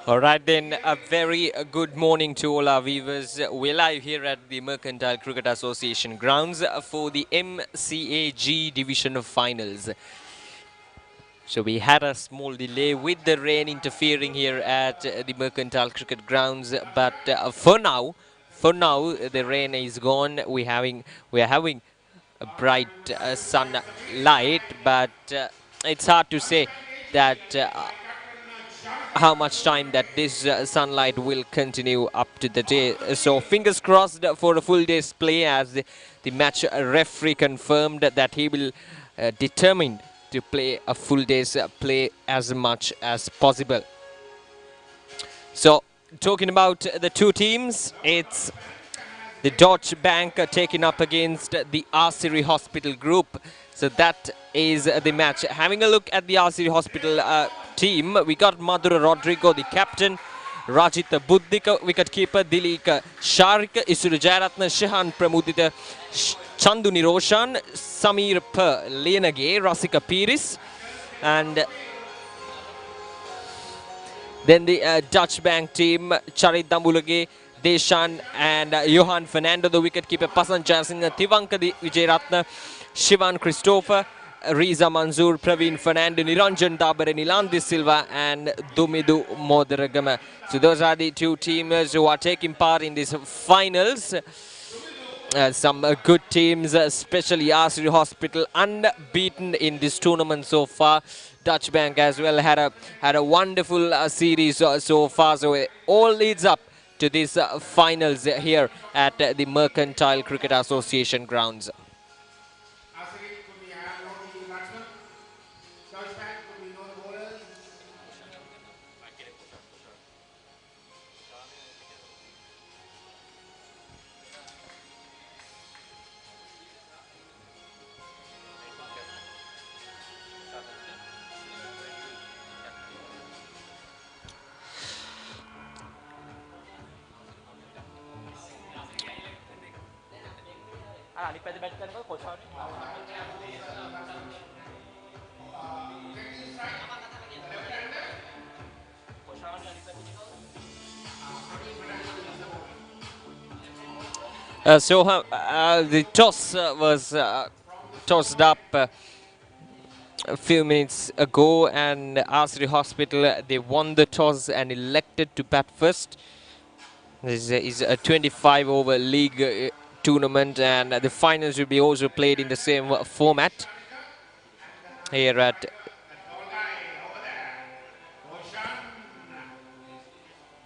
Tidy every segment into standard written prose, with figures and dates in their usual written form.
All right, then, a very good morning to all our viewers. We're live here at the Mercantile Cricket Association grounds for the MCA G Division of Finals. So we had a small delay with the rain interfering here at the Mercantile Cricket grounds, but for now, the rain is gone. We are having a bright sunlight, but it's hard to say that how much time that this sunlight will continue up to the day. So fingers crossed for a full day's play, as the match referee confirmed that he will determined to play a full day's play as much as possible. So talking about the two teams, it's the Deutsche Bank taking up against the Asiri Hospital group. So that is the match. Having a look at the Asiri Hospital team, we got Madhura Rodrigo, the captain, Rajita Buddhika, wicketkeeper, Dilika Sharik, Isuru Jayaratna, Shehan Pramudita, Chandu Niroshan, Samir P. Lenage, Rasika Piris, and then the Dutch Bank team, Charit Dambulage, Deshan and Johan Fernando, the wicketkeeper, Pasan Jayasinha, Tivanka Vijayaratna, Shivan Christopher, Riza Manzoor, Praveen Fernando, Niranjan Dabare, Nilandi Silva and Dumidu Modaragama. So those are the two teams who are taking part in these finals. Some good teams, especially Asiri Hospital, unbeaten in this tournament so far. Dutch Bank as well had a wonderful series so far. So it all leads up to these finals here at the Mercantile Cricket Association grounds. Asiri could be the batsman. Deutsche Bank could be the bowlers. The toss was tossed up a few minutes ago, and Asiri Hospital, they won the toss and elected to bat first. This is a 25-over league tournament, and the finals will be also played in the same format here at That tall guy over there, Roshan,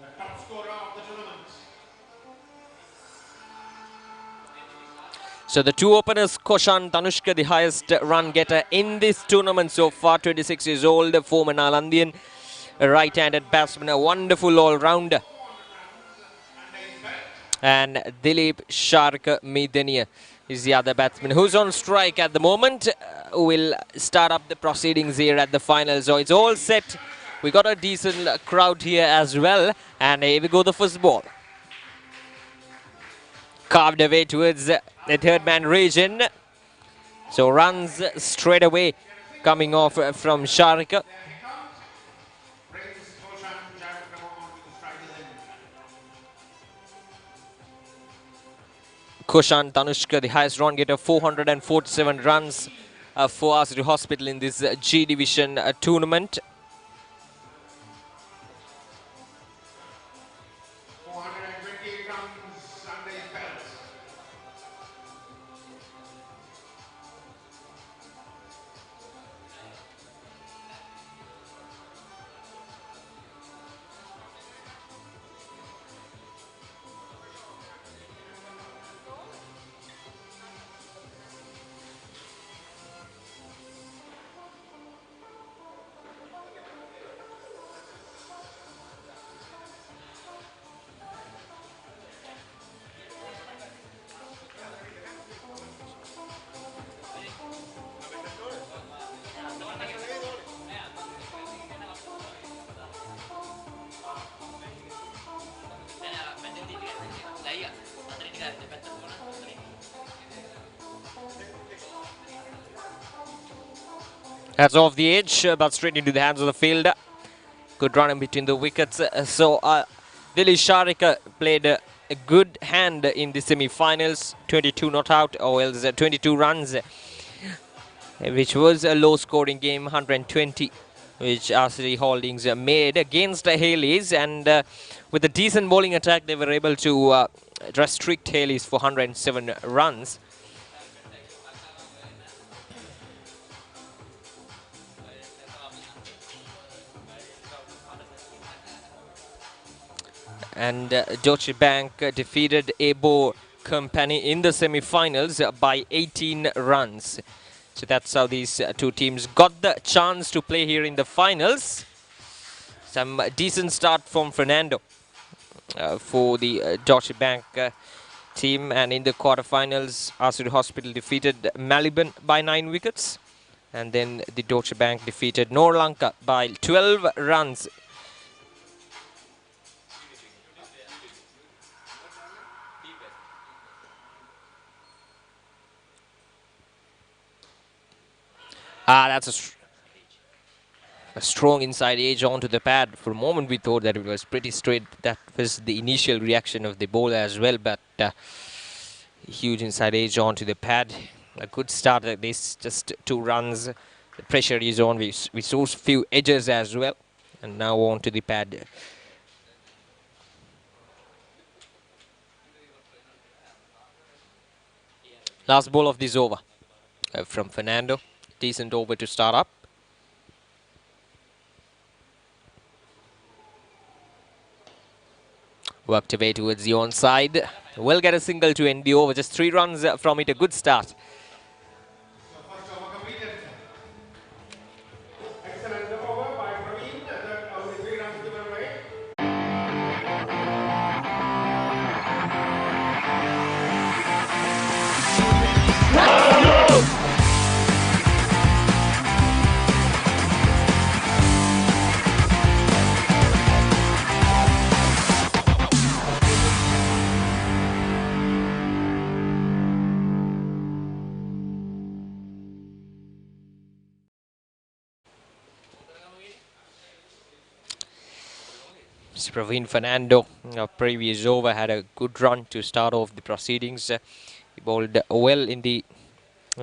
the top scorer of the tournament. So the two openers, Koshan Tanushka, the highest run getter in this tournament so far, 26 years old, former Nalandian, a right-handed batsman, a wonderful all-rounder. And Dilip Shark Midania is the other batsman who's on strike at the moment. Will start up the proceedings here at the final. So it's all set. We got a decent crowd here as well. And here we go, the first ball. Carved away towards the third man region. So runs straight away coming off from Sharika. Koshan Tanushka, the highest run getter, 447 runs for Asiri Hospital in this G Division tournament. 428 runs under his belt. That's off the edge, but straight into the hands of the fielder. Good run in between the wickets. Dilly Sharika played a good hand in the semi-finals. 22 not out, or else 22 runs, which was a low-scoring game, 120, which Asiri Holdings made against Haleys. And with a decent bowling attack, they were able to restrict Haleys for 107 runs. And Deutsche Bank defeated Abo Company in the semi-finals by 18 runs. So that's how these two teams got the chance to play here in the finals. Some decent start from Fernando for the Deutsche Bank team. And in the quarterfinals, Asiri Hospital defeated Maliban by 9 wickets. And then the Deutsche Bank defeated Norlanka by 12 runs. That's a strong inside edge onto the pad. For a moment we thought that it was pretty straight. That was the initial reaction of the bowler as well, but huge inside edge onto the pad. A good start at this, just 2 runs. The pressure is on. We saw a few edges as well, and now onto the pad. Last ball of this over from Fernando. Decent over to start up. Worked away towards the onside. Will get a single to end the over. Just 3 runs from it. A good start. So first over completed. Excellent over by Praveen. That only 3 runs given away. Praveen Fernando, previous over, had a good run to start off the proceedings. He bowled well in the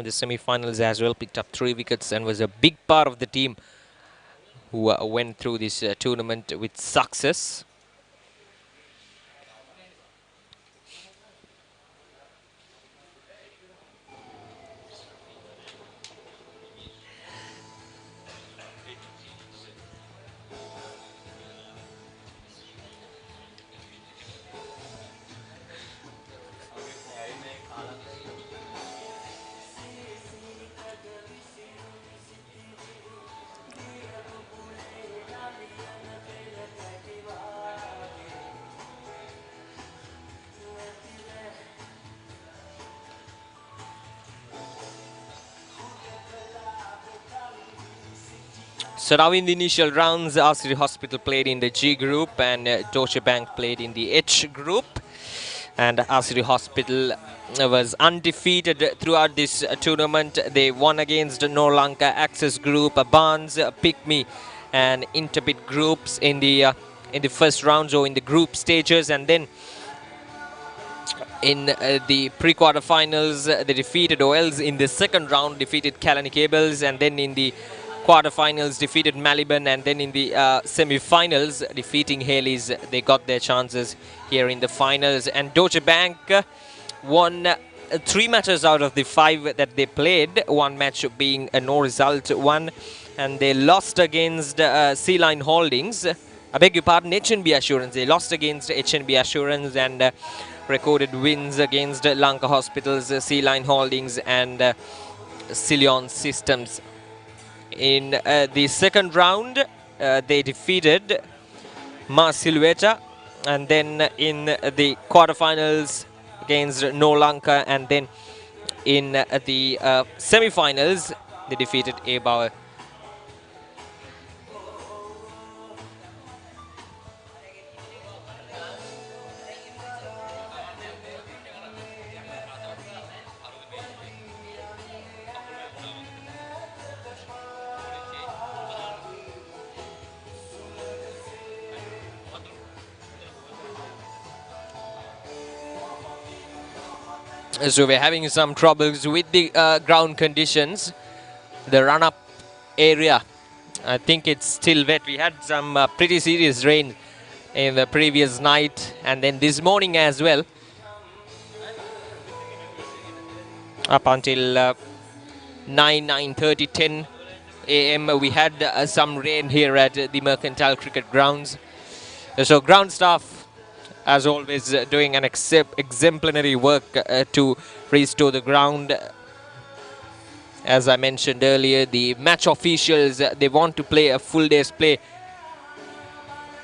semi-finals as well, picked up 3 wickets and was a big part of the team who went through this tournament with success. So now in the initial rounds, Asiri Hospital played in the G group and Deutsche Bank played in the H group. And Asiri Hospital was undefeated throughout this tournament. They won against Norlanka, Access Group, Barnes, Pick and Interbit groups in the first rounds or in the group stages. And then in the pre-quarterfinals, they defeated OLs. In the second round, defeated Kalani Cables, and then in the quarterfinals defeated Maliban, and then in the semi-finals defeating Haleys. They got their chances here in the finals, and Deutsche Bank won 3 matches out of the 5 that they played, 1 match being a no result one, and they lost against Sea Line Holdings. I beg your pardon, HNB Assurance. They lost against HNB Assurance and recorded wins against Lanka Hospitals, Sea Line Holdings and Ceylon Systems. In the second round, they defeated Ma Silueta, and then in the quarterfinals against Norlanka, and then in the semi-finals, they defeated A Bauer. So we're having some troubles with the ground conditions. The run-up area, I think it's still wet. We had some pretty serious rain in the previous night and then this morning as well. Up until 9:30, 10 a.m. we had some rain here at the Mercantile Cricket Grounds. So ground staff, as always, doing an exemplary work to restore the ground. As I mentioned earlier, the match officials, they want to play a full day's play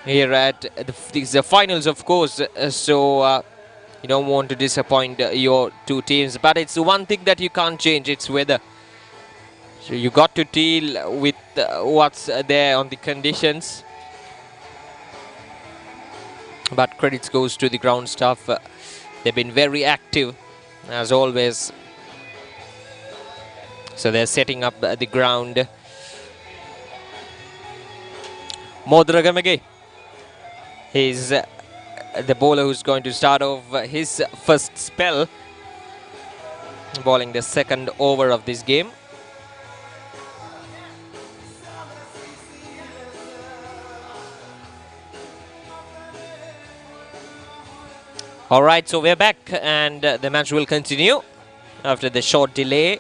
here at these finals, of course. So you don't want to disappoint your two teams. But it's one thing that you can't change, it's weather. So you got to deal with what's there on the conditions. But credits goes to the ground staff. They've been very active, as always. So they're setting up the ground. Modragamage, he's the bowler who's going to start off his first spell, bowling the second over of this game. All right, so we're back and the match will continue after the short delay.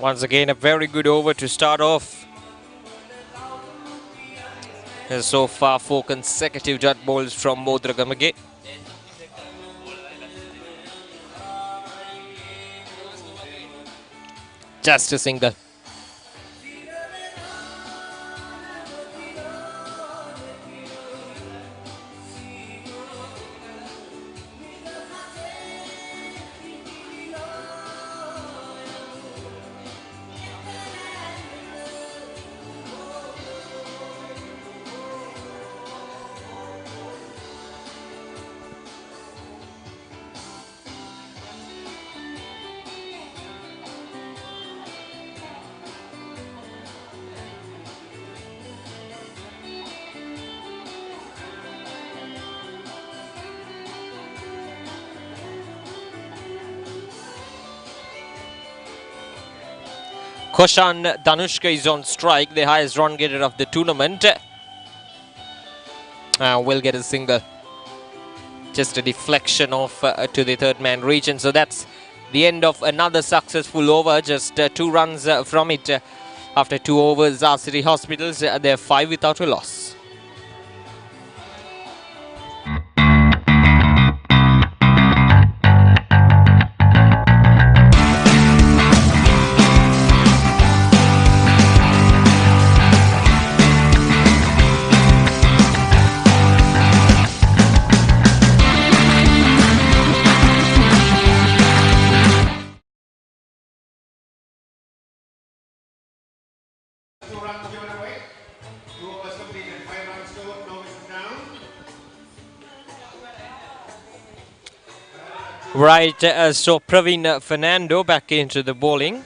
Once again, a very good over to start off. So far, 4 consecutive dot balls from Modragamage. Just a single. Koshan Danushka is on strike, the highest run getter of the tournament. Will get a single. Just a deflection off to the third man region. So that's the end of another successful over. Just 2 runs from it. After 2 overs, Asiri Hospitals, they're 5 without a loss. Right, so Praveen Fernando back into the bowling.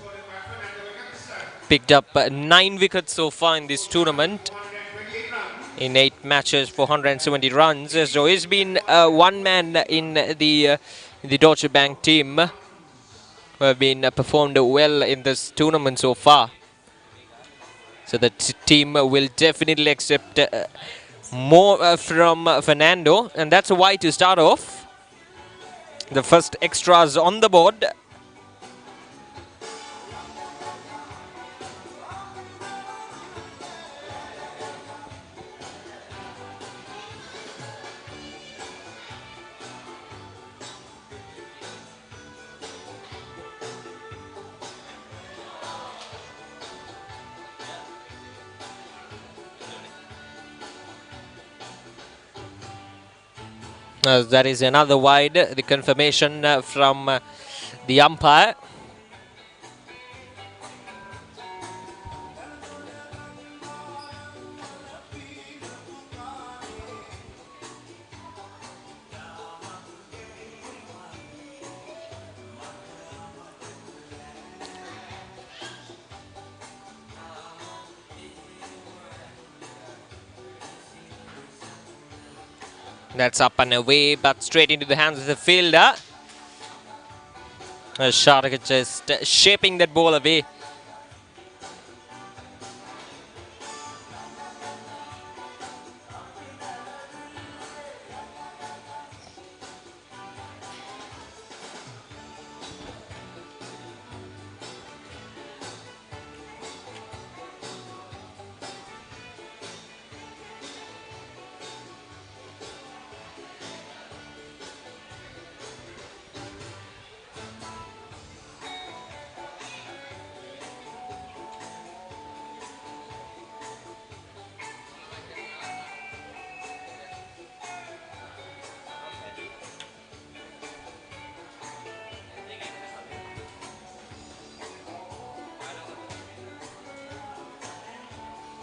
Picked up 9 wickets so far in this tournament. in 8 matches for 170 runs. So he's been one man in the Deutsche Bank team who have been performed well in this tournament so far. So the team will definitely accept more from Fernando, and that's why to start off. The first extras on the board. That is another wide, the confirmation from the umpire. That's up and away, but straight into the hands of the fielder. Shark just shaping that ball away.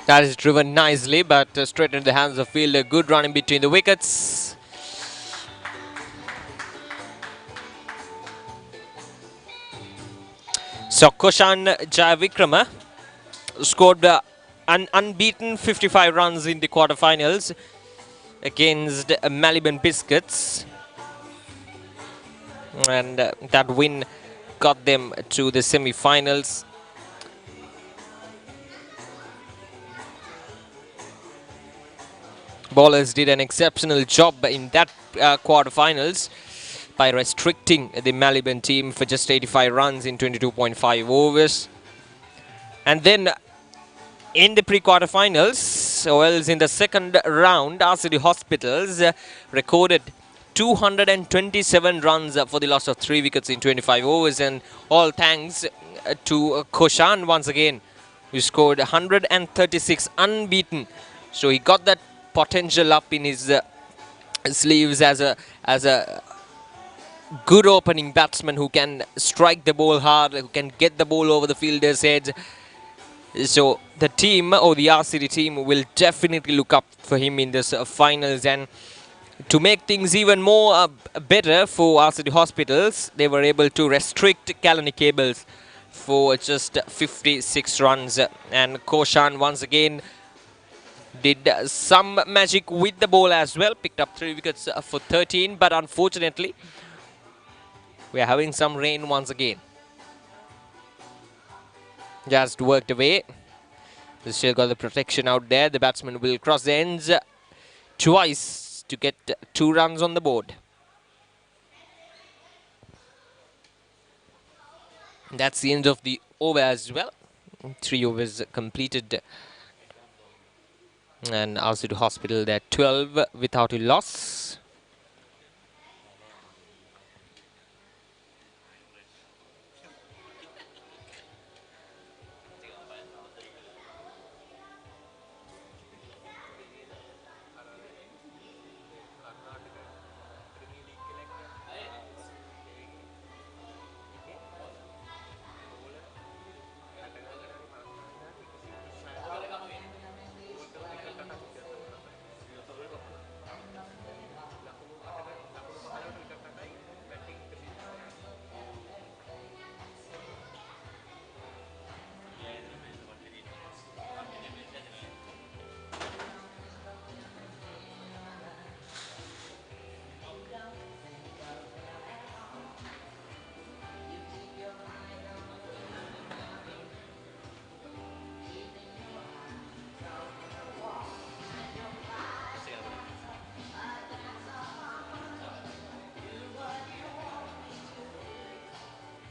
That is driven nicely, but straight into the hands of the fielder. Good run in between the wickets. So Koshan Jayavikrama scored an unbeaten 55 runs in the quarterfinals against Maliban Biscuits, and that win got them to the semi-finals. Bowlers did an exceptional job in that quarterfinals by restricting the Maliban team for just 85 runs in 22.5 overs. And then in the pre-quarterfinals, or else in the second round, Asiri Hospitals recorded 227 runs for the loss of 3 wickets in 25 overs, and all thanks to Koshan once again, who scored 136 unbeaten. So he got that potential up in his sleeves as a good opening batsman who can strike the ball hard, who can get the ball over the fielder's head. So the team, or the RCD team, will definitely look up for him in this finals. And to make things even more better for RCD Hospitals, they were able to restrict Kalani Cables for just 56 runs. And Koshan once again did some magic with the ball as well, picked up 3 wickets for 13, but unfortunately we are having some rain once again. Just worked away. They still got the protection out there. The batsman will cross the ends twice to get 2 runs on the board. That's the end of the over as well. 3 overs completed. And RCD Hospital there 12 without a loss.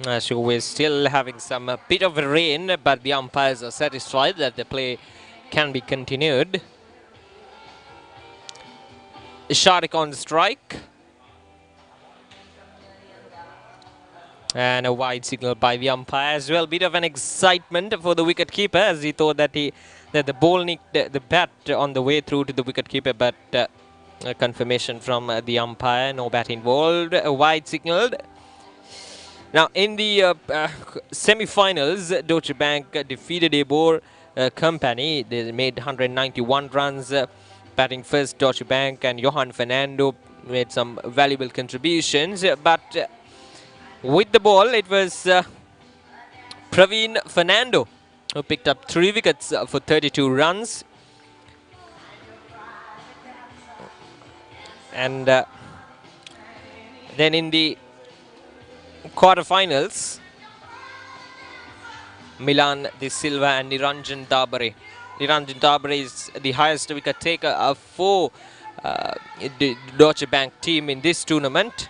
So we're still having some bit of rain, but the umpires are satisfied that the play can be continued. Sharik on strike. And a wide signal by the umpire as well. Bit of an excitement for the wicket keeper as he thought that the ball nicked the bat on the way through to the wicket keeper, but a confirmation from the umpire, no bat involved. A wide signaled. Now in the semi-finals, Deutsche Bank defeated Ebor Company. They made 191 runs. Batting first, Deutsche Bank and Johan Fernando made some valuable contributions, but with the ball, it was Praveen Fernando who picked up 3 wickets for 32 runs. And then in the quarterfinals, Milan De Silva and Niranjan Dabare. Niranjan Dabare is the highest wicket taker for the Deutsche Bank team in this tournament.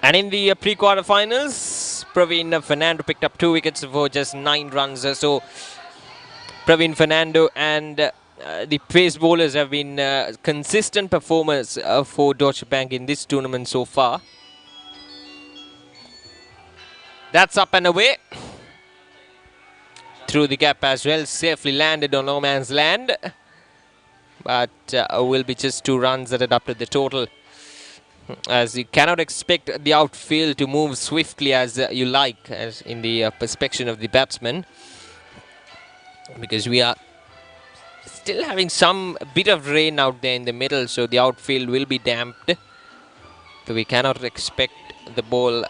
And in the pre-quarterfinals, Praveen Fernando picked up 2 wickets for just 9 runs. So Praveen Fernando and the pace bowlers have been consistent performers for Deutsche Bank in this tournament so far. That's up and away. Through the gap as well, safely landed on no man's land. But will be just 2 runs added up to the total. As you cannot expect the outfield to move swiftly as you like, as in the perspective of the batsman, because we are still having some bit of rain out there in the middle, so the outfield will be damped. So we cannot expect the ball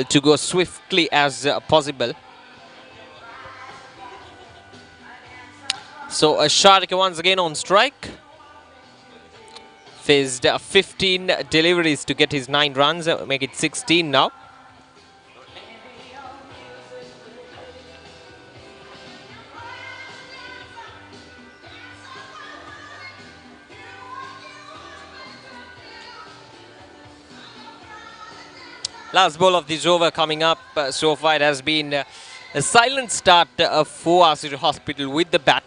to go swiftly as possible. So Sharika once again on strike. Faced 15 deliveries to get his 9 runs, make it 16 now. Last ball of this over coming up. So far it has been a silent start for Asiri Hospital with the bat.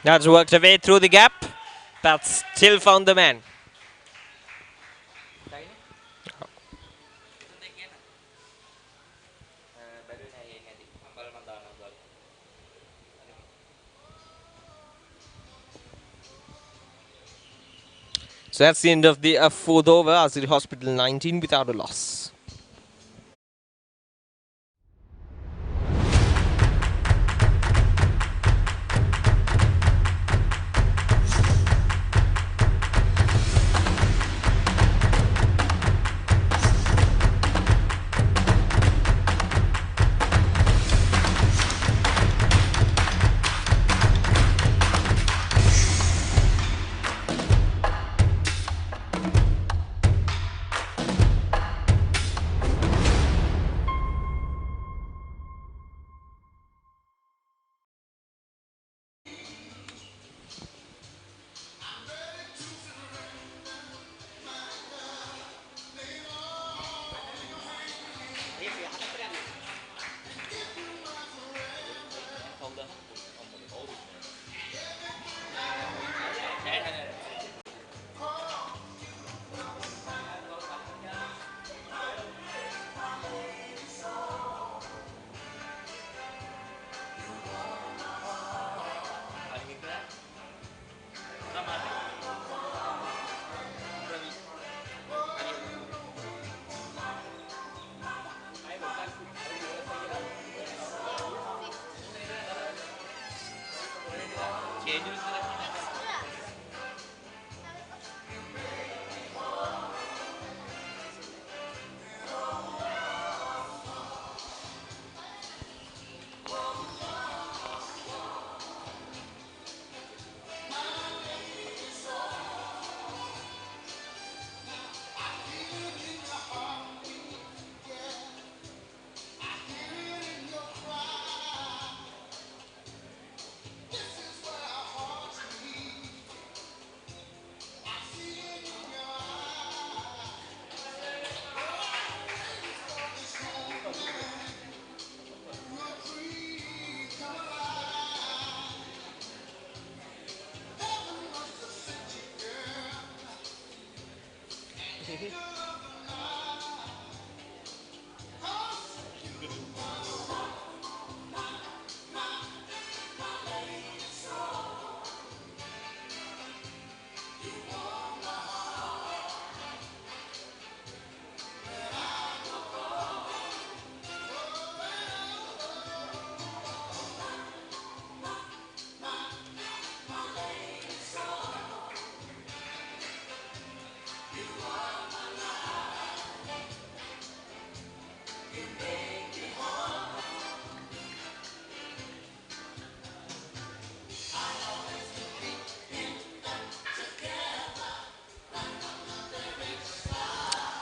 That's worked away through the gap, but still found the man. So that's the end of the 4th over. Asiri Hospital 19 without a loss.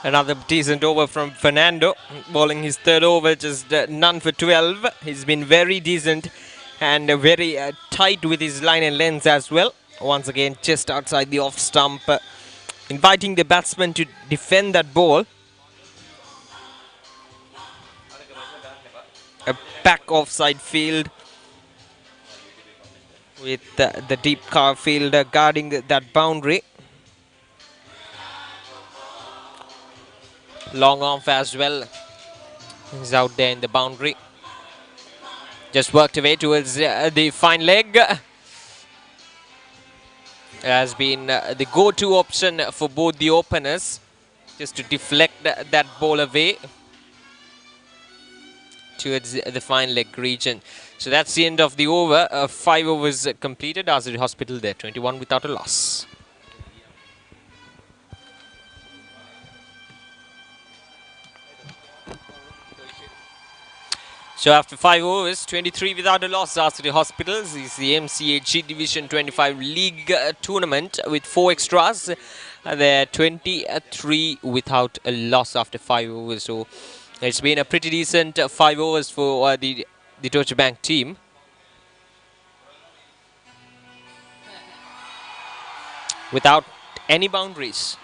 Another decent over from Fernando, bowling his third over, just none for 12. He's been very decent and very tight with his line and length as well. Once again, just outside the off stump, inviting the batsman to defend that ball. A back offside field with the deep car field guarding that boundary. Long off as well. He's out there in the boundary. Just worked away towards the fine leg. Has been the go-to option for both the openers, just to deflect that ball away towards the fine leg region. So that's the end of the over. 5 overs completed. Asiri Hospital there, 21 without a loss. So after 5 overs, 23 without a loss, Asiri Hospitals is the MCA G Division 25 League tournament with 4 extras. They're 23 without a loss after 5 overs. So it's been a pretty decent 5 overs for the Deutsche Bank team. Without any boundaries.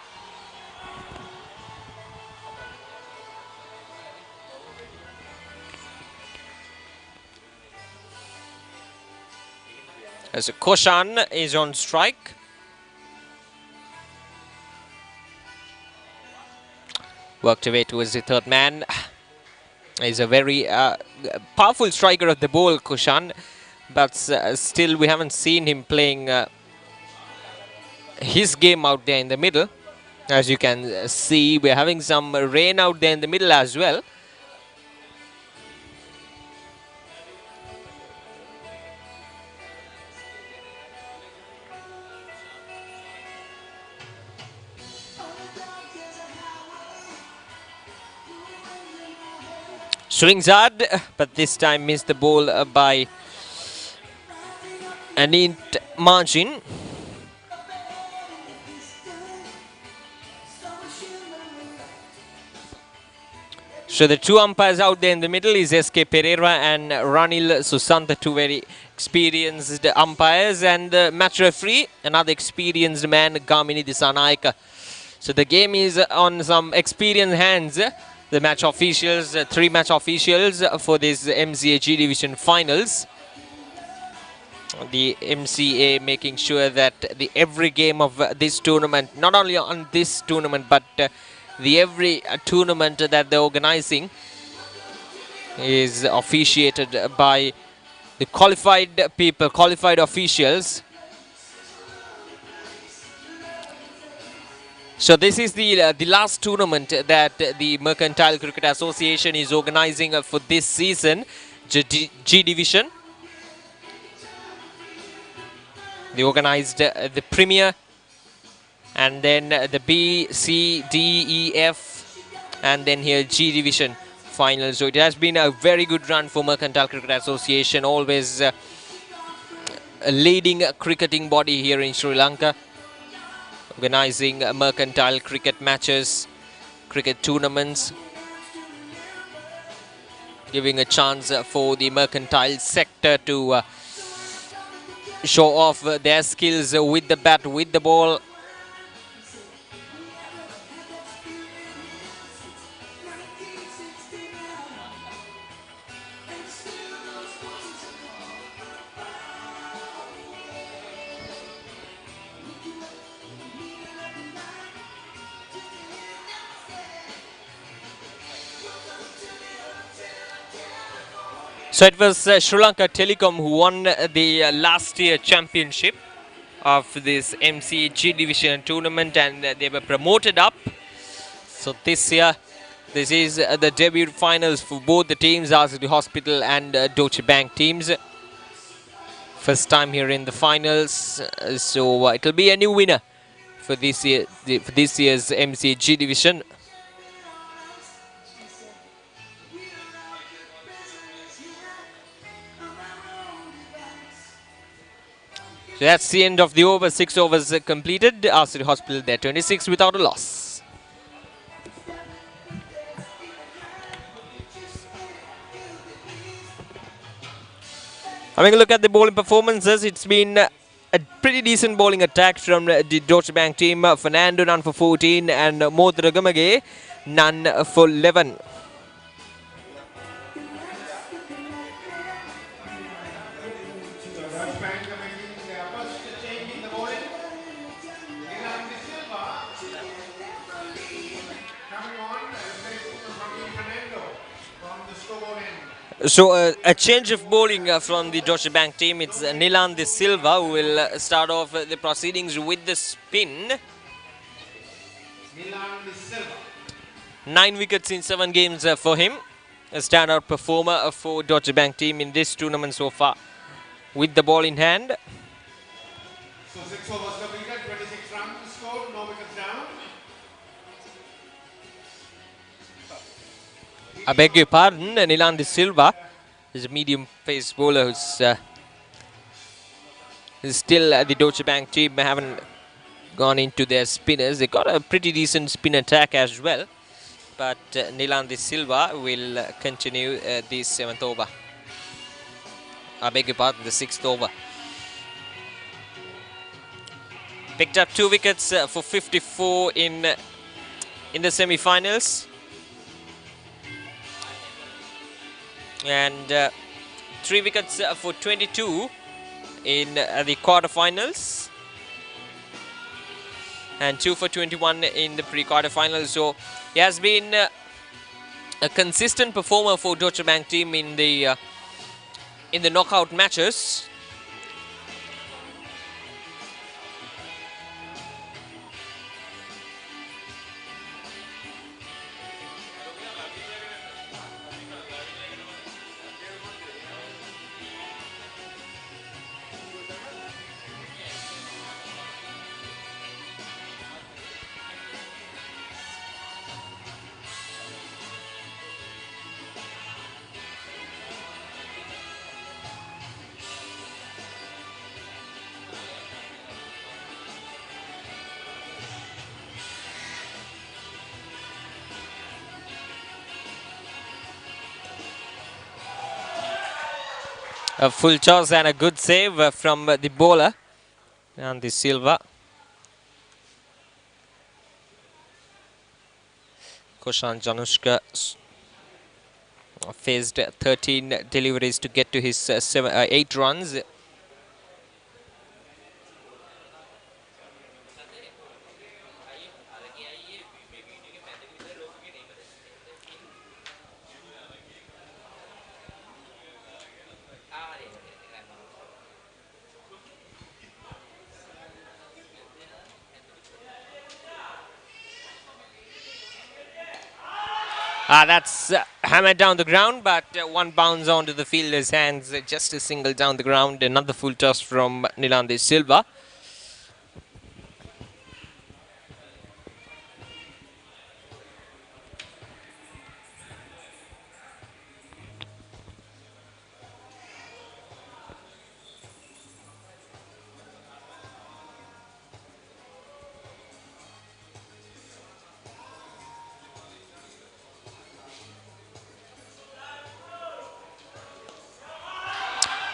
As Koshan is on strike. Worked away towards the third man. He's a very powerful striker of the ball, Koshan. But still we haven't seen him playing his game out there in the middle. As you can see, we're having some rain out there in the middle as well. Swings hard, but this time missed the ball by an inch margin. So the two umpires out there in the middle is SK Pereira and Ranil Susanta, two very experienced umpires, and match referee, another experienced man, Gamini Disanaika. So the game is on some experienced hands. The match officials, 3 match officials for this MCA G Division finals. The MCA making sure that every game of this tournament, not only on this tournament, but every tournament that they're organizing is officiated by the qualified people, qualified officials. So this is the last tournament that the Mercantile Cricket Association is organizing for this season, G Division. They organized the Premier, and then the B, C, D, E, F, and then here G Division final. So it has been a very good run for Mercantile Cricket Association, always a leading cricketing body here in Sri Lanka, organizing mercantile cricket matches, cricket tournaments, giving a chance for the mercantile sector to show off their skills with the bat, with the ball. So it was Sri Lanka Telecom who won the last year championship of this MCG Division tournament, and they were promoted up. So this year, this is the debut finals for both the teams, Asiri Hospital and Deutsche Bank teams. First time here in the finals, so it will be a new winner for this year, for this year's MCG Division. So that's the end of the over. 6 overs completed. Asiri Hospital there, 26 without a loss. Having a look at the bowling performances, it's been a pretty decent bowling attack from the Deutsche Bank team. Fernando none for 14 and Modra Gamage none for 11. So Deutsche Bank are making their first change in the bowling. Nilan De Silva coming on, replacing Joaquin Fernando from the scoreboard end. So a change of bowling from the Deutsche Bank team. It's Nilan De Silva who will start off the proceedings with the spin. Nilan De Silva. 9 wickets in 7 games for him. A standout performer for Deutsche Bank team in this tournament so far. With the ball in hand. So 6 overs completed, 26 runs scored, no wickets down. I beg your pardon, Nilan De Silva is a medium-pace bowler who's still the Deutsche Bank team haven't gone into their spinners. They got a pretty decent spin attack as well. But Nilan De Silva will continue the 7th over. I beg your pardon, the 6th over. Picked up 2 wickets for 54 in the semi-finals. And 3 wickets for 22 in the quarterfinals. And 2 for 21 in the pre-quarterfinals. So he has been a consistent performer for Deutsche Bank team in the knockout matches. A full toss and a good save from the bowler and the Silva. Koshan Janushka faced 13 deliveries to get to his 8 runs. That's hammered down the ground, but one bounce onto the fielder's hands, just a single down the ground. Another full toss from Nilan De Silva.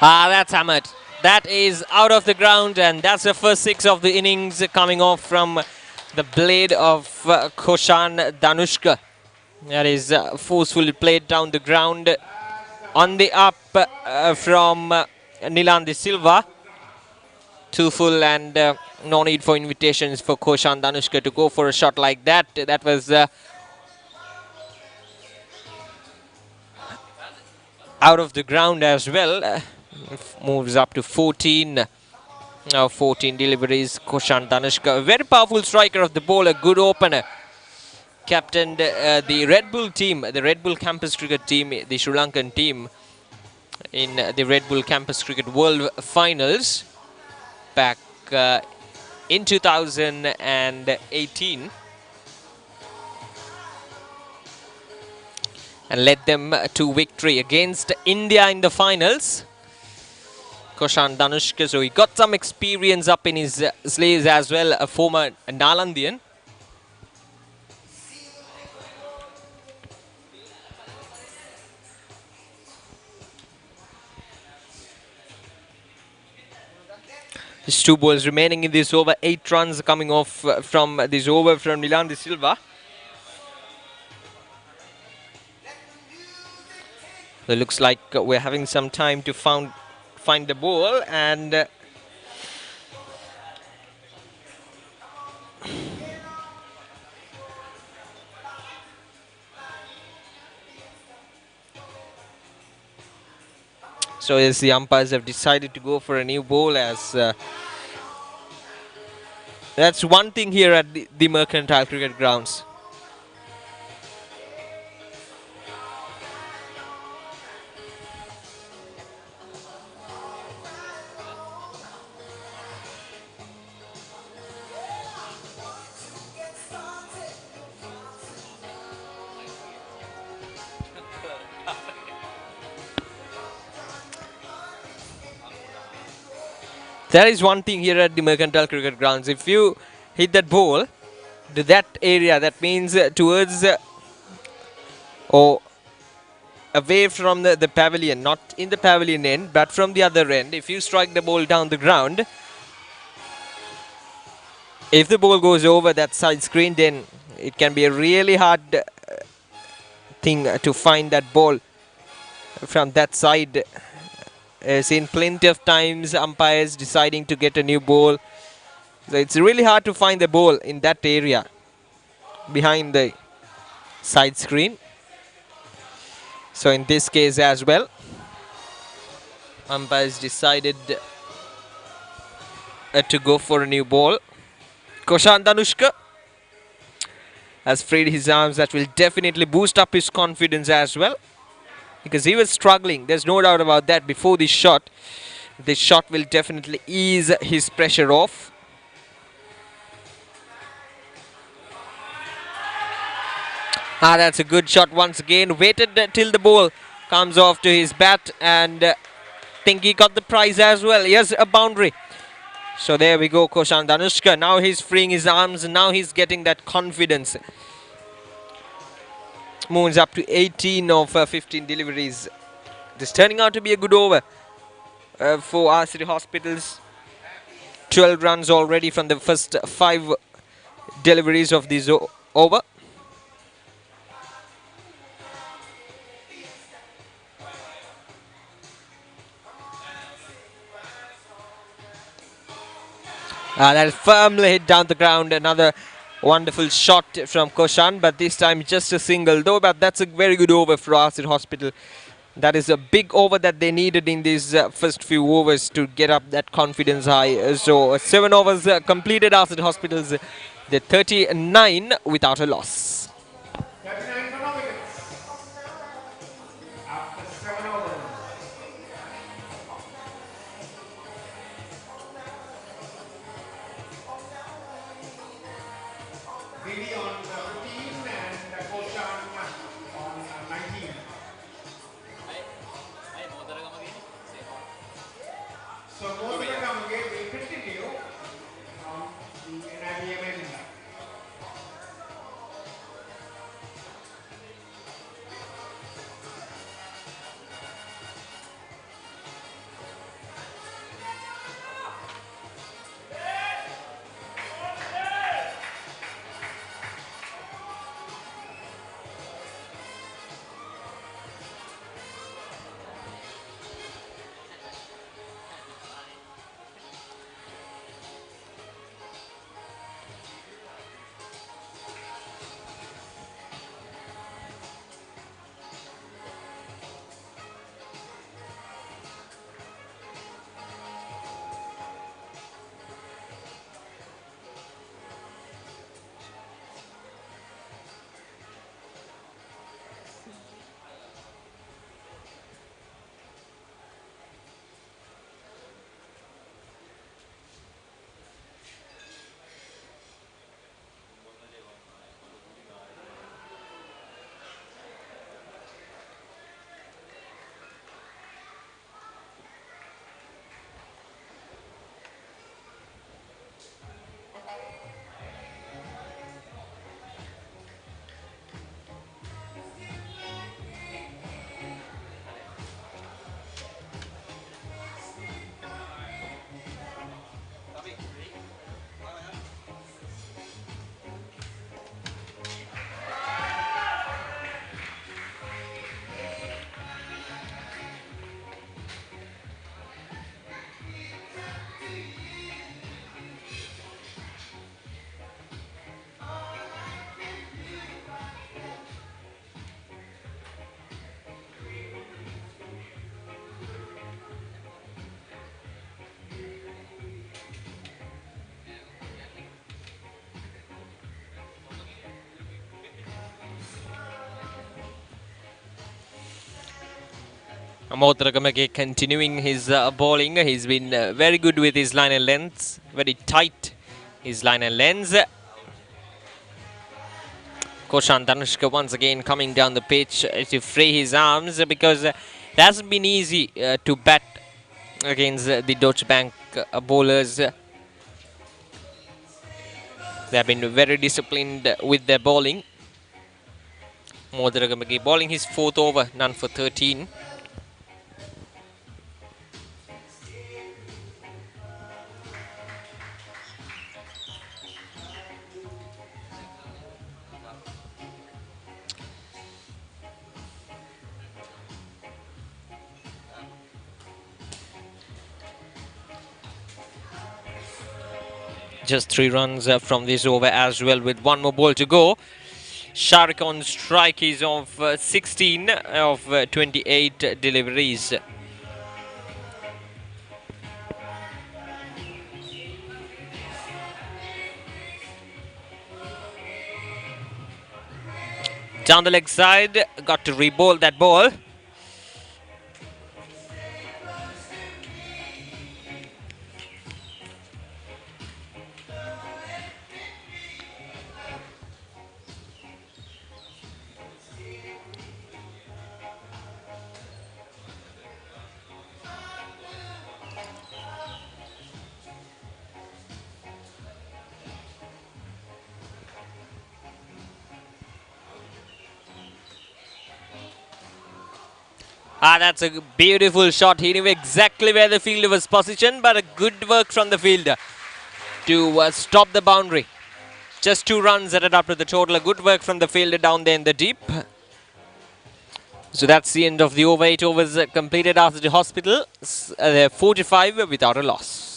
That's hammered. That is out of the ground, and that's the first 6 of the innings coming off from the blade of Koshan Danushka. That is forcefully played down the ground on the up from Nilan De Silva. 2 full and no need for invitations for Koshan Danushka to go for a shot like that. That was out of the ground as well. Moves up to 14. Now 14 deliveries. Koshan Danushka, a very powerful striker of the ball, a good opener. Captained the Red Bull team, the Red Bull Campus Cricket team, the Sri Lankan team in the Red Bull Campus Cricket World Finals back in 2018. And led them to victory against India in the finals. Koshan Danushka, so he got some experience up in his sleeves as well, a former Nalandian. There's 2 balls remaining in this over. 8 runs coming off from this over from Milan de Silva. So it looks like we're having some time to find the ball, and so as the umpires have decided to go for a new ball, as that's one thing here at the Mercantile Cricket Grounds. There is one thing here at the Mercantile Cricket Grounds. If you hit that ball to that area, that means towards or away from the pavilion, not in the pavilion end, but from the other end. If you strike the ball down the ground, if the ball goes over that side screen, then it can be a really hard thing to find that ball from that side. Seen plenty of times umpires deciding to get a new ball. So it's really hard to find the ball in that area behind the side screen. So in this case as well, umpires decided to go for a new ball. Koshan Danushka has freed his arms. That will definitely boost up his confidence as well, because he was struggling. There's no doubt about that before this shot. This shot will definitely ease his pressure off. That's a good shot once again. Waited till the ball comes off to his bat, and think he got the prize as well. Yes, a boundary. So there we go, Koshan Danushka. Now he's freeing his arms. Now he's getting that confidence. Moves up to 18 of 15 deliveries. This turning out to be a good over for Asiri Hospitals. 12 runs already from the first 5 deliveries of this over. That is firmly hit down the ground. Another wonderful shot from Koshan, but this time just a single. Though, but that's a very good over for Asiri Hospital. That is a big over that they needed in these first few overs to get up that confidence high. So 7 overs completed. Asiri Hospitals, the 39 without a loss. 39 for no wickets. After 7 overs. Didi on 15 and Koshan on 19. So Modaragam will continue from the NIBM end. Modragamage continuing his bowling. He's been very good with his line and lengths. Very tight his line and lengths. Koshan Danushka once again coming down the pitch to free his arms because it hasn't been easy to bat against the Deutsche Bank bowlers. They have been very disciplined with their bowling. Modragamage bowling his fourth over, none for 13. Just 3 runs from this over as well with one more ball to go. Sharik on strike is of 16 of 28 deliveries. Down the leg side, got to re-bowl that ball. That's a beautiful shot. He knew exactly where the fielder was positioned, but a good work from the fielder to stop the boundary. Just 2 runs added up to the total. A good work from the fielder down there in the deep. So that's the end of the over. 8 overs completed after the hospital. 45 without a loss.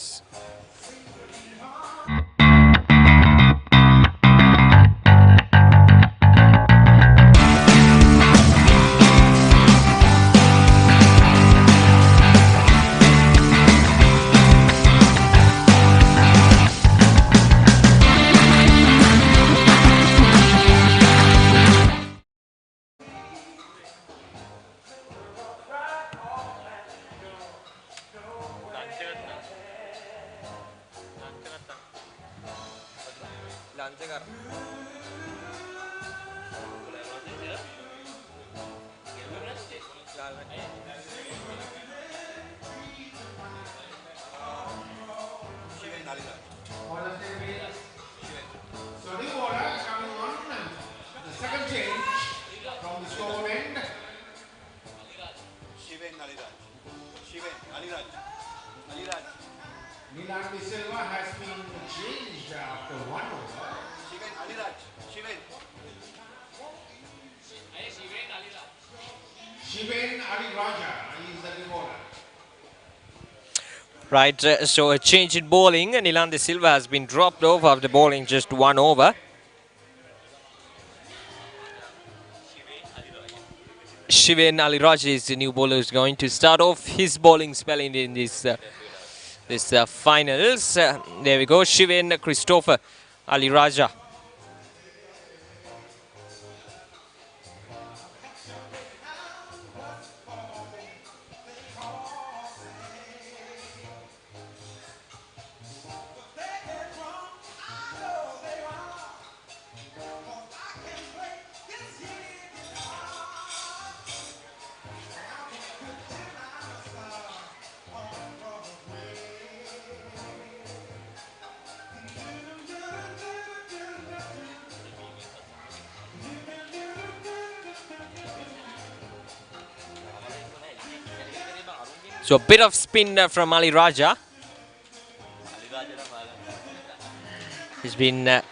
So new order coming on. The second change from the score end. Nilan De Silva has been changed after 1 over. Shiven Ali Raja is the new order. Right, so a change in bowling. Nilan De Silva has been dropped off after bowling just 1 over. Shiven Ali Raja is the new bowler who's going to start off his bowling spell in this finals. There we go, Shiven Christopher Ali Raja. So a bit of spin from Ali Raja. He's been a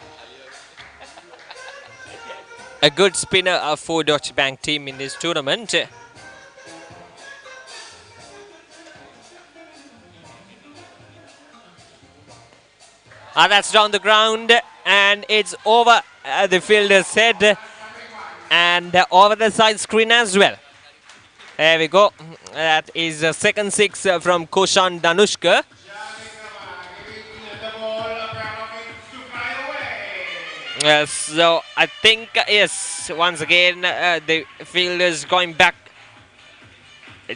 good spinner for Deutsche Bank team in this tournament. That's down the ground and it's over the fielder's head and over the side screen as well. There we go. That is a second 6 from Koshan Danushka. So I think, yes, once again, the field is going back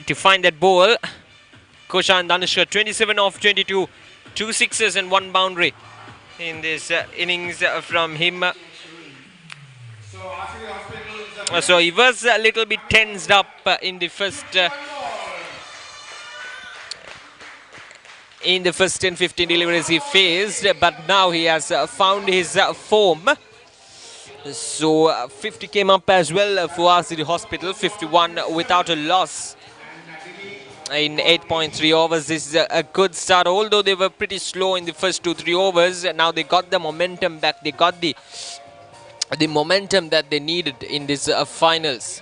to find that ball. Koshan Danushka, 27 off 22, 2 sixes and 1 boundary in this innings from him. So Asiri Hospital's So he was a little bit tensed up in the first 10-15 deliveries he faced, but now he has found his form. So 50 came up as well for Asiri Hospital, 51 without a loss in 8.3 overs. This is a good start, although they were pretty slow in the first 2-3 overs. Now they got the momentum back. They got the momentum that they needed in these finals.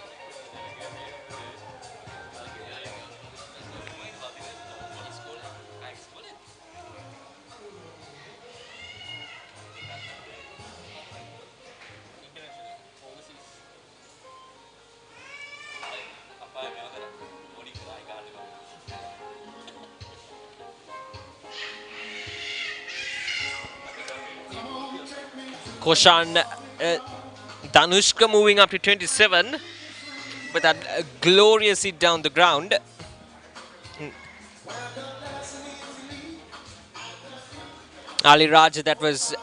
Koshan Danushka moving up to 27 with that glorious hit down the ground. Ali Raj, that was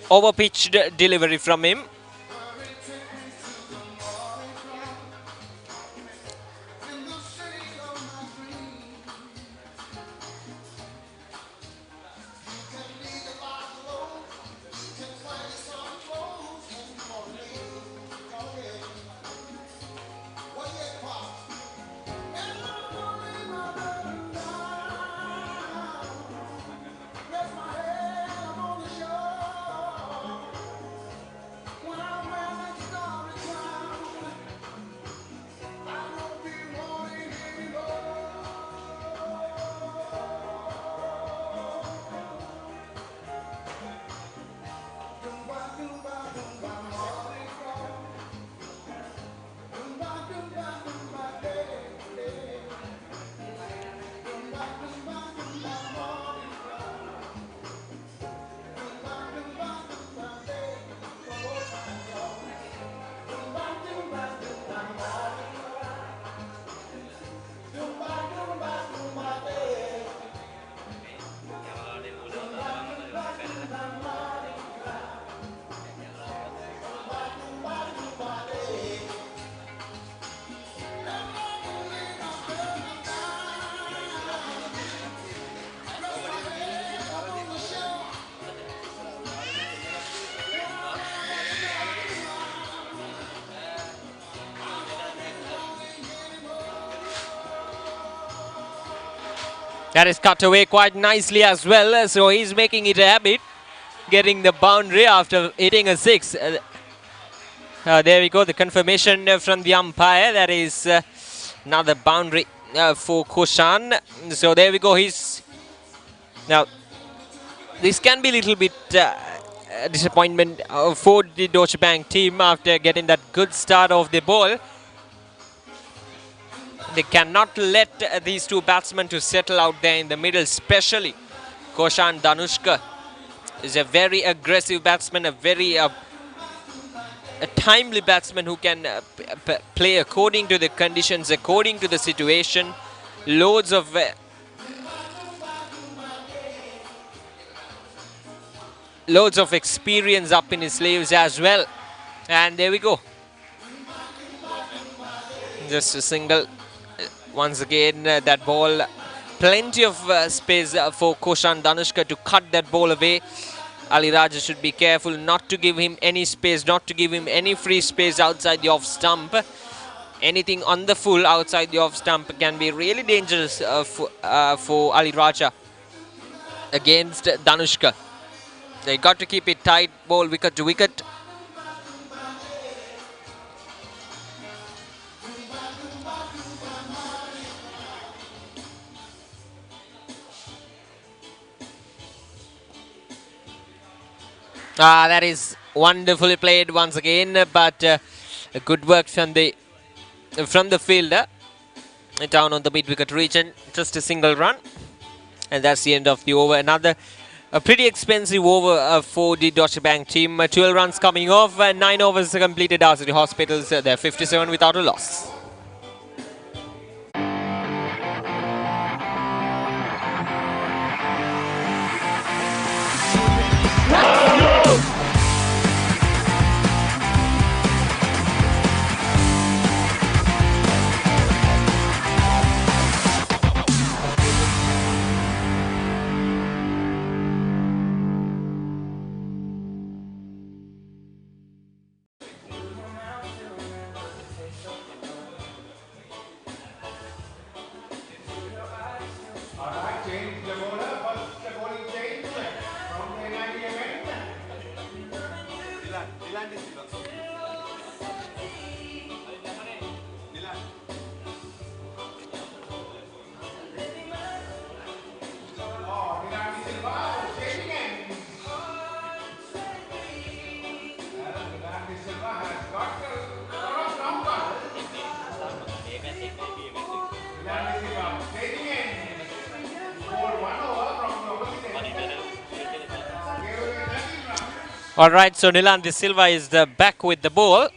overpitched delivery from him. That is cut away quite nicely as well. So he's making it a habit, getting the boundary after hitting a 6. There we go, the confirmation from the umpire. That is another boundary for Koshan. So there we go. Now, this can be a little bit disappointment for the Deutsche Bank team after getting that good start of the ball. They cannot let these two batsmen to settle out there in the middle, especially Koshan Danushka is a very aggressive batsman, a very a timely batsman who can play according to the conditions, according to the situation. Loads of experience up in his sleeves as well. And there we go. Just a single. Once again, that ball, plenty of space for Koshan Danushka to cut that ball away. Ali Raja should be careful not to give him any space, not to give him any free space outside the off stump. Anything on the full outside the off stump can be really dangerous for Ali Raja against Danushka. They got to keep it tight, ball wicket to wicket. That is wonderfully played once again, but good work from the fielder down on the mid-wicket region. Just a single run, and that's the end of the over. Another pretty expensive over for the Deutsche Bank team. 12 runs coming off, 9 overs completed. Asiri Hospitals, they're 57 without a loss. All right, so Nilan Silva is back with the ball.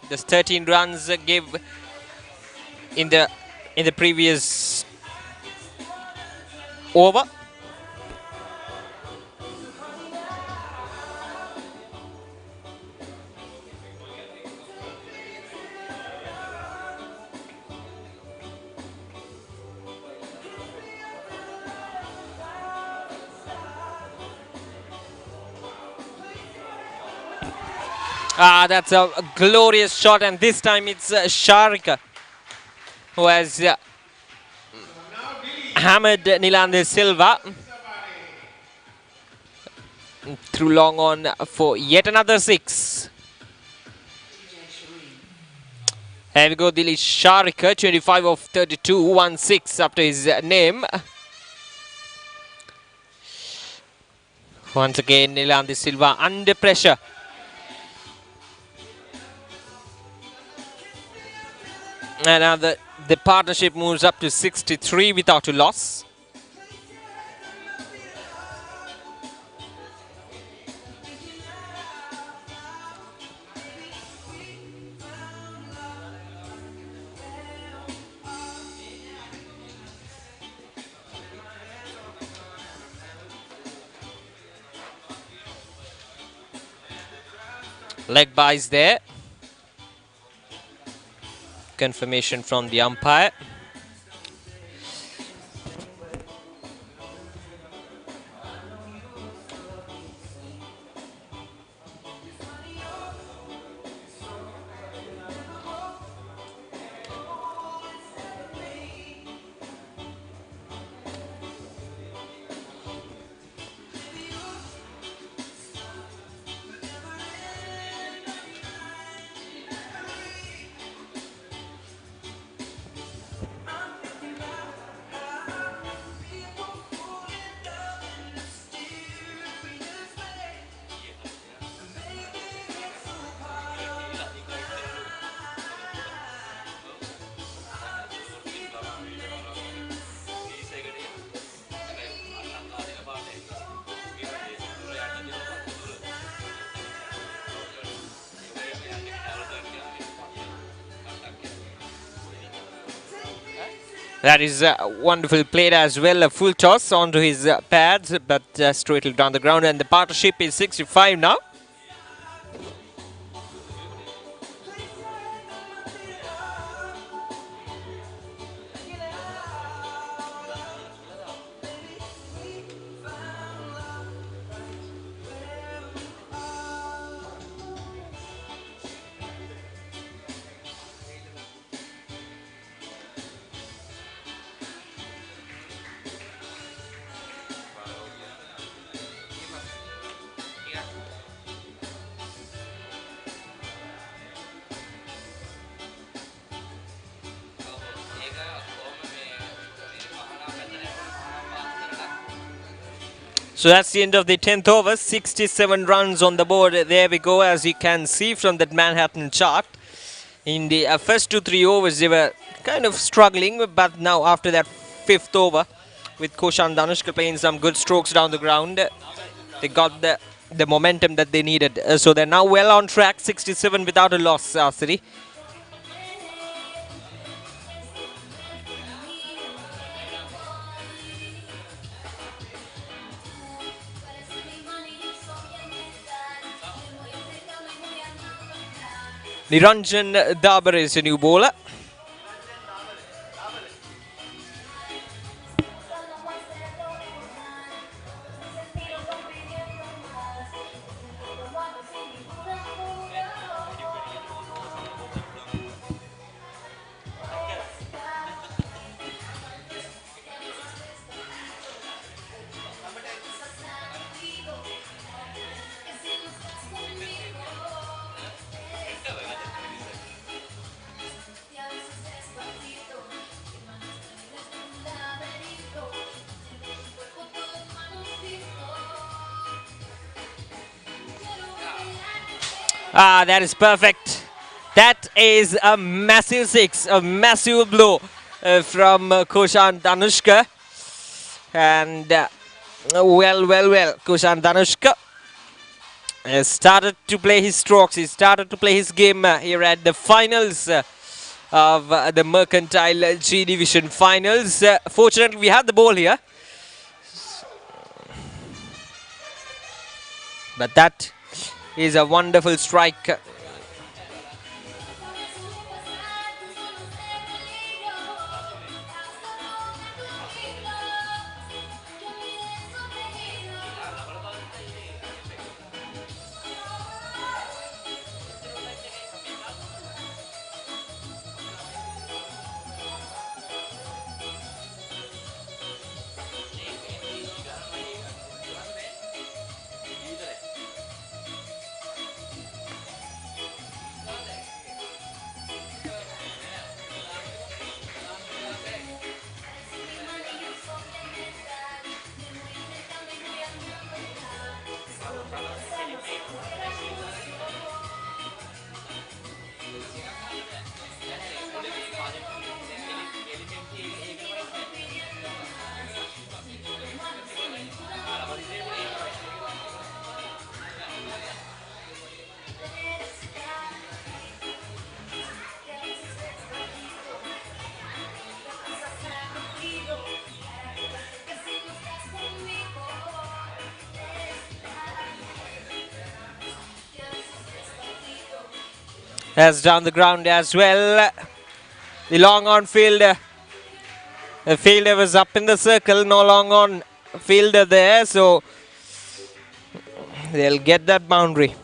Just 13 runs gave in the previous over. Ah, that's a glorious shot, and this time it's Sharika who has Now Delhi. hammered Nilan Silva through long on for yet another 6. Here we go, Dilly Sharika, 25 of 32, 1-6 after his name. Once again, Nilan Silva under pressure. And now the partnership moves up to 63 without a loss. Leg buys there. Confirmation from the umpire. That is wonderful played as well. A full toss onto his pads, but straight down the ground. And the partnership is 65 now. So that's the end of the 10th over. 67 runs on the board. There we go, as you can see from that Manhattan chart. In the first 2-3 overs, they were kind of struggling, but now after that 5th over, with Koshan Danushka playing some good strokes down the ground, they got the momentum that they needed. So they're now well on track, 67 without a loss, Asiri. Niranjan Dabar is a new bowler. Ah, that is perfect. That is a massive 6, a massive blow from Koshan Danushka. And well, Koshan Danushka has started to play his strokes. He started to play his game here at the finals of the Mercantile G Division finals. Fortunately, we have the ball here. But that is a wonderful strike. As down the ground as well. The long on field. The fielder was up in the circle, no long on fielder there, so they'll get that boundary.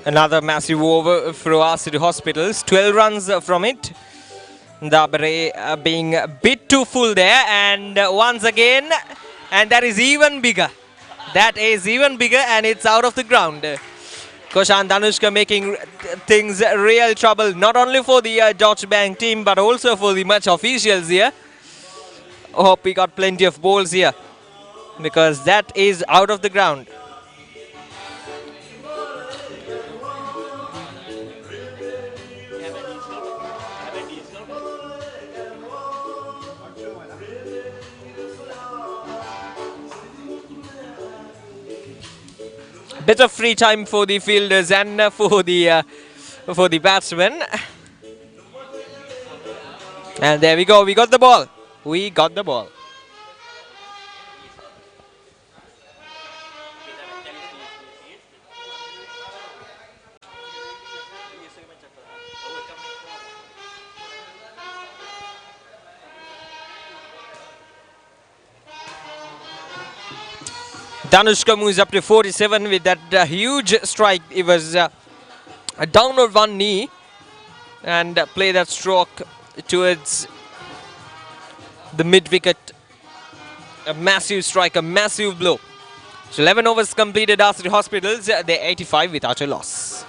Another massive over for Asiri Hospitals. 12 runs from it. Dabare being a bit too full there. And once again, and that is even bigger. That is even bigger, and it's out of the ground. Koshan Danushka making things real trouble, not only for the Deutsche Bank team, but also for the match officials here. Hope we got plenty of balls here, because that is out of the ground. Bit of free time for the fielders and for the batsmen. And there we go. We got the ball. We got the ball. Danushka moves up to 47 with that huge strike. It was down on one knee and play that stroke towards the mid-wicket. A massive strike, a massive blow. So 11 overs completed. Asiri Hospitals, they're 85 without a loss.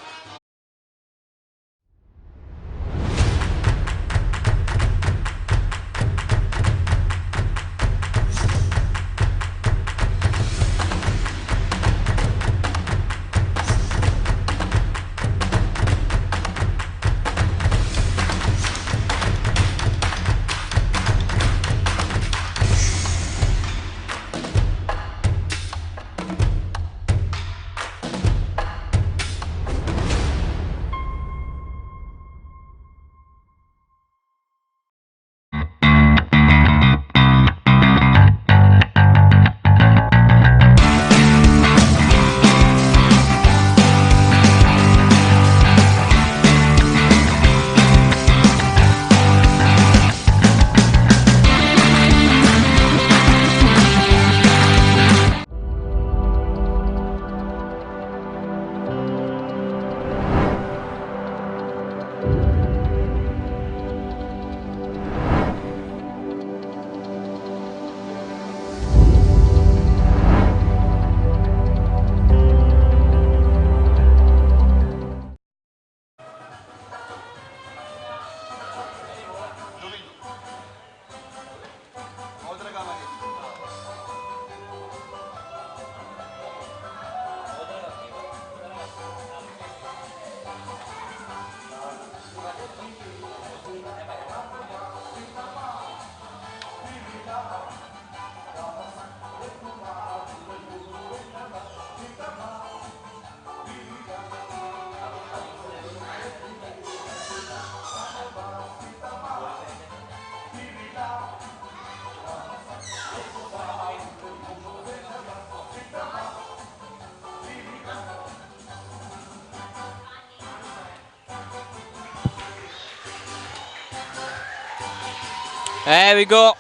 There we go.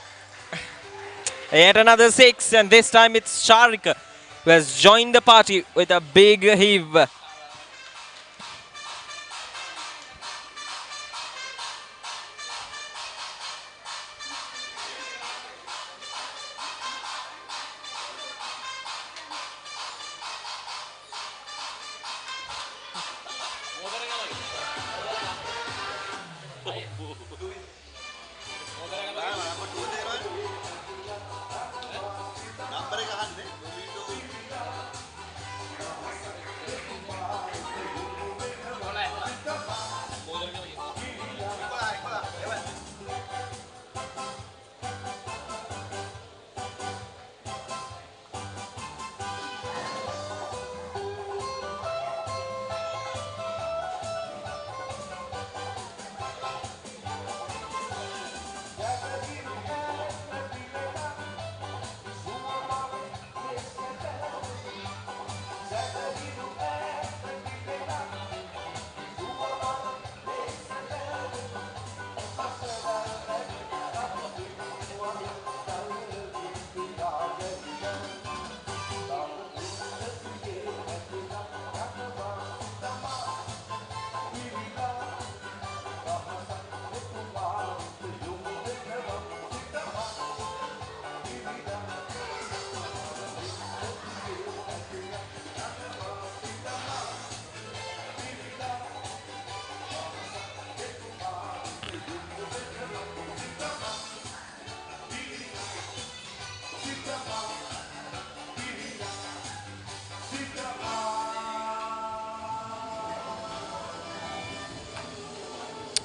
Yet another 6, and this time it's Sharik who has joined the party with a big heave.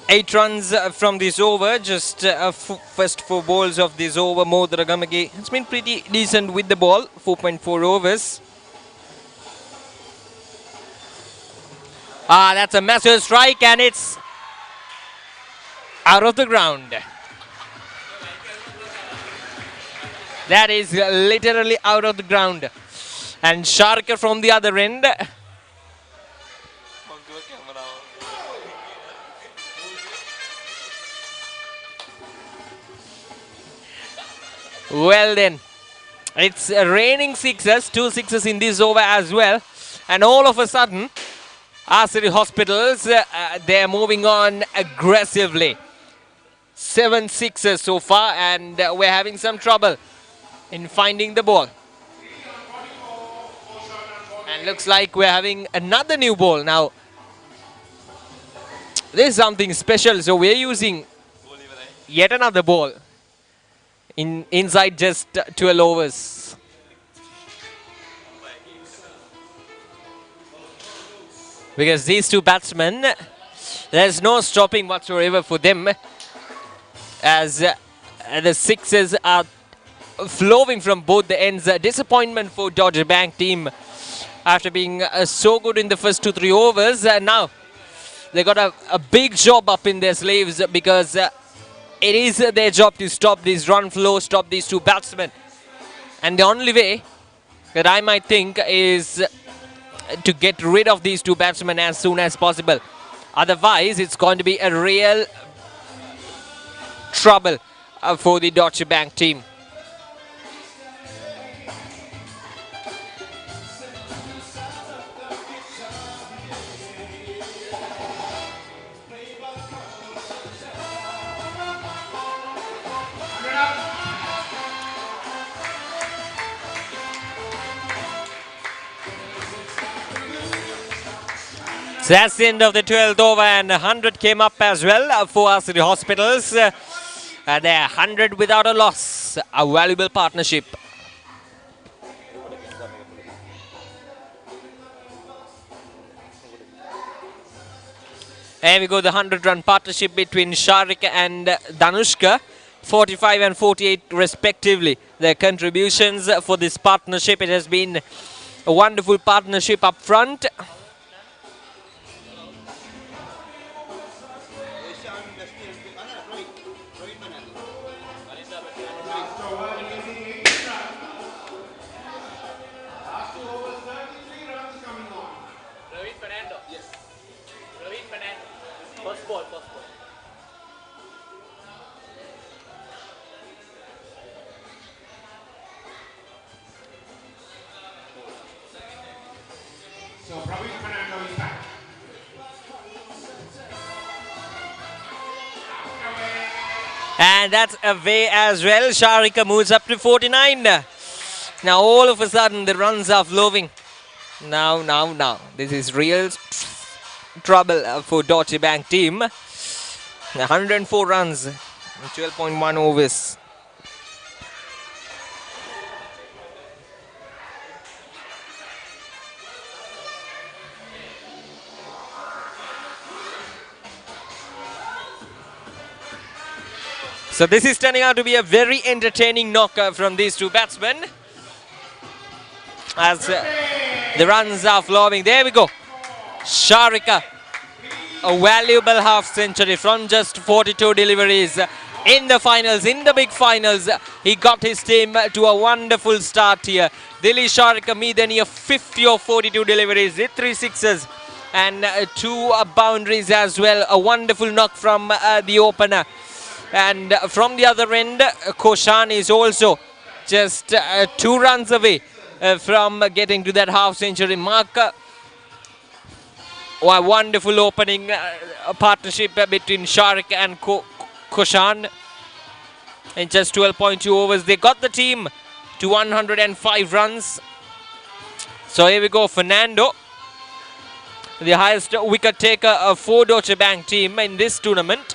Eight runs from this over, just first 4 balls of this over. Modra Gamage has been pretty decent with the ball, 4.4 overs. That's a massive strike and it's out of the ground. That is literally out of the ground. And Sharker from the other end. Well then, it's raining sixes, 2 sixes in this over as well. And all of a sudden, Asiri Hospitals, they're moving on aggressively. 7 sixes so far, and we're having some trouble in finding the ball. And looks like we're having another new ball now. This is something special, so we're using yet another ball inside just 12 overs. Because these two batsmen, there's no stopping whatsoever for them, as the sixes are flowing from both the ends. Disappointment for Deutsche Bank team after being so good in the first 2-3 overs. Now they got a big job up in their sleeves, because it is their job to stop this run flow, stop these two batsmen. And the only way that I might think is to get rid of these two batsmen as soon as possible. Otherwise, it's going to be a real trouble for the Deutsche Bank team. So that's the end of the 12th over, and 100 came up as well for Asiri Hospitals. They're 100 without a loss. A valuable partnership. There we go, the 100-run partnership between Sharik and Danushka. 45 and 48 respectively. Their contributions for this partnership. It has been a wonderful partnership up front. So Praveen Fernando is back. And that's away as well. Sharika moves up to 49. Now all of a sudden the runs are flowing. Now. This is real trouble for Deutsche Bank team. 104 runs, 12.1 overs. So this is turning out to be a very entertaining knock from these two batsmen. As the runs are flowing. There we go. Sharika, a valuable half century from just 42 deliveries in the finals, in the big finals. He got his team to a wonderful start here. Delhi Sharika Meedani, a 50 of 42 deliveries with 3 sixes and 2 boundaries as well. A wonderful knock from the opener. And from the other end, Koshan is also just 2 runs away from getting to that half century mark. A wonderful opening partnership between Sharik and Koshan. In just 12.2 overs, they got the team to 105 runs. So here we go, Fernando, the highest wicket taker for Deutsche Bank team in this tournament.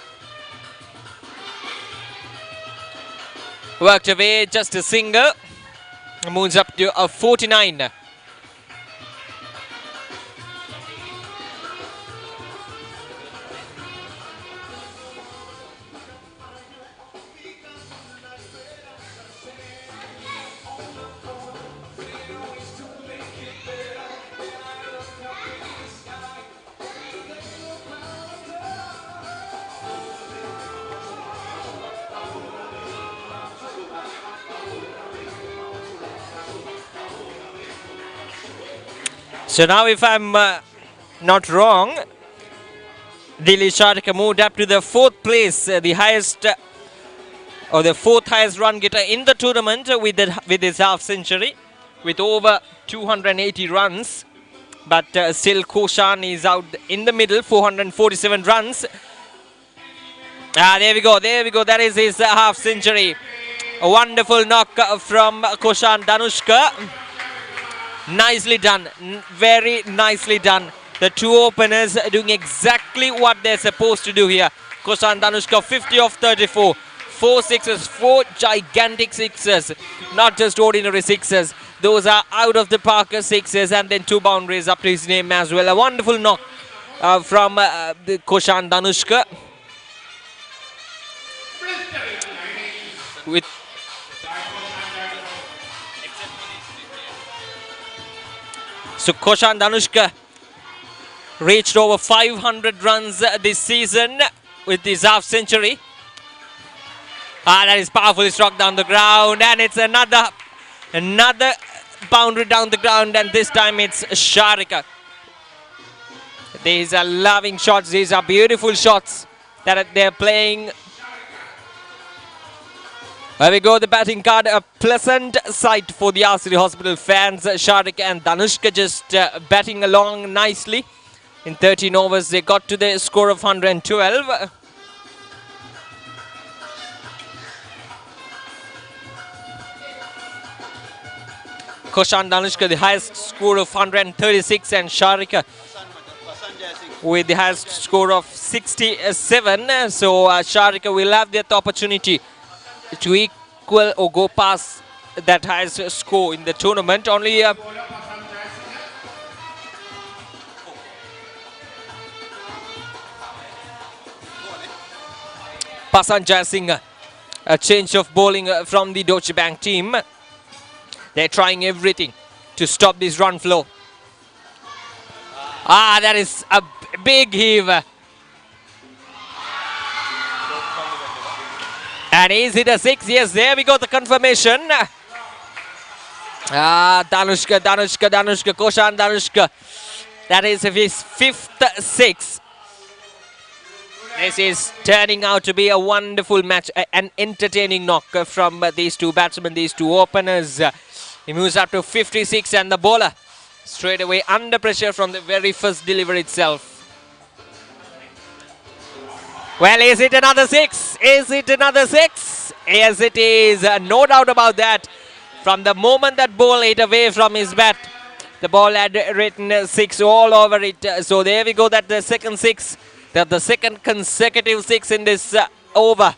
Worked away, just a single. Moves up to 49. So now if I'm not wrong, Delhi Sharika moved up to the 4th place, the highest or the 4th highest run getter in the tournament with his half century, with over 280 runs. But still Koshan is out in the middle, 447 runs. There we go, that is his half century. A wonderful knock from Koshan Danushka. Nicely done, very nicely done. The two openers doing exactly what they're supposed to do here. Koshan Danushka 50 of 34. 4 sixes, 4 gigantic sixes. Not just ordinary sixes. Those are out of the park sixes, and then 2 boundaries up to his name as well. A wonderful knock from the Koshan Danushka. With So Koshan Danushka reached over 500 runs this season with his half century. That is powerfully struck down the ground, and it's another boundary down the ground, and this time it's Sharika. These are loving shots, these are beautiful shots that they're playing. There we go, the batting card, a pleasant sight for the Asiri Hospital fans. Sharik and Danushka just batting along nicely. In 13 overs, they got to the score of 112. Koshan Danushka, the highest score of 136, and Sharika with the highest score of 67. So Sharika will have that opportunity to equal or go past that highest score in the tournament. Only Pasan Jayasinghe, a change of bowling from the Deutsche Bank team. They're trying everything to stop this run flow. That is a big heave. And is it a 6? Yes, there we go, the confirmation. Danushka, Koshan Danushka. That is his 5th 6. This is turning out to be a wonderful match, an entertaining knock from these two batsmen, these two openers. He moves up to 56, and the bowler straight away under pressure from the very first delivery itself. Well, is it another six? Is it another six? Yes, it is. No doubt about that. From the moment that ball hit away from his bat, the ball had written six all over it. So there we go. That's the second six. That's the second consecutive six in this over.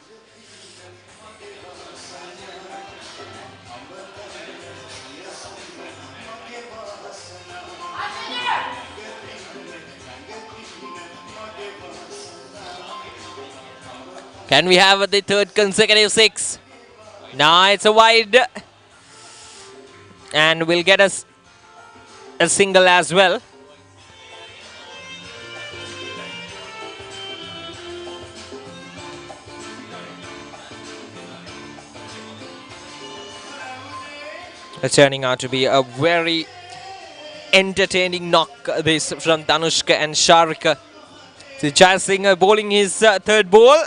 Can we have the third consecutive six? Nah, it's a wide. And we'll get us a single as well. It's turning out to be a very entertaining knock, this from Tanushka and Sharika. So Jai Singh bowling his third ball.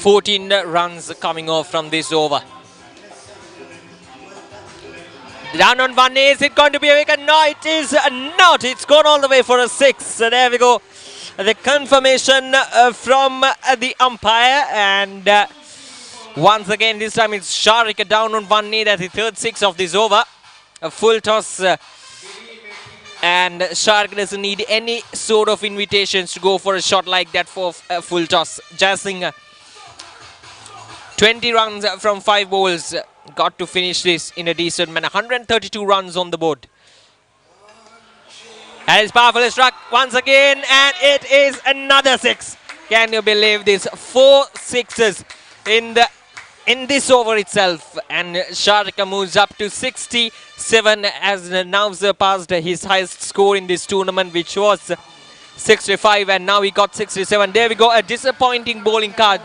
Fourteen runs coming off from this over. Down on one, is it going to be a wicket? No, it is not. It's gone all the way for a six. So there we go. The confirmation from the umpire. And once again, this time it's Sharika down on one knee. That's the third six of this over. A full toss. And Sharika doesn't need any sort of invitations to go for a shot like that for a full toss. Jai Singh, 20 runs from 5 balls. Got to finish this in a decent manner. 132 runs on the board. And it's powerfully struck once again. And it is another six. Can you believe this? 4 sixes in this over itself. And Sharika moves up to 67. Has now surpassed his highest score in this tournament, which was 65. And now he got 67. There we go. A disappointing bowling card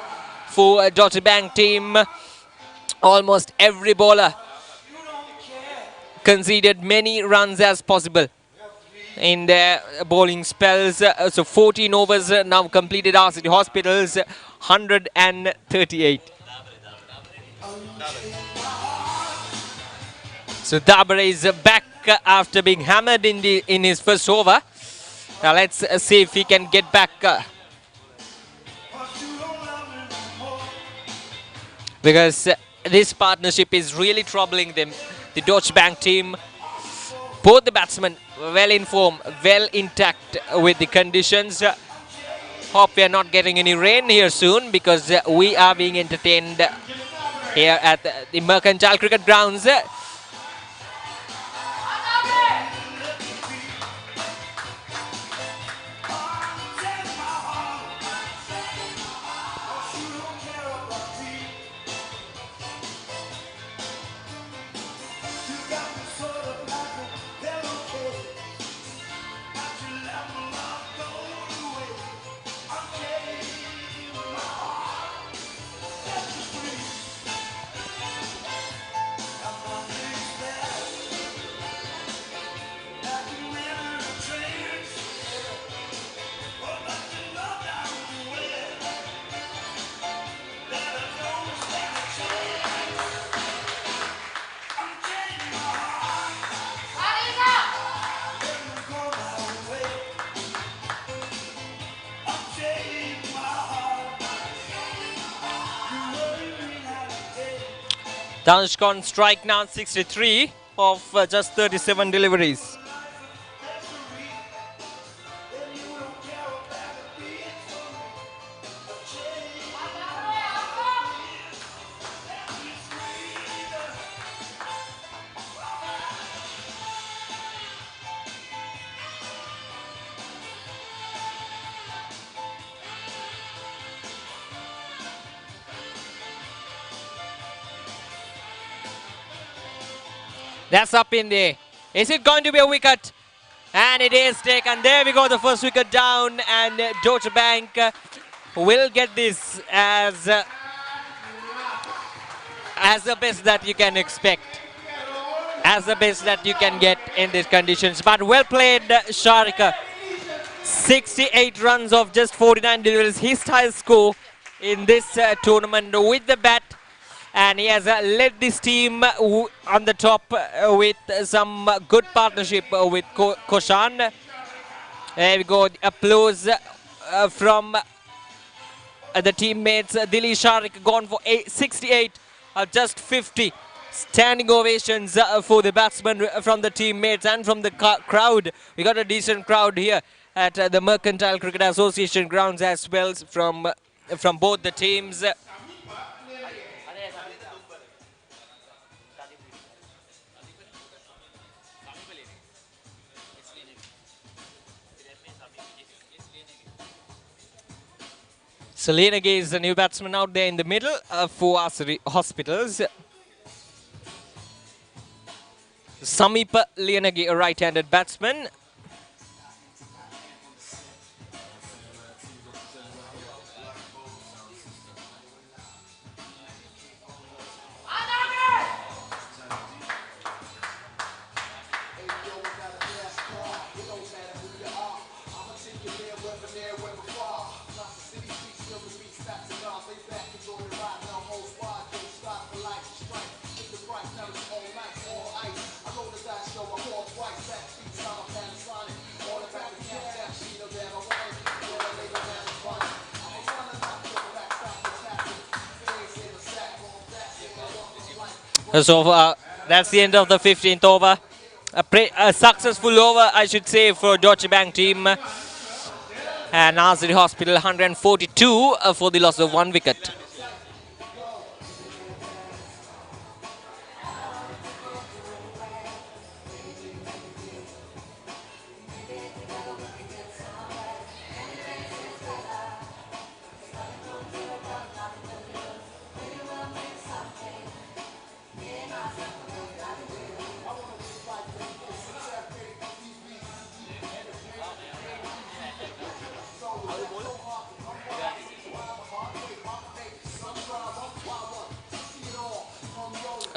for Deutsche Bank team. Almost every bowler conceded many runs as possible in their bowling spells. So 14 overs now completed. Asiri Hospitals 138. So Dabra is back after being hammered in his first over. Now let's see if he can get back. Because this partnership is really troubling them. The Deutsche Bank team, both the batsmen well informed, well intact with the conditions. Hope we are not getting any rain here soon, because we are being entertained here at the Mercantile Cricket Grounds. Tanushka on strike now, 63 of just 37 deliveries. That's up in the Is it going to be a wicket? And it is taken. There we go, the first wicket down, and Deutsche Bank will get this as the best that you can expect, as the best that you can get in these conditions. But well played, Sharika. 68 runs of just 49 deliveries, his highest score in this tournament with the bat. And he has led this team on the top with some good partnership with Koshan. There we go, applause from the teammates. Dili Sharik gone for 68, just 50. Standing ovations for the batsman from the teammates and from the crowd. We got a decent crowd here at the Mercantile Cricket Association grounds as well from both the teams. Selena Gay is the new batsman out there in the middle for Asiri Hospitals. Sameepa Liyanage, a right-handed batsman. So that's the end of the 15th over. A successful over, I should say, for Deutsche Bank team. And Asiri Hospital 142 for the loss of 1 wicket.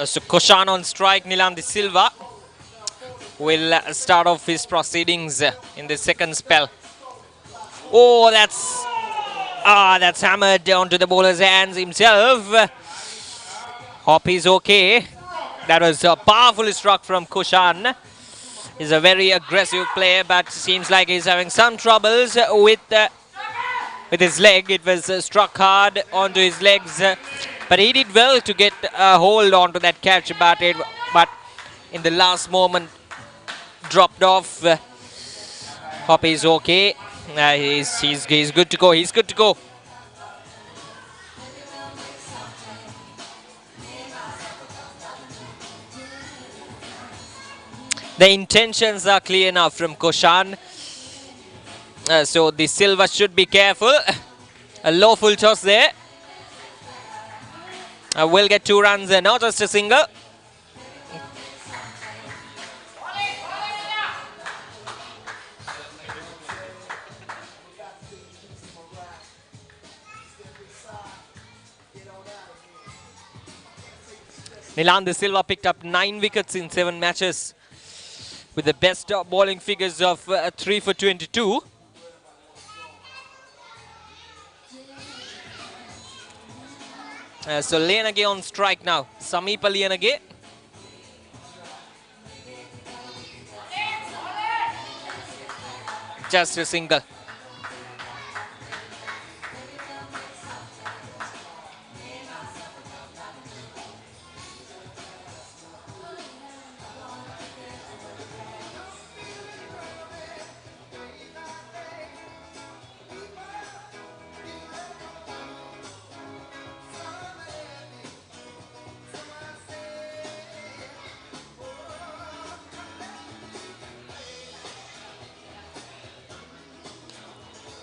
So Koshan on strike, Nilan De Silva will start off his proceedings in the second spell. Oh, that's hammered onto the bowler's hands himself. Hope he's okay. That was a powerful struck from Koshan. He's a very aggressive player, but seems like he's having some troubles with his leg. It was struck hard onto his legs. But he did well to get a hold onto that catch, but in the last moment dropped off. Hope he's okay. He's good to go. He's good to go. The intentions are clear enough from Koshan. So the Silva should be careful. A low full toss there. Will get 2 runs there, not just a single. Nilan De Silva picked up 9 wickets in 7 matches with the best bowling figures of 3 for 22. So Liyanage on strike now. Sameepa Liyanage. Just a single.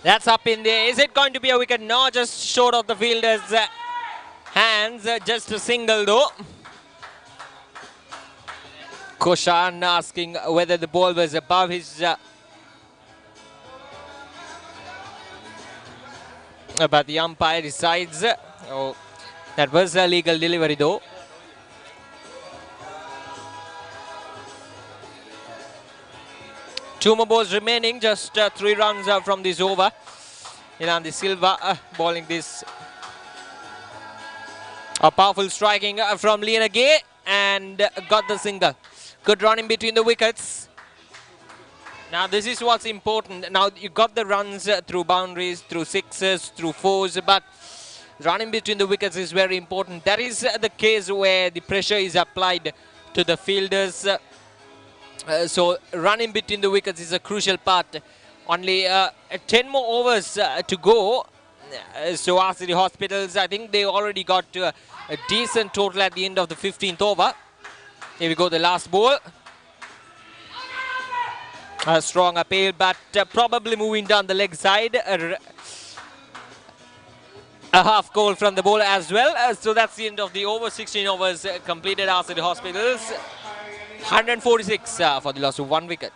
That's up in there. Is it going to be a wicket? No, just short of the fielder's hands. Just a single though. Koshan asking whether the ball was above his... but the umpire decides... oh, that was a legal delivery though. Two more balls remaining, just 3 runs from this over. Ilandi Silva bowling this. A powerful striking from Leona Gay and got the single. Good run in between the wickets. Now this is what's important. Now you got the runs through boundaries, through sixes, through fours, but running between the wickets is very important. That is the case where the pressure is applied to the fielders. So running between the wickets is a crucial part. Only 10 more overs to go. So Asiri Hospitals, I think they already got a decent total at the end of the 15th over. Here we go, the last ball. A strong appeal, but probably moving down the leg side. A half goal from the bowler as well. So that's the end of the over. 16 overs completed. Asiri Hospitals 146 for the loss of 1 wicket.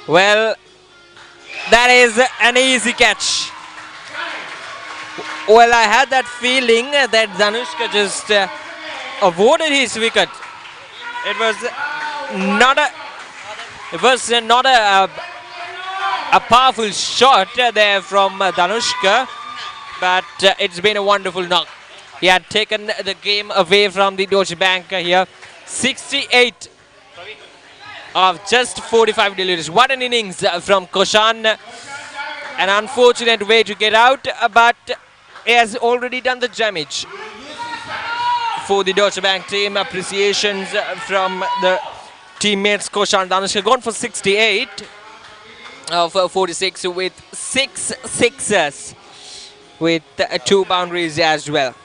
Well, that is an easy catch. Well, I had that feeling that Dhanushka just avoided his wicket. It was not a powerful shot there from Dhanushka, but it's been a wonderful knock. He had taken the game away from the Deutsche Bank here. 68 of just 45 deliveries. What an innings from Koshan. An unfortunate way to get out, but he has already done the damage for the Deutsche Bank team. Appreciations from the teammates. Koshan Dhanushka gone for 68 of 46 with 6 sixes with 2 boundaries as well.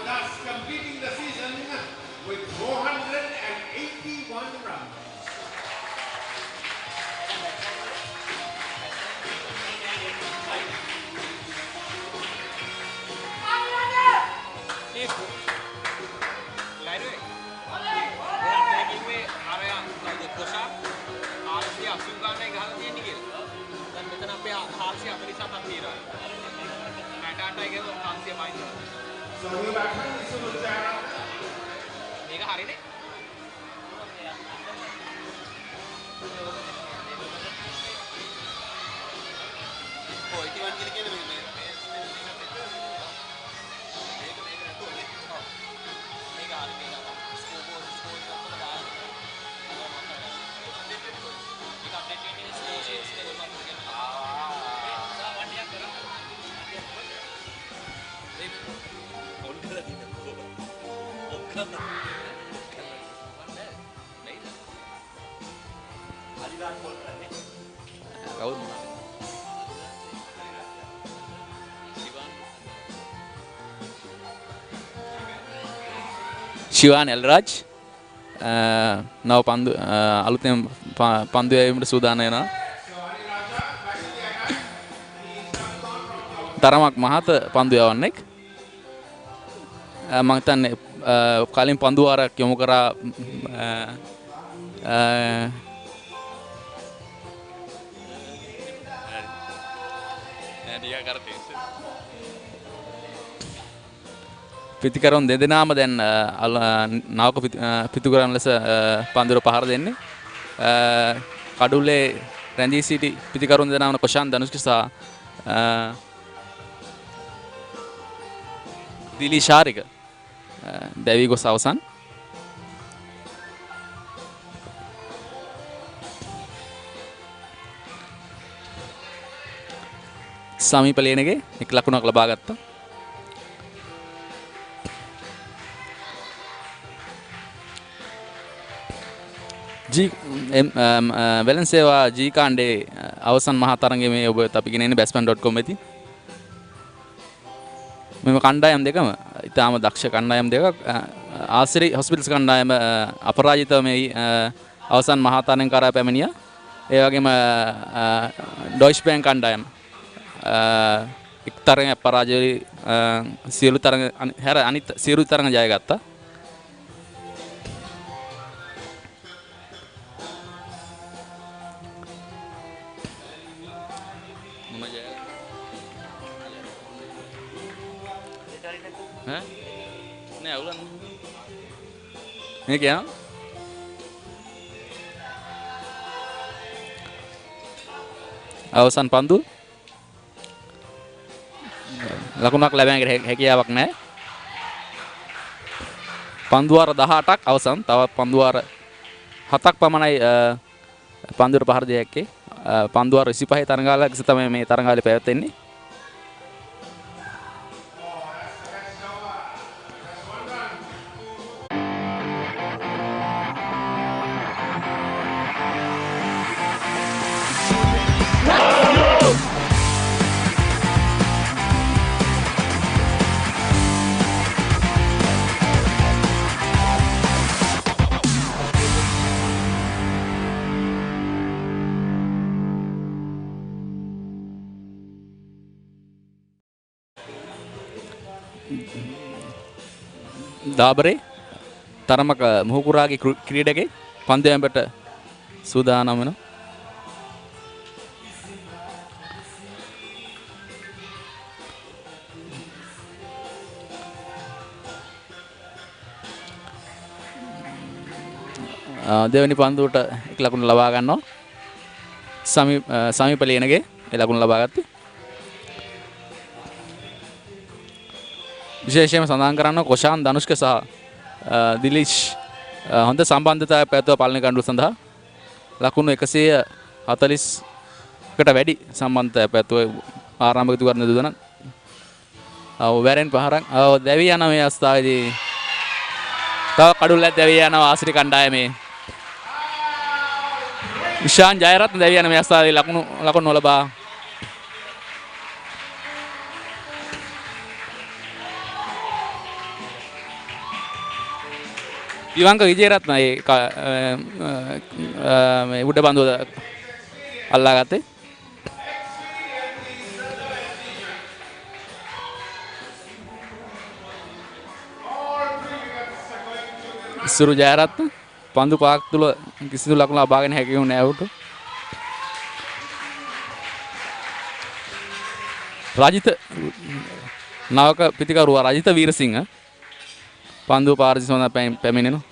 Thus completing the season with 481 runs. So new batsman Isuru Jayarata. මේක හරිනේ. ඔය ඉතින් කියන කේද මේ මේක නැතුවනේ. ඔව්. මේක හරි මේක. ස්කෝර් බෝඩ් ස්කෝර් එක ඔක්කොම දාලා. මේක අප්ඩේට් වෙන්නේ ස්කෝර් ෂීට්ස් එක මම කියන්නේ. ආ. වටියක් කරා. ඒක ඕල් කරලා තියෙනවා. ඔක්කොම. නේද? හරිදාන් කෝල් කරන්නේ. කවුද? ශිවාන් එල්රාජ් නව පන්දු අලුතෙන් පන්දු යැවීමට සූදානම් වෙනවා. තරමක් මහත පන්දු යවන්නෙක්. මම හිතන්නේ කලින් පන්දු වාරයක් යොමු කරා පිතිකරුන් දෙදෙනාම දැන් නාවක පිතිකරුන් ලෙස පන්දුර පහර දෙන්නේ. කඩුල්ලේ රැඳී සිටි පිතිකරුන් දෙදෙනාම කොෂාන් ධනුෂ්ක සහ දිලි ශාරික දැවි ගොස් අවසන්. සමීප ලේනගේ එක් ලකුණක් ලබා ගත්තා. වෙලන්සේවා ජී කාණ්ඩේ අවසන් මහා තරඟයේ මේ ඔබ අපි ගෙනෙන්නේ batsman.com වෙතින්. මෙම කණ්ඩායම් දෙකම ඉතාම දක්ෂ කණ්ඩායම් දෙකක්. ආසිරි හොස්පිටල්ස් කණ්ඩායම අපරාජිතව මේ අවසන් මහා තරඟ කරා පැමිණියා. ඒ වගේම ඩොයිච් බැංක් කණ්ඩායම එක් තරඟයක් පරාජය සියලු තරඟ හැර අනිත් සියලු තරඟ ජය ගත්තා. නෑ අවුලක් මේක යනවා. අවසන් පන්දු ලකුණක් ලැබෙන හැකියාවක් නැහැ. පන්දු වාර 18ක් අවසන්. තවත් පන්දු වාර 7ක් පමණයි පන්දුවට පහර දෙය හැක්කේ. පන්දු වාර 25 තරඟාවලිය තමයි මේ තරඟාවලිය පැවැත්වෙන්නේ. දාබරේ තරමක මුහුකුරාගේ ක්‍රීඩකේ පන්දු යැම්බට සූදානම් වෙනවා. දෙවෙනි පන්දුවට එක් ලකුණු ලබා ගන්නවා. සමීප ලියනගේ ඒ ලකුණු ලබා ගත්තේ. විශේෂයෙන්ම සඳහන් කරන්න කොෂාන් ධනුෂ්ක සහ දිලිෂ් හොඳ සම්බන්ධතාවයක් පැවැත්වුවා පාලන කණ්ඩුව සඳහා. ලකුණු 140කට වැඩි සම්බන්ධතාවයක් පැවැත්වුවා ආරම්භක තුගරණ දුදන. වැරෙන් පහරක් දැවි යන මේ අවස්ථාවේදී තව කඩුල්ලක් දැවි යනවා ආසිරි කණ්ඩායමේ. විශාන් ජයරත්න දැවි යන මේ අවස්ථාවේ ලකුණු නොලබා විවංක විජේරත්න මේ උඩ බඳුව අල්ලා ගත්තේ. ඉස්සුරු ජයරත්න පන්දු පහක් තුල කිසිදු ලකුණු ලබාගෙන හැකි වුණේ නැහැ උට. නවක පිතිකරුවා රජිත වීරසිංහ පන්දුව පාරදි සොඳ පැමිණෙනවා.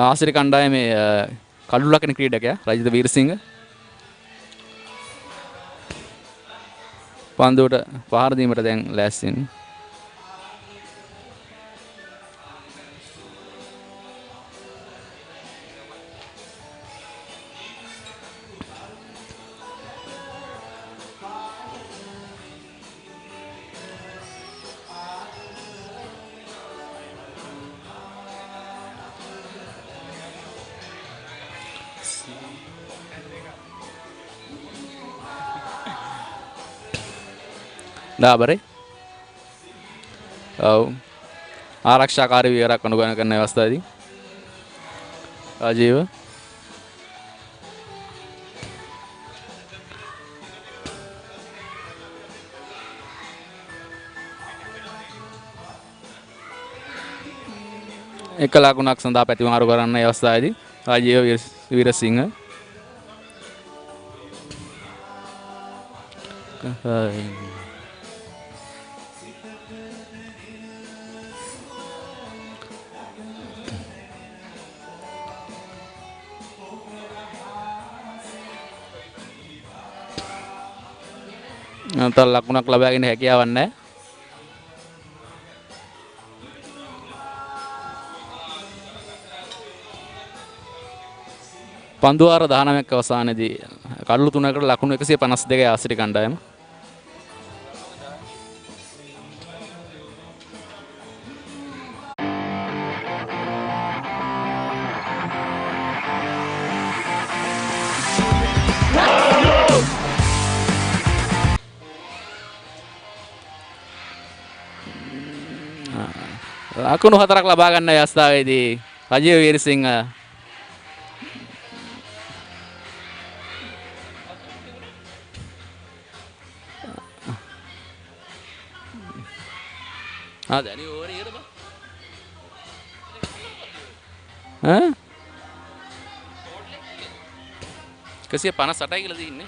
ආසිරි කණ්ඩායමේ කඩු ලකින ක්‍රීඩකයා රජිත වීරසිංහ පන්දුවට පහර දීමට දැන් ලෑස්ති වෙනවා. ඩාබරේ ඔව් ආරක්ෂාකාරී විවරක් අනුගමනය කරන අවස්ථාවේදී රාජීව එක ලකුණක් සඳහා පැතිමාරු කරන්න අවස්ථාවේදී රාජීව වීරසිංහ තව ලකුණක් ලබාගෙන හැකියාවක් නැහැ. පන්දුවාර 19ක් අවසානයේදී කඩලු 3කට ලකුණු 152 ආසිරි කණ්ඩායම. ලකුණු 4ක් ලබා ගන්න අවස්ථාවේදී රජීව වීරසිංහ දැන් ඕනේ ඉර බා 158යි කියලා දින්නේ.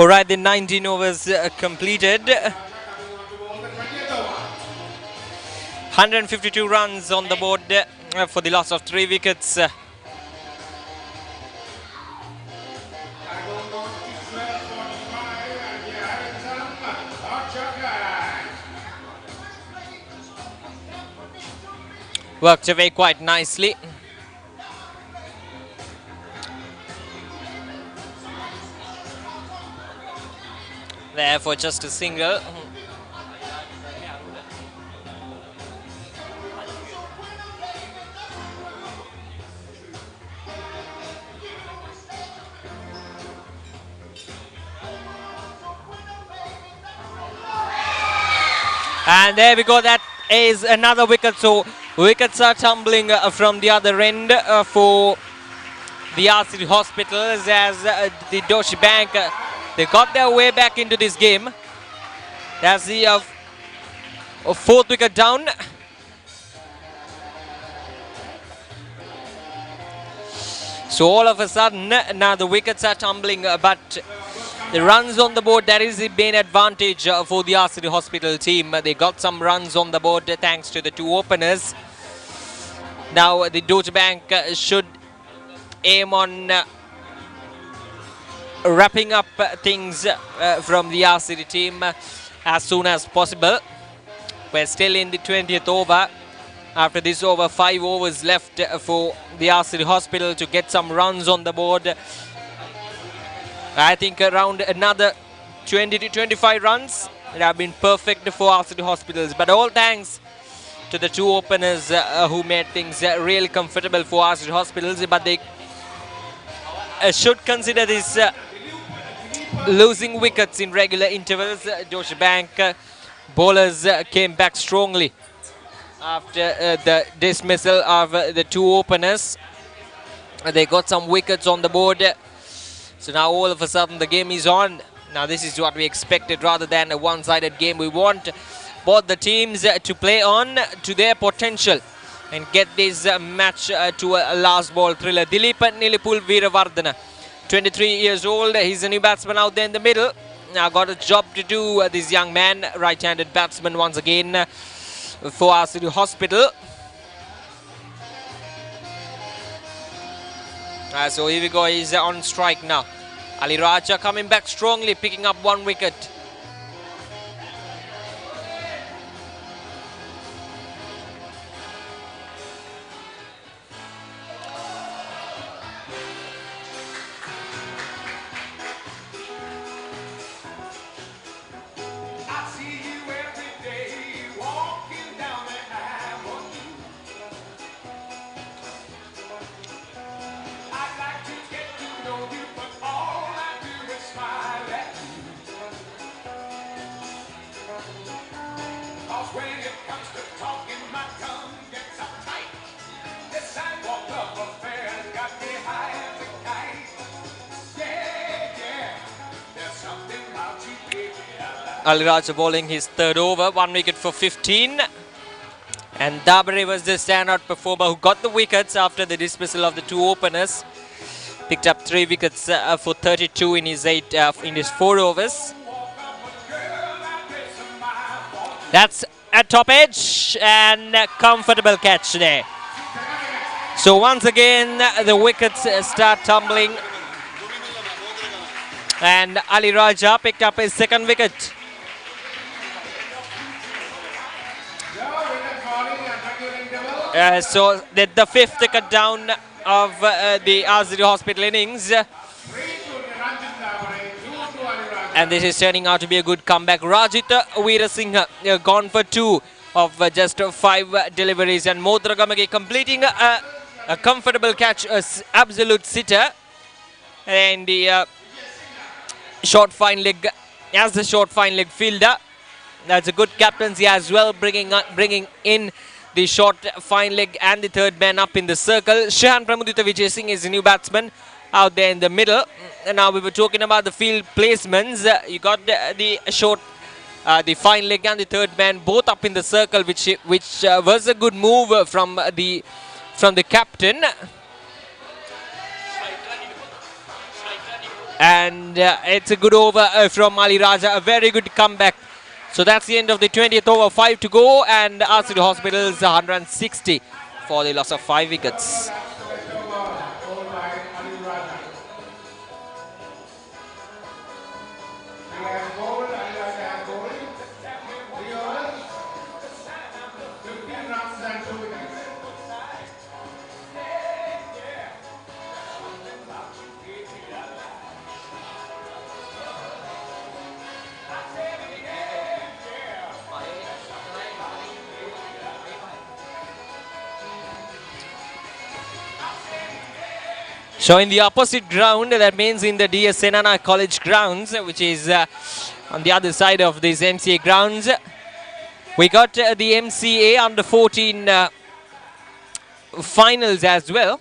All right, the 19 overs completed. 152 runs on the board for the loss of 3 wickets. Worked away quite nicely. There for just a single. And there we go, that is another wicket. So wickets are tumbling from the other end for the Asiri Hospitals as the Deutsche Bank they got their way back into this game. That's the 4th wicket down. So all of a sudden now the wickets are tumbling, but the runs on the board, that is the main advantage for the Asiri Hospital team. They got some runs on the board thanks to the 2 openers. Now the Deutsche Bank should aim on wrapping up things from the Asiri team as soon as possible. We're still in the 20th over. After this over, 5 overs left for the Asiri Hospital to get some runs on the board. I think around another 20 to 25 runs would have been perfect for Asiri Hospitals. But all thanks to the 2 openers who made things really comfortable for Asiri Hospitals. But they should consider this losing wickets in regular intervals. Deutsche Bank Bowlers came back strongly after the dismissal of the two openers. They got some wickets on the board. So now all of a sudden the game is on. Now this is what we expected rather than a one-sided game. We want both the teams to play on to their potential and get this match to a last ball thriller. Dilip Nilipul Veeravardhana, 23 years old. He's a new batsman out there in the middle. Now got a job to do, this young man, right-handed batsman once again for Asiri Hospital. So here we go, he's on strike now. Ali Raja coming back strongly, picking up one wicket. Ali Raja bowling his third over, 1 wicket for 15. And Dabare was the standout performer who got the wickets after the dismissal of the two openers. Picked up 3 wickets for 32 in his 4 overs. That's a top edge and a comfortable catch there. So once again the wickets start tumbling. And Ali Raja picked up his second wicket. So the fifth wicket down of the Asiri Hospital innings. And this is turning out to be a good comeback. Rajit Veerasinghe gone for 2 of just 5 deliveries. And Modragamage completing a comfortable catch, an absolute sitter. And the short fine leg, as the short fine leg fielder. That's a good captaincy as well, bringing in the short fine leg and the third man up in the circle. Shahan Pramudita Vijay Singh is a new batsman out there in the middle. And now we were talking about the field placements. You got the short, the fine leg and the third man both up in the circle, which was a good move from the captain. And it's a good over from Ali Raja, a very good comeback. So that's the end of the 20th over, 5 to go, and Asiri Hospitals 160 for the loss of 5 wickets. So in the opposite ground, that means in the DS Senana College grounds, which is on the other side of these MCA grounds, we got the MCA under 14 finals as well.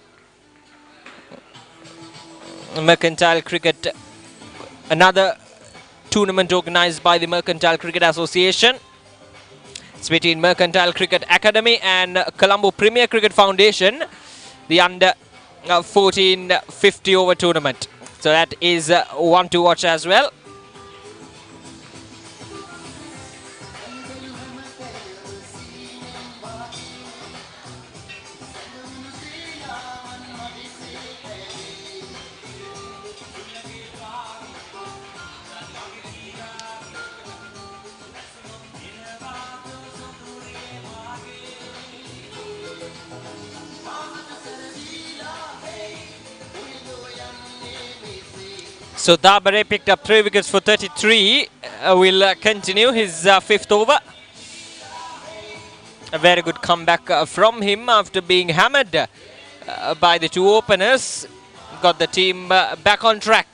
Mercantile Cricket, another tournament organized by the Mercantile Cricket Association. It's between Mercantile Cricket Academy and Colombo Premier Cricket Foundation, the under 14 50 over tournament. So that is one to watch as well. So Dabare picked up 3 wickets for 33. Will continue his 5th over. A very good comeback from him after being hammered by the two openers. Got the team back on track.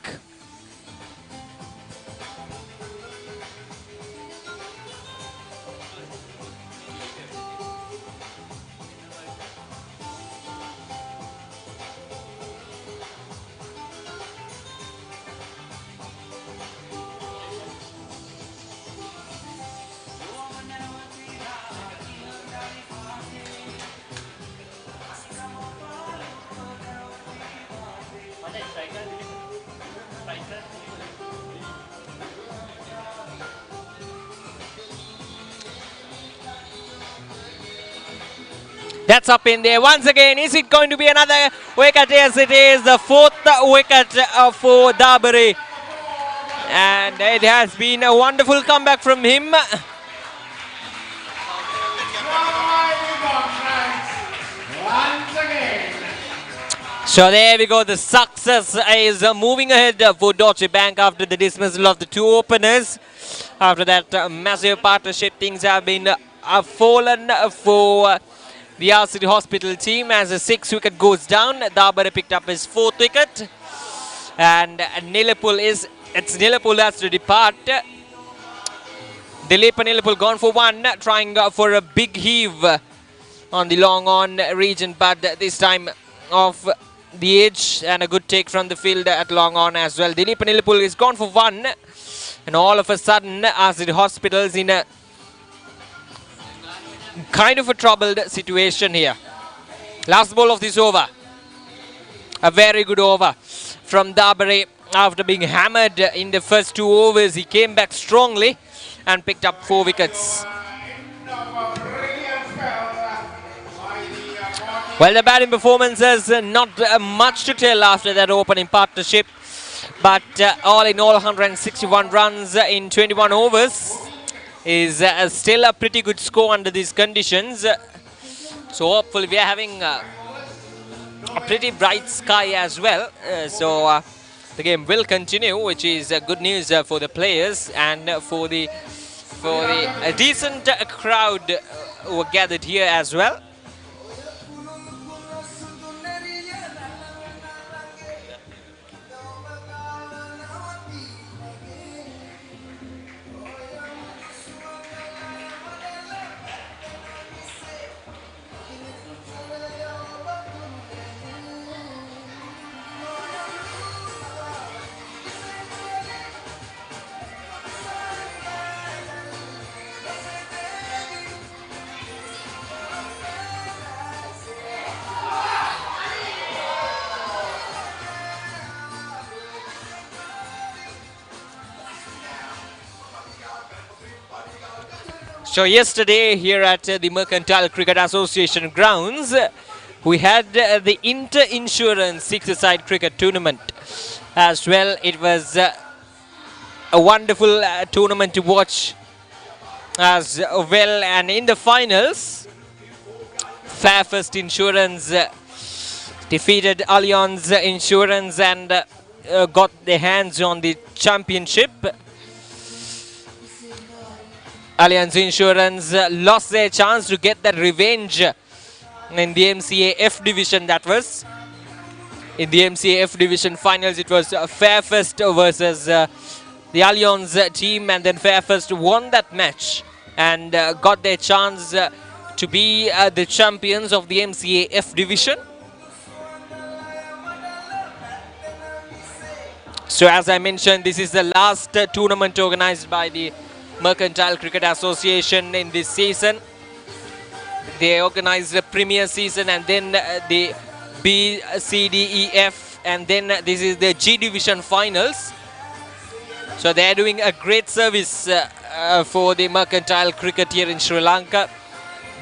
That's up in there once again. Is it going to be another wicket? Yes, it is the fourth wicket for Dabari. And it has been a wonderful comeback from him. Once again. So there we go. The success is moving ahead for Deutsche Bank after the dismissal of the two openers. After that massive partnership, things have been fallen for the Asiri Hospital team as a 6th wicket goes down. Dabari picked up his 4th wicket. And it's Nilapul has to depart. Dilip and Nilapul gone for one, trying for a big heave on the long on region, but this time off the edge, and a good take from the field at long on as well. Dilip and Nilapul is gone for one, and all of a sudden Asiri Hospitals in a kind of a troubled situation here. Last ball of this over. A very good over from Dabari. After being hammered in the first 2 overs, he came back strongly and picked up 4 wickets. Well, the batting performances not much to tell after that opening partnership, but all in all 161 runs in 21 overs is still a pretty good score under these conditions. So hopefully we are having a pretty bright sky as well. The game will continue, which is good news for the players and for the decent crowd who are gathered here as well. So yesterday here at the Mercantile Cricket Association grounds, we had the Inter-Insurance 6-a-side cricket tournament as well. It was a wonderful tournament to watch as well, and in the finals, Fairfirst Insurance defeated Allianz Insurance and got their hands on the championship. Allianz Insurance lost their chance to get that revenge in the MCA F division. That was in the MCA F division finals. It was Fairfirst versus the Allianz team, and then Fairfirst won that match and got their chance to be the champions of the MCA F division. So as I mentioned, this is the last tournament organized by the Mercantile Cricket Association in this season. They organize the Premier season and then the B, C, D, E, F, and then this is the G Division finals. So they are doing a great service for the mercantile cricket here in Sri Lanka,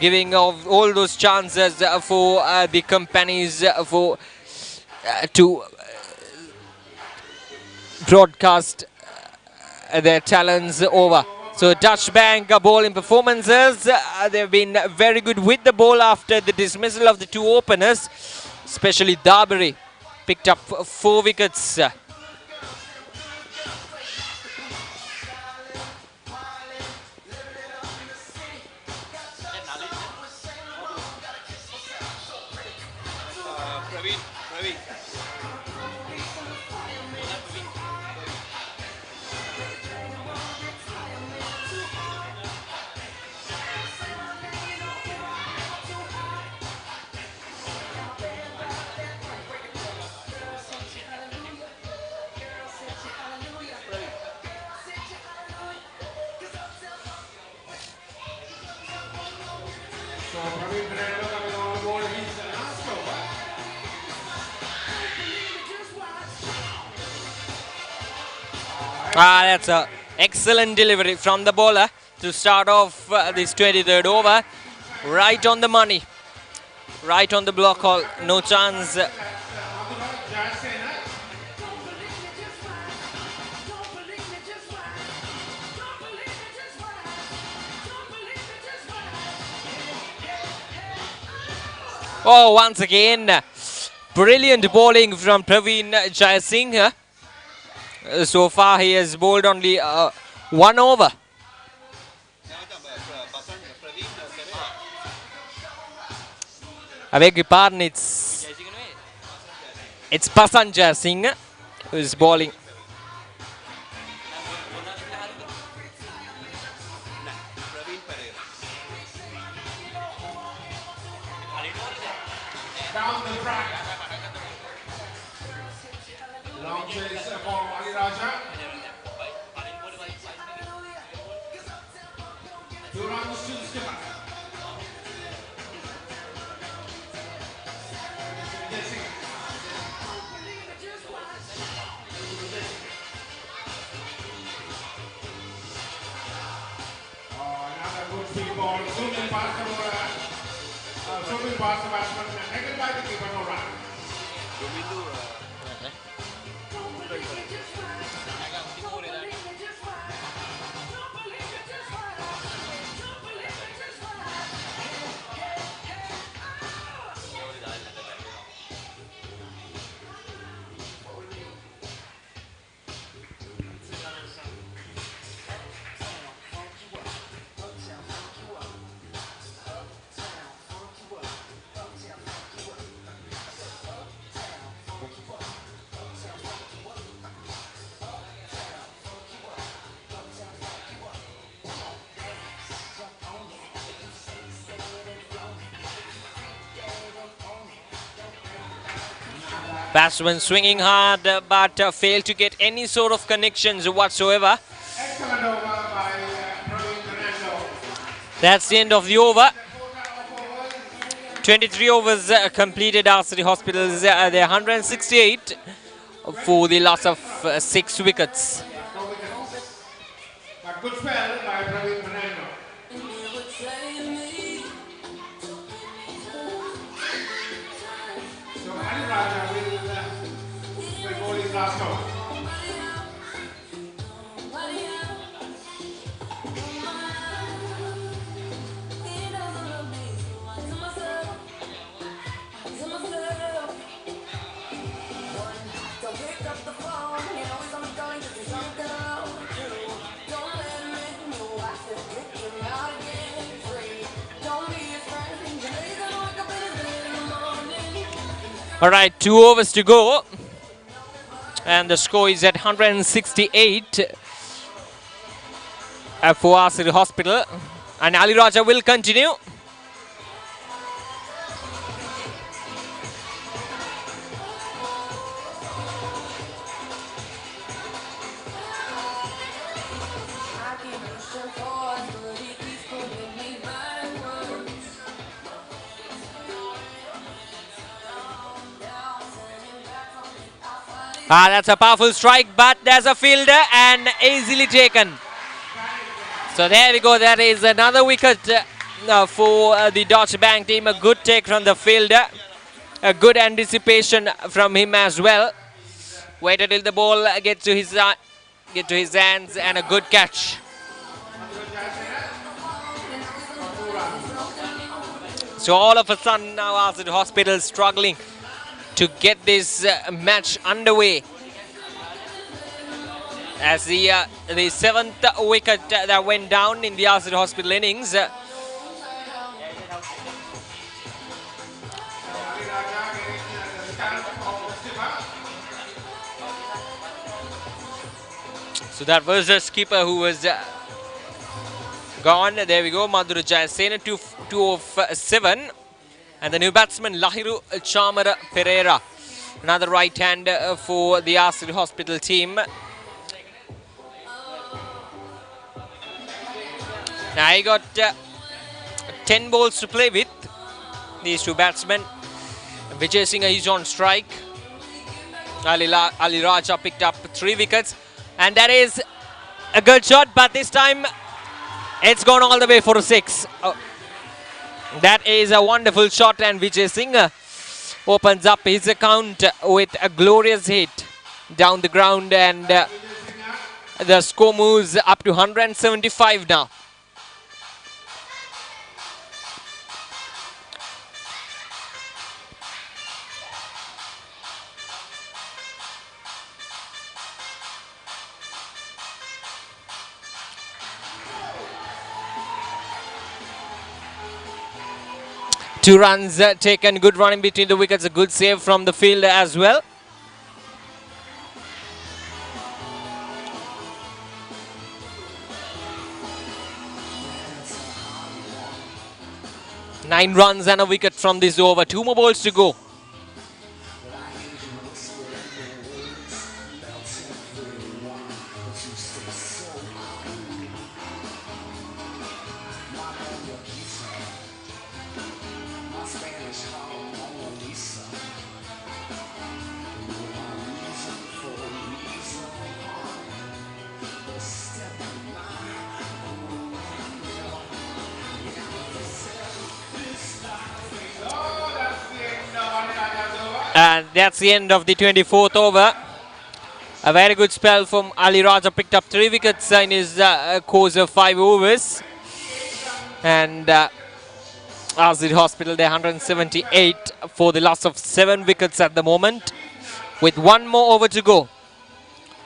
giving all those chances for the companies to broadcast their talents over. So Dutch Bank bowling performances, they've been very good with the ball after the dismissal of the two openers, especially Dabari picked up 4 wickets. That's an excellent delivery from the bowler to start off this 23rd over. Right on the money. Right on the block call, no chance. Oh, once again, brilliant bowling from Praveen Jayasinghe. So far, he has bowled only 1 over. I beg your pardon, it's Batsman Jayasinghe who is bowling. Down the track. Long chase for Ali Raja. 2 runs to the skipper. Another good speed ball. Zooming past the batsman. Taken by the keeper, no run. Batsman swinging hard but failed to get any sort of connections whatsoever. Excellent over by Praveen Fernando. That's the end of the over. 23 overs completed. Asiri Hospitals, they're 168 for the loss of 6 wickets. No wickets. But good spell by Praveen Fernando. So Ali Raja will bowl his last over. All right, 2 overs to go. And the score is at 168 for Asiri Hospital. And Ali Raja will continue. That's a powerful strike, but there's a fielder and easily taken. So there we go. That is another wicket for the Deutsche Bank team. A good take from the fielder. A good anticipation from him as well. Waited till the ball get to his hands, and a good catch. So all of a sudden now Asiri Hospital struggling to get this match underway. As the 7th wicket that went down in the Asiri Hospital innings. So that was the skipper who was gone. There we go, Madhura Jayasena, 2 of 7. And the new batsman, Lahiru Chamara Pereira. Another right hand for the Asiri Hospital team. Now he got 10 balls to play with. These two batsmen. Vijay Singh is on strike. Ali Raja picked up 3 wickets. And that is a good shot, but this time it's gone all the way for a 6. Oh. That is a wonderful shot, and Vijay Singh opens up his account with a glorious hit down the ground, and the score moves up to 175 now. Two runs taken, good running between the wickets, a good save from the fielder as well. Nine runs and a wicket from this over. Two more balls to go. And that's the end of the 24th over. A very good spell from Ali Raja, picked up 3 wickets in his course of 5 overs. And Asiri Hospital, they're 178 for the loss of 7 wickets at the moment, with 1 more over to go.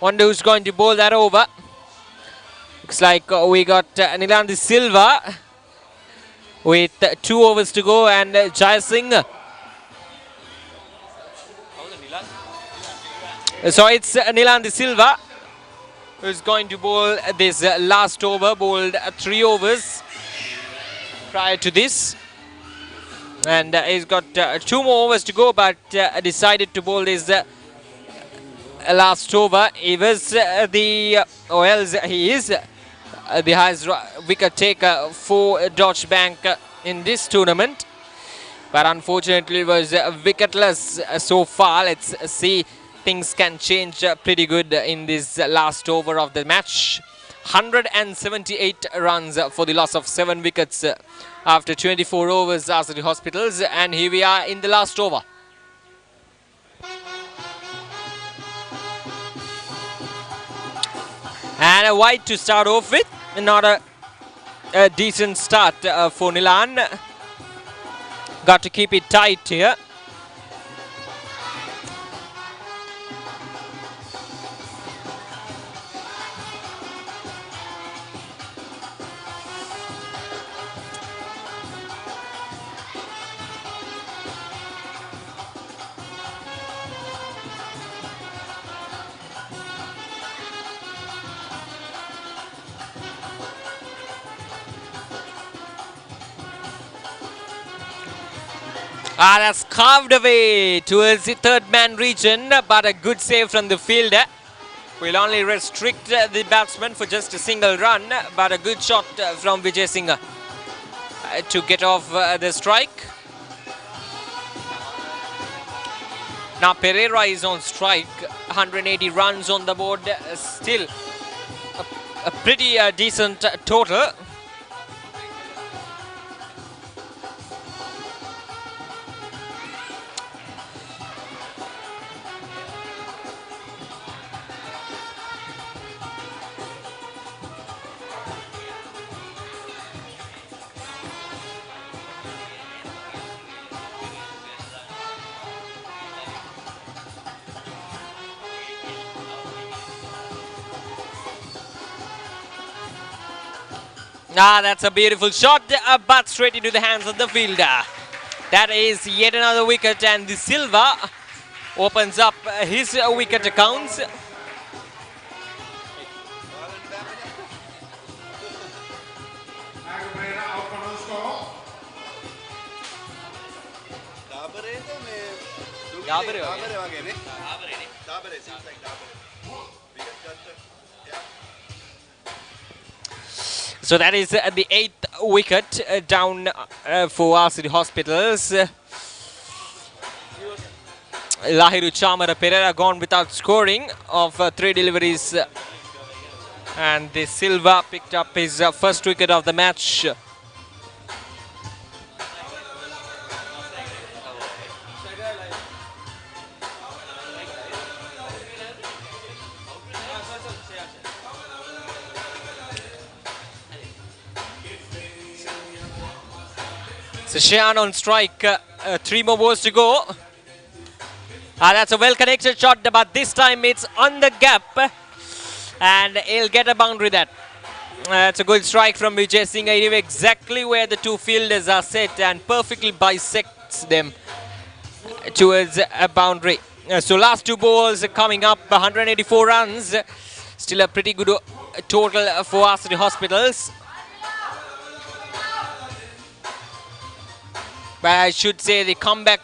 Wonder who's going to bowl that over. Looks like we got Nilan Silva with 2 overs to go, and Jai Singh. So it's Nilan Silva who's going to bowl this last over, bowled 3 overs prior to this. And he's got 2 more overs to go, but decided to bowl this last over. He was he is the highest wicket taker for Deutsche Bank in this tournament. But unfortunately was wicketless so far. Let's see, things can change pretty good in this last over of the match. 178 runs for the loss of 7 wickets after 24 overs, Asiri Hospitals. And here we are in the last over. And a wide to start off with. Not a decent start for Nilan. Got to keep it tight here. That's carved away towards the third man region, but a good save from the fielder. Will only restrict the batsman for just a single run, but a good shot from Vijay Singh to get off the strike. Now Pereira is on strike, 180 runs on the board, still a pretty decent total. That's a beautiful shot, but straight into the hands of the fielder. That is yet another wicket, and the Silva opens up his wicket accounts. So that is the 8th wicket down for Asiri Hospitals. Lahiru Chamara Pereira gone without scoring of 3 deliveries. And the Silva picked up his first wicket of the match. So Shehan on strike. 3 more balls to go. That's a well-connected shot, but this time it's on the gap. And he'll get a boundary that. It's a good strike from Vijay Singh. He knew exactly where the two fielders are set and perfectly bisects them towards a boundary. So last 2 balls coming up, 184 runs. Still a pretty good total for Asiri Hospitals. But I should say the comeback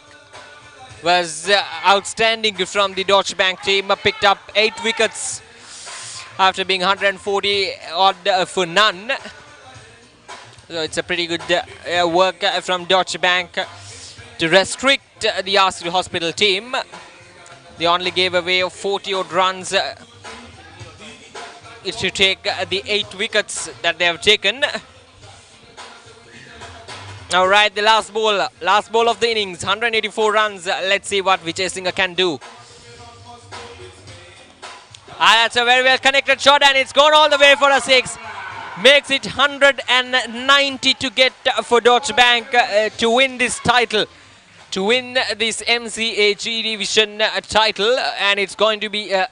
was outstanding from the Deutsche Bank team. Picked up 8 wickets after being 140 odd for none. So it's a pretty good work from Deutsche Bank to restrict the Asiri Hospital team. They only gave away 40 odd runs to take the 8 wickets that they have taken. All right, the last ball of the innings, 184 runs. Let's see what Vijay Singh can do. That's a very well connected shot and it's gone all the way for a 6. Makes it 190 to get for Deutsche Bank to win this title. To win this MCA Division title, and it's going to be a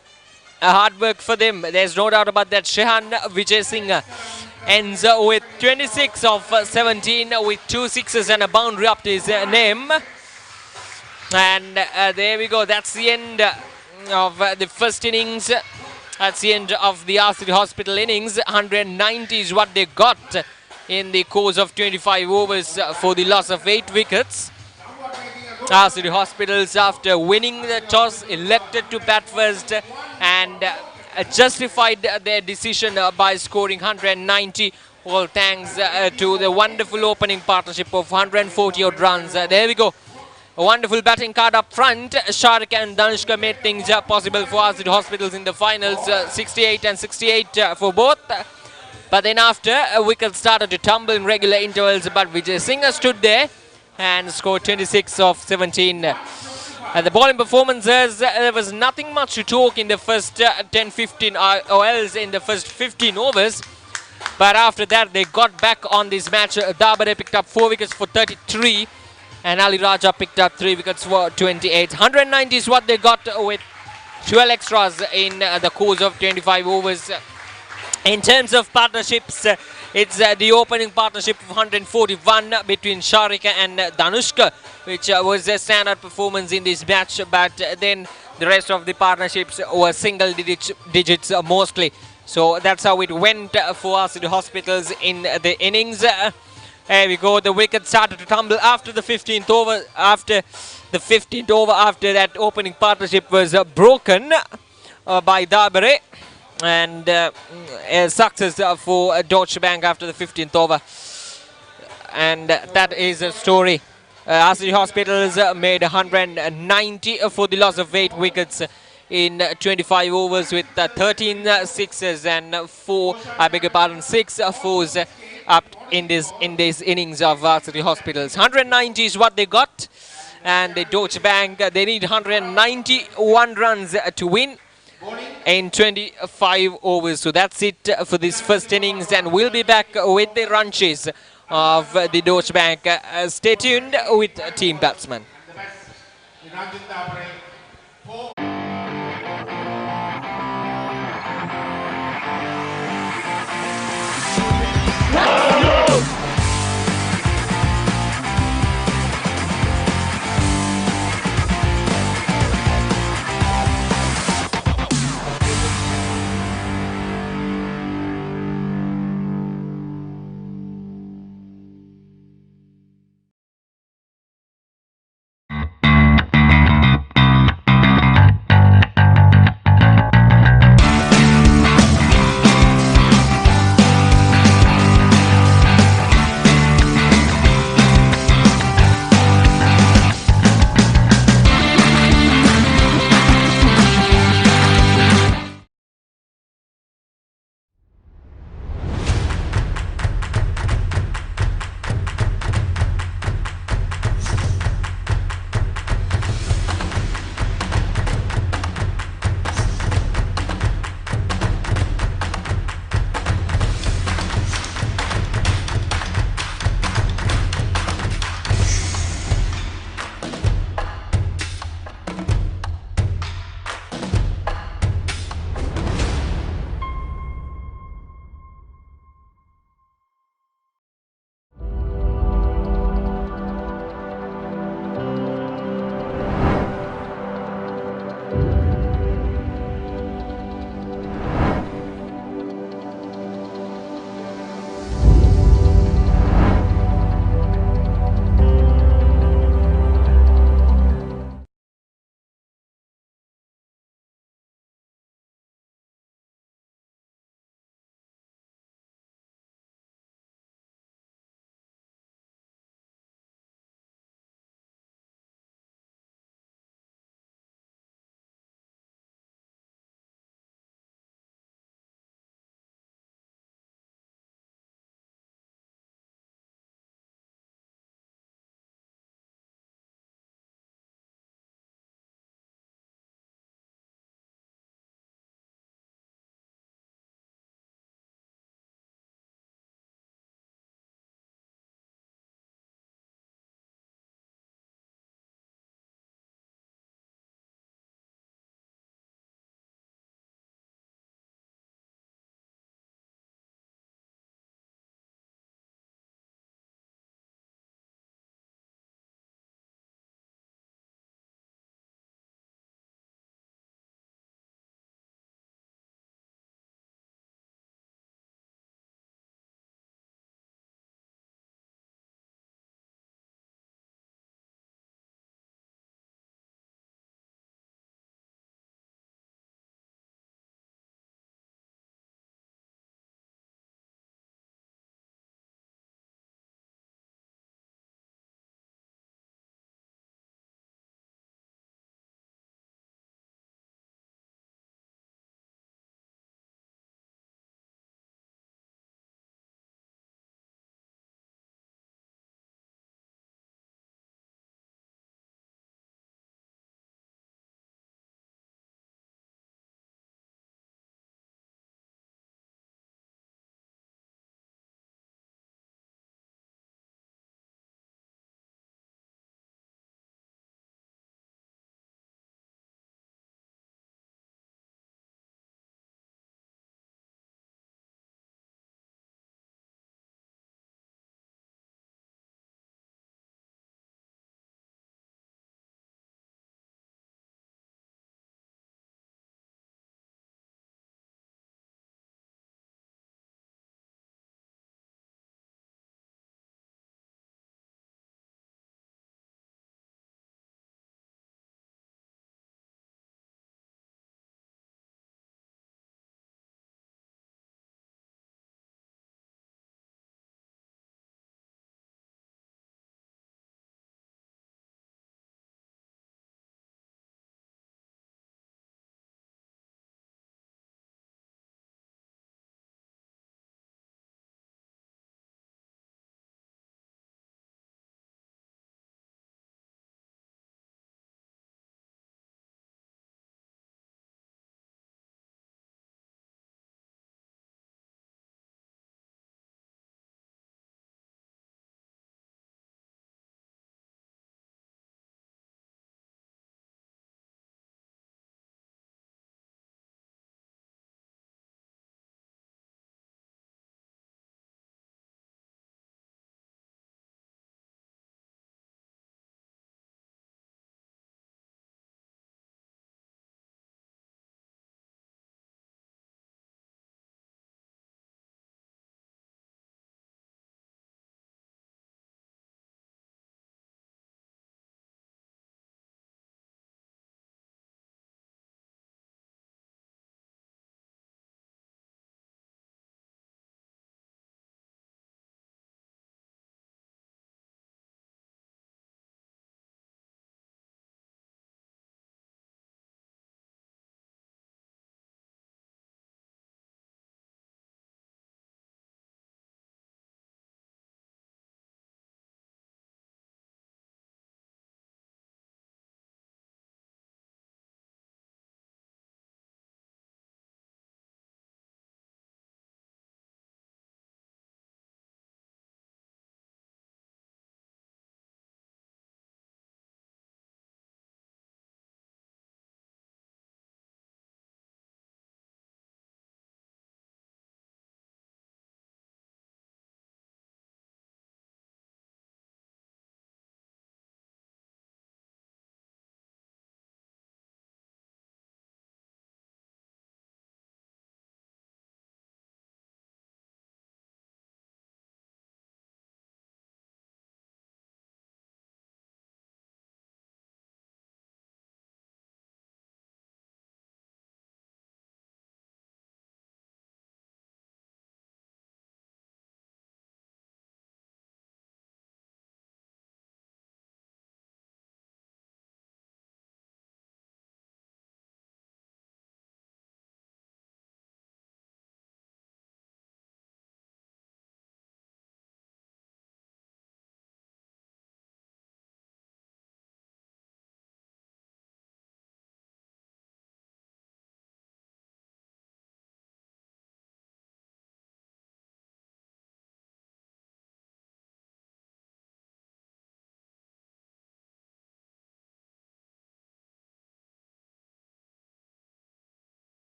hard work for them. There's no doubt about that. Shehan Vijay Singh ends with 26 of 17 with 2 sixes and a boundary up to his name. And there we go. That's the end of the first innings. That's the end of the Asiri Hospital innings. 190 is what they got in the course of 25 overs for the loss of 8 wickets. Asiri Hospitals, after winning the toss, elected to bat first and justified their decision by scoring 190. All thanks to the wonderful opening partnership of 140 odd runs. There we go. A wonderful batting card up front. Sharika and Danushka made things possible for Asiri Hospitals in the finals. 68 and 68 for both. But then after, wickets started to tumble in regular intervals, but Vijay Singh stood there and scored 26 of 17. And the bowling performances, there was nothing much to talk in the first 10-15 OLs in the first 15 overs. But after that, they got back on this match. Dabare picked up 4 wickets for 33. And Ali Raja picked up 3 wickets for 28. 190 is what they got with 12 extras in the course of 25 overs. In terms of partnerships, it's the opening partnership of 141 between Sharika and Danushka, which was a standard performance in this match. But then the rest of the partnerships were single digits mostly. So that's how it went for Asiri Hospitals in the innings. There we go. The wicket started to tumble after the 15th over. After that opening partnership was broken by Dabare. And a success for Deutsche Bank after the 15th over. And that is a story. Asiri Hospitals made 190 for the loss of 8 wickets in 25 overs with 13 sixes and 6 fours up in this innings of Asiri Hospitals. 190 is what they got, and the Deutsche Bank, they need 191 runs to win in 25 overs. So that's it for this first innings, and we'll be back with the run chase of the Deutsche Bank. Stay tuned with Team Batsman.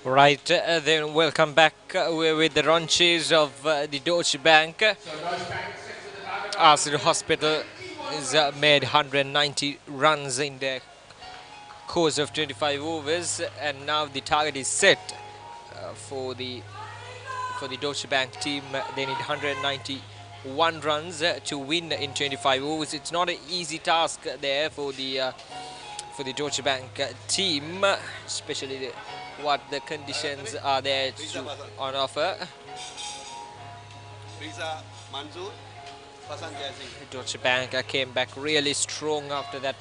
Right, then welcome back with the launches of the Deutsche Bank. So Deutsche Bank sticks with the target of Asiri Hospital 191 has runs. made 190 runs in the course of 25 overs, and now the target is set for the Deutsche Bank team. They need 191 runs to win in 25 overs. It's not an easy task there for the Deutsche Bank team, especially what the conditions are there on offer. Deutsche Bank came back really strong after that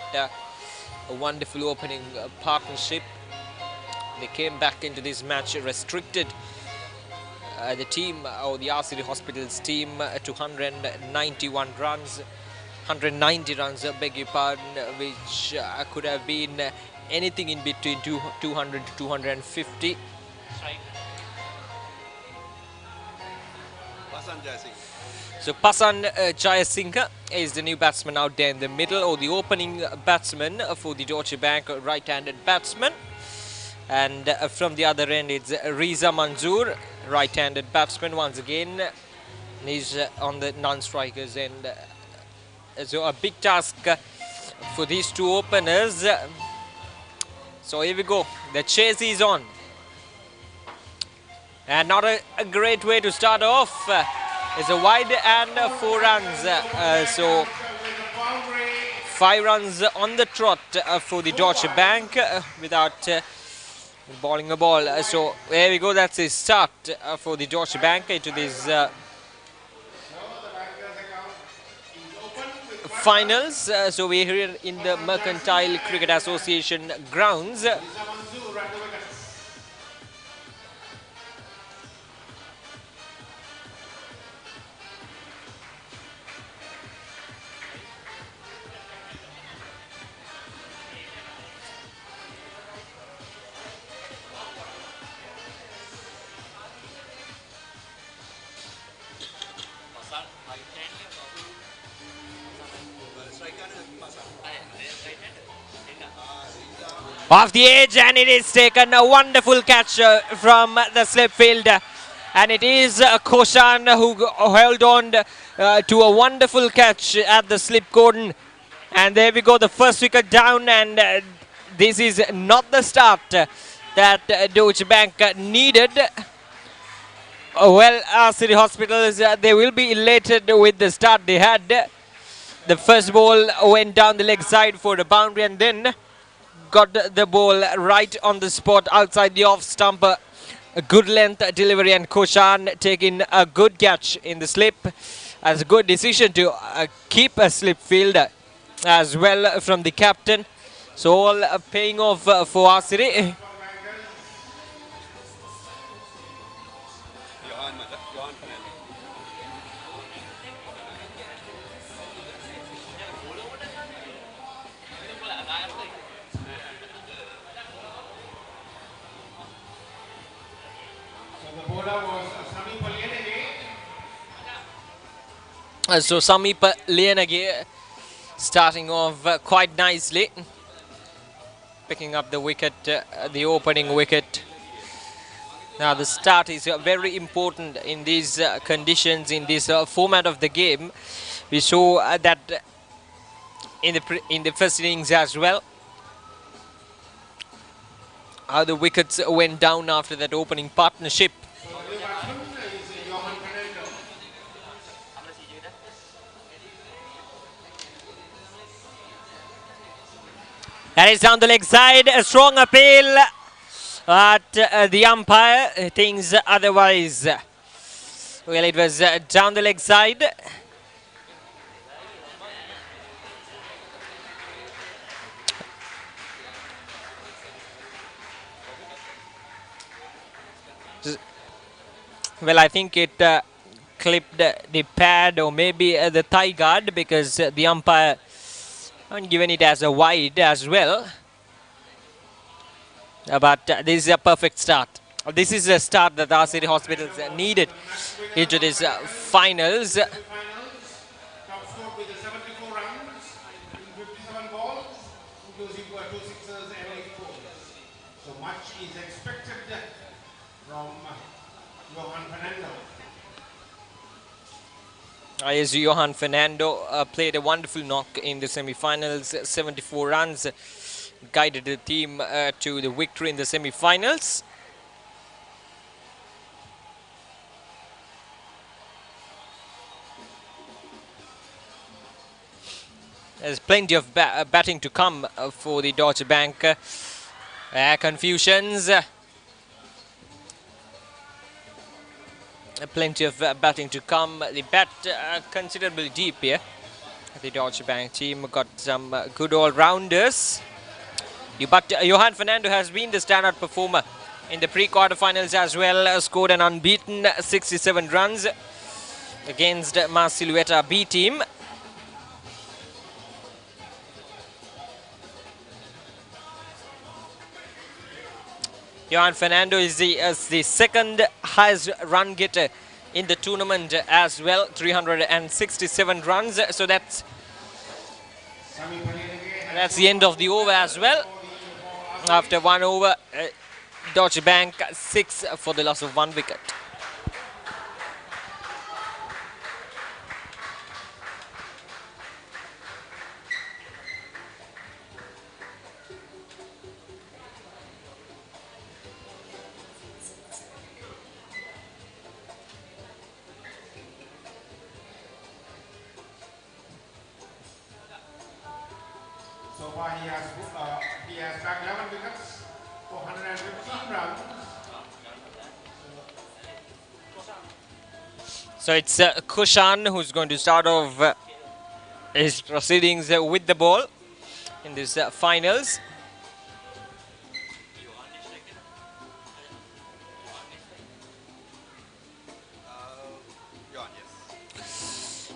wonderful opening partnership. They came back into this match restricted the team, or the Asiri Hospitals team, to 191 runs. 190 runs, beg your pardon, which could have been anything in between 200 to 250. So Pasan Jayasinghe is the new batsman out there in the middle, or the opening batsman for the Deutsche Bank, right-handed batsman. And from the other end, it's Riza Manzoor, right-handed batsman once again. He's on the non-strikers end. So a big task for these two openers. So here we go. The chase is on. And not a great way to start off. It's a wide and 4 runs. So 5 runs on the trot for the Deutsche Bank without bowling a ball. So there we go. That's a start for the Deutsche Bank into this finals. So we're here in the Mercantile Cricket Association grounds. Off the edge, and it is taken a wonderful catch from the slip field, and it is Koshan who held on to a wonderful catch at the slip cordon, and there we go, the first wicket down, and this is not the start that Deutsche Bank needed. Well, Asiri Hospitals, they will be elated with the start they had. The first ball went down the leg side for the boundary, and then got the ball right on the spot outside the off stump. A good length delivery, and Koshan taking a good catch in the slip. As a good decision to keep a slip field as well from the captain. So all paying off for Asiri. So Samip Lienage starting off quite nicely, picking up the wicket, the opening wicket. Now the start is very important in these conditions, in this format of the game. We saw that in the first innings as well, how the wickets went down after that opening partnership. That is down the leg side, a strong appeal, but the umpire thinks otherwise. Well, it was down the leg side. Well, I think it clipped the pad or maybe the thigh guard, because the umpire and given it as a wide as well. But this is a perfect start. This is a start that Asiri Hospitals needed into these finals. Top score with 74 runs in 57 balls, including 2 sixers and 8 fours. So much is expected from Johan Fernando. As Johan Fernando played a wonderful knock in the semi-finals, 74 runs, guided the team to the victory in the semi-finals. There's plenty of batting to come for the Deutsche Bank. Confusions. Plenty of batting to come. The bat considerably deep here. The Deutsche Bank team got some good all-rounders. But Johan Fernando has been the standout performer in the pre-quarterfinals as well. Scored an unbeaten 67 runs against Marsilueta B team. Johan Fernando is the second highest run getter in the tournament as well, 367 runs. So that's the end of the over as well. After 1 over, Deutsche Bank 6 for the loss of 1 wicket. So far he has bagged 11 wickets for 115 runs. So it's Kushan who's going to start off his proceedings with the ball in this finals.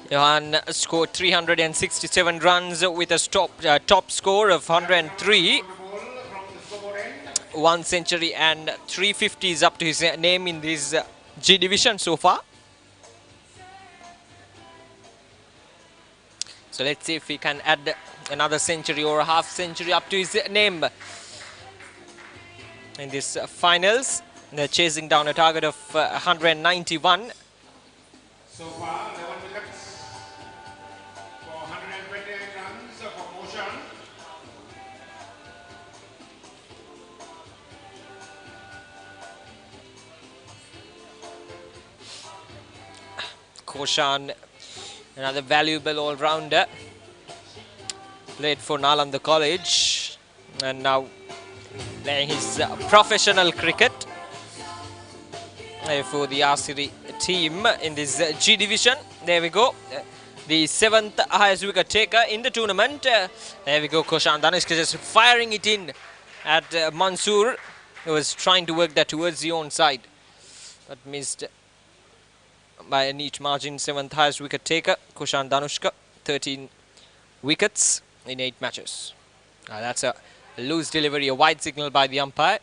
Johan scored 367 runs with a top score of 103. 1 century and 350s up to his name in this G division so far. So let's see if he can add another century or a half century up to his name in this finals. They're chasing down a target of 191. So far 11 wickets for 128 runs for Kushan. Kushan, another valuable all-rounder, played for Nalanda College and now playing his professional cricket for the Asiri team in this G division. There we go. The 7th highest wicket taker in the tournament. There we go, Kushan Danushka just firing it in at Mansoor, who was trying to work that towards the own side, but missed by a neat margin. 7th highest wicket taker, Kushan Danushka, 13 wickets in 8 matches. That's a loose delivery, a wide signal by the umpire.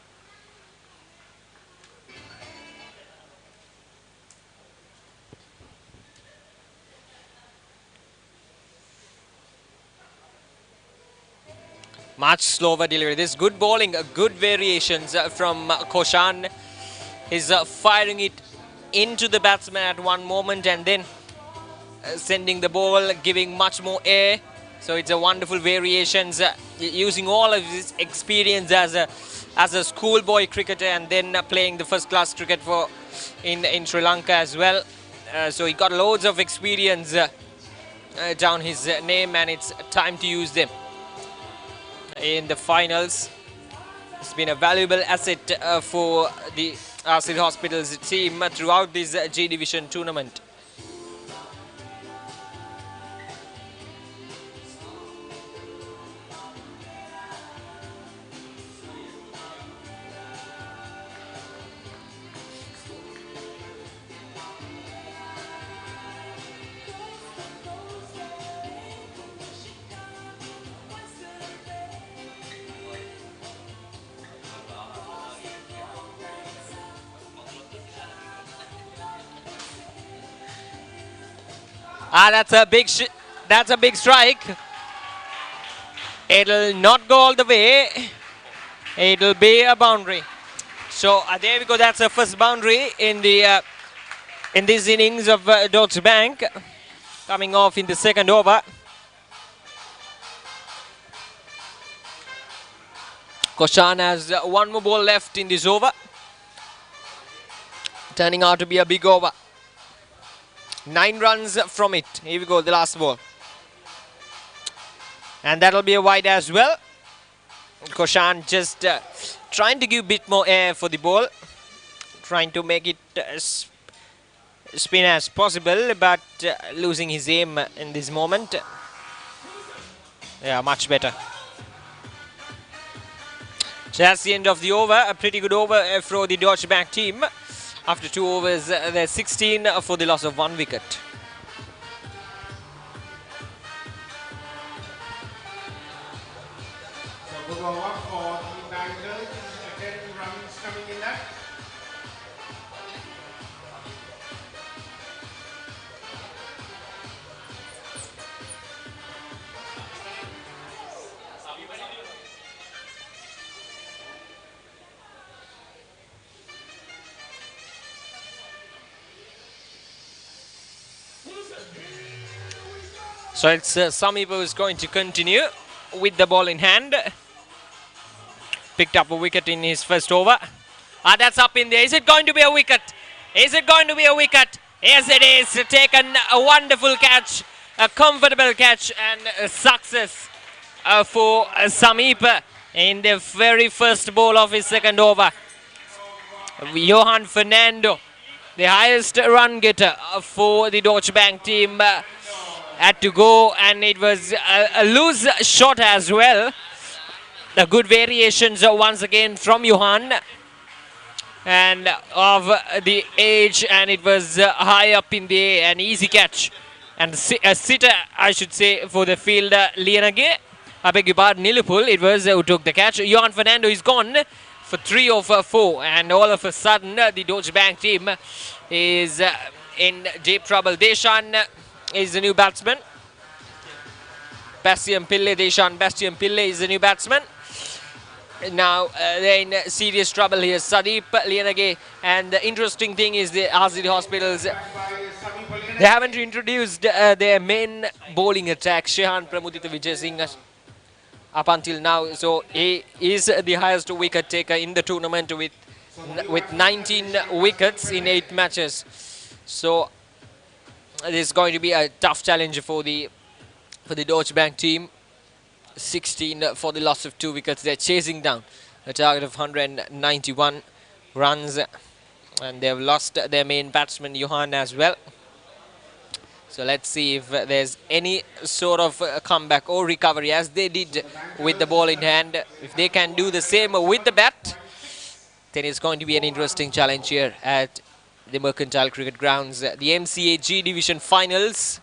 Much slower delivery. This good bowling, good variations from Kushan. He's firing it into the batsman at one moment and then sending the ball, giving much more air. So it's a wonderful variations, using all of his experience as a schoolboy cricketer and then playing the first class cricket for in Sri Lanka as well. So he got loads of experience down his name, and it's time to use them in the finals. It's been a valuable asset for the Asiri Hospitals team throughout this G Division tournament. That's a big strike. It'll not go all the way. It'll be a boundary. So there we go. That's the first boundary in the in this innings of Deutsche Bank, coming off in the second over. Koshan has one more ball left in this over, turning out to be a big over. 9 runs from it. Here we go, the last ball. And that'll be a wide as well. Koshan just trying to give a bit more air for the ball, trying to make it spin as possible, but losing his aim in this moment. Yeah, much better. So that's the end of the over. A pretty good over for the Deutsche Bank team. After 2 overs, they're 16 for the loss of 1 wicket. So good over for the Bangles. 10 runs coming in that. So it's Samip who is going to continue with the ball in hand. Picked up a wicket in his first over. That's up in there. Is it going to be a wicket? Is it going to be a wicket? Yes, it is. Taken a wonderful catch, a comfortable catch, and a success for Samip in the very first ball of his second over. Johan Fernando, the highest run getter for the Deutsche Bank team, had to go, and it was a loose shot as well. The good variations once again from Johan, and of the edge, and it was high up in the air, an easy catch. And a sitter, I should say, for the fielder, Lienage. I beg your pardon, Nilupul, it was who took the catch. Johan Fernando is gone for 3 over 4, and all of a sudden the Deutsche Bank team is in deep trouble. Deshan is the new batsman. Bastian Pille, Deshan Bastian Pille is the new batsman. Now they're in serious trouble here. Sadeep, Lienage, and the interesting thing is the Asiri Hospitals, they haven't introduced their main bowling attack, Shehan Pramudita Vijay Singh, up until now. So he is the highest wicket taker in the tournament with 19 wickets in 8 matches. So this is going to be a tough challenge for the Deutsche Bank team. 16 for the loss of 2 wickets. They're chasing down a target of 191 runs, and they've lost their main batsman Johan as well. So let's see if there's any sort of comeback or recovery, as they did with the ball in hand. If they can do the same with the bat, then it's going to be an interesting challenge here at the Mercantile Cricket Grounds, the MCA G Division Finals.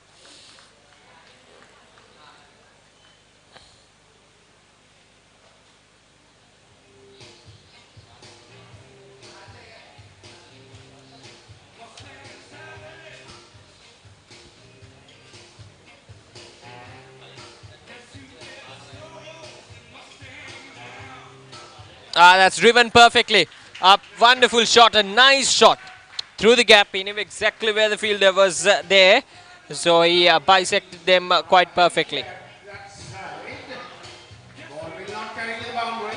That's driven perfectly. A wonderful shot, a nice shot through the gap. He knew exactly where the fielder was there. So he bisected them quite perfectly. That's it. Ball will not carry the boundary.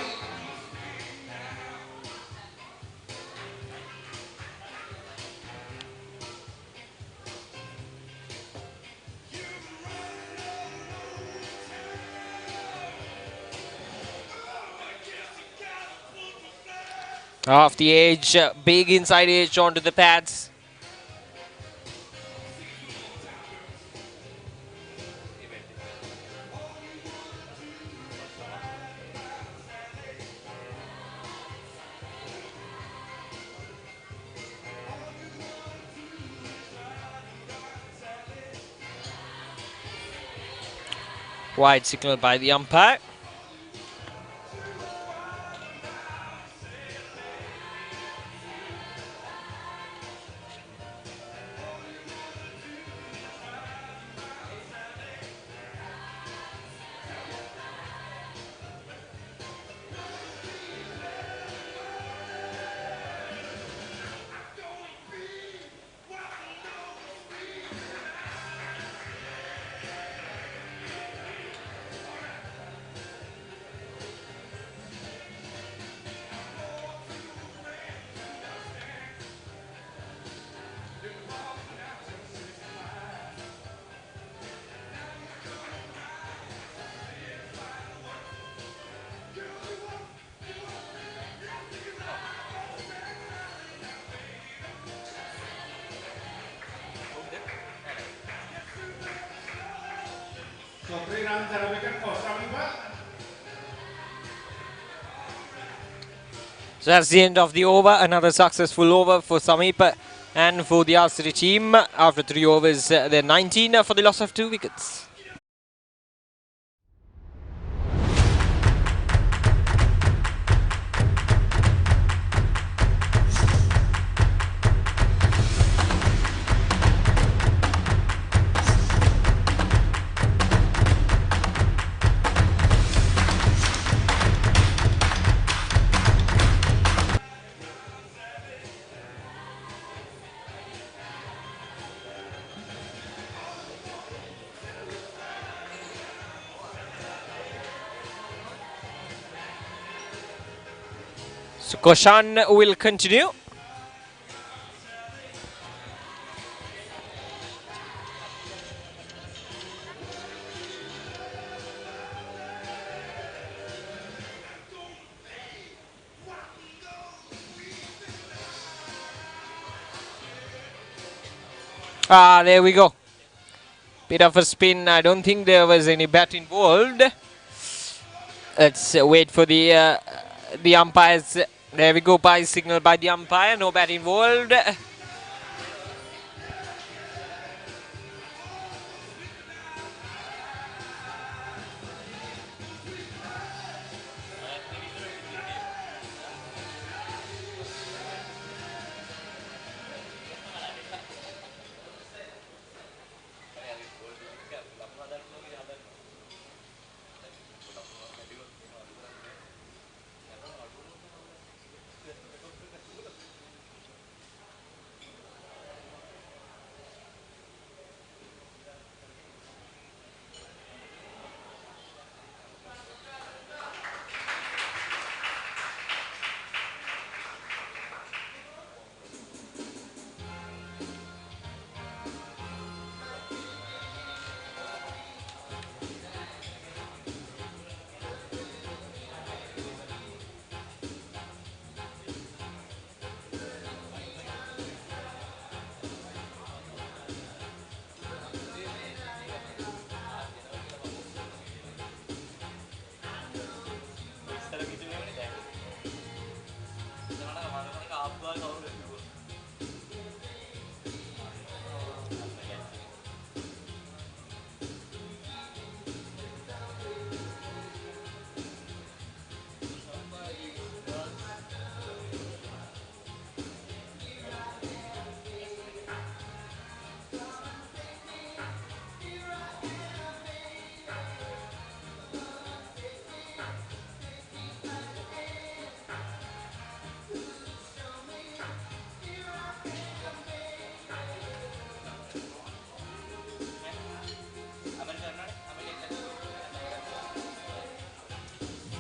Off the edge, big inside edge onto the pads. Wide signal by the umpire. runs are wicket for Samipa. So that's the end of the over. Another successful over for Samipa and for the Asiri team. After 3 overs, they're 19 for the loss of 2 wickets. So Koshan will continue. There we go. Bit of a spin. I don't think there was any bat involved. Let's wait for the umpires. There we go. By signal by the umpire. No bat involved.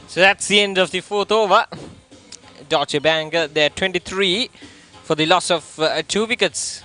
So that's the end of the 4th over. Deutsche Bank, they're 23 for the loss of 2 wickets.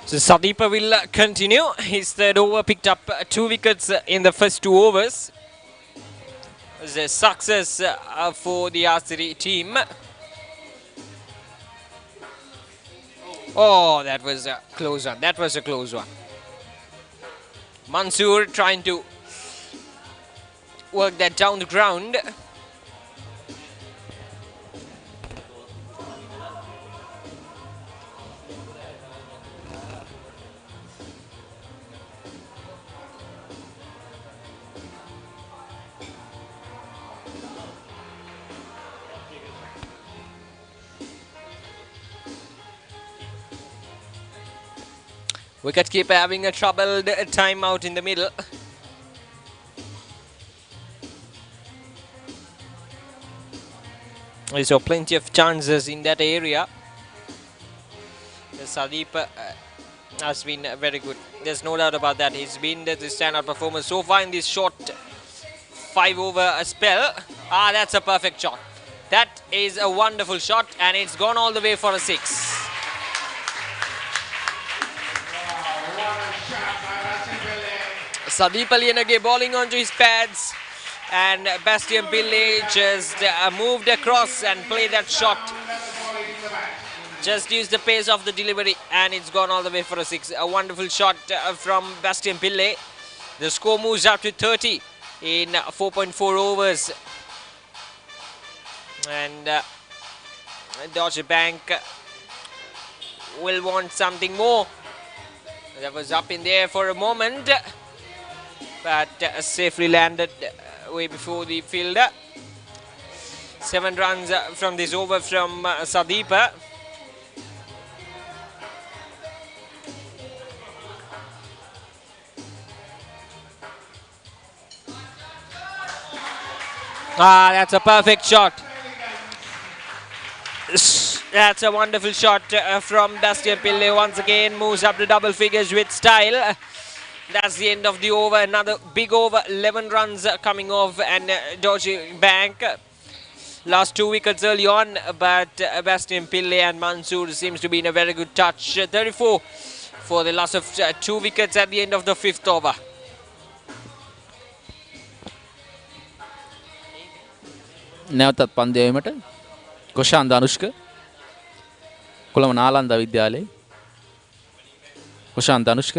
So Sadeepa will continue. His 3rd over picked up 2 wickets in the first 2 overs. It was a success for the Asiri team. Oh, that was a close one. That was a close one. Mansoor trying to work that down the ground. Wicketkeeper having a troubled time out in the middle. We saw plenty of chances in that area. Sadeep has been very good. There's no doubt about that. He's been the standout performer so far in this short 5-over spell. Ah, that's a perfect shot. That is a wonderful shot, and it's gone all the way for a 6. Sadeep Aliyanage bowling onto his pads, and Bastian Pillay just moved across and played that shot. Just used the pace of the delivery, and it's gone all the way for a 6. A wonderful shot from Bastian Pillay. The score moves up to 30 in 4.4 overs. And Deutsche Bank will want something more. That was up in there for a moment, but safely landed way before the fielder. 7 runs from this over from Sadeep. Ah, that's a perfect shot. That's a wonderful shot from Bastian Pillay. Once again moves up to double figures with style. That's the end of the over. Another big over. 11 runs coming off, and Deutsche Bank lost 2 wickets early on, but Bastian Pillay and Mansoor seems to be in a very good touch. 34 for the loss of 2 wickets at the end of the 5th over. නැවතත් පන්දයීමට කොෂාන් ධනුෂ්ක කොළඹ නාලන්දා විද්‍යාලයේ කොෂාන් ධනුෂ්ක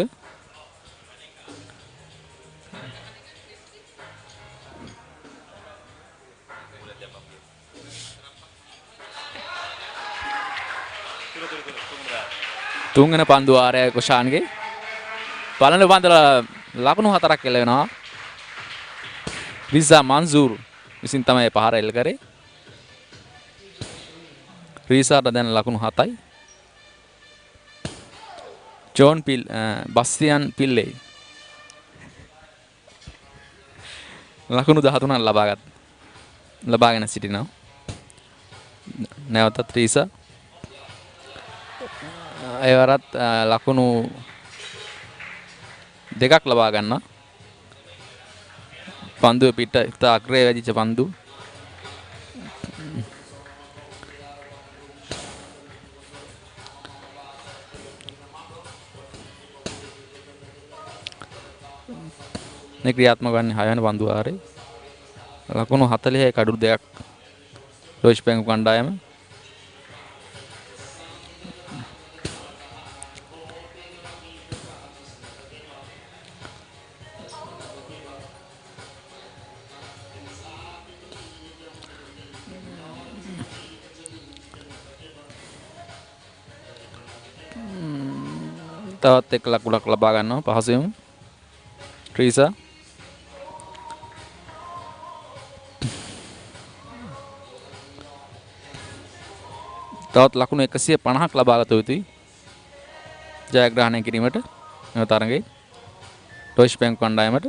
තුන්වෙන පන්දු වාරය කොෂාන්ගේ පළවෙනි පන්දල ලකුණු 4ක් එල්ල වෙනවා. රිසා මන්සූර් විසින් තමයි පහර එල්ල කරේ. රීසාට දැන් ලකුණු 7යි. ජෝන් බස්තියන් පිල්ලේ ලකුණු 13ක් ලබාගෙන සිටිනවා. නැවතත් රීසා ඒවරත් ලකුණු 2ක් ලබා ගන්නවා. පන්දුව පිට ඉතා අග්‍රේ වැදිච්ච පන්දු. මේ ක්‍රියාත්මක වන්නේ 6 වෙනි පන්දු ආරේ. ලකුණු 40යි කඩු 2ක් ඩොයිච් බැංකු කණ්ඩායම. තවත් එක් ලකුණක් ලබා ගන්නවා පහසුවෙන් ට්‍රීසා. තවත් ලකුණු 150ක් ලබා ගත යුතුයි ජයග්‍රහණය කිරීමට මෙම තරගයේ ඩොයිච් බැංකු කණ්ඩායමට.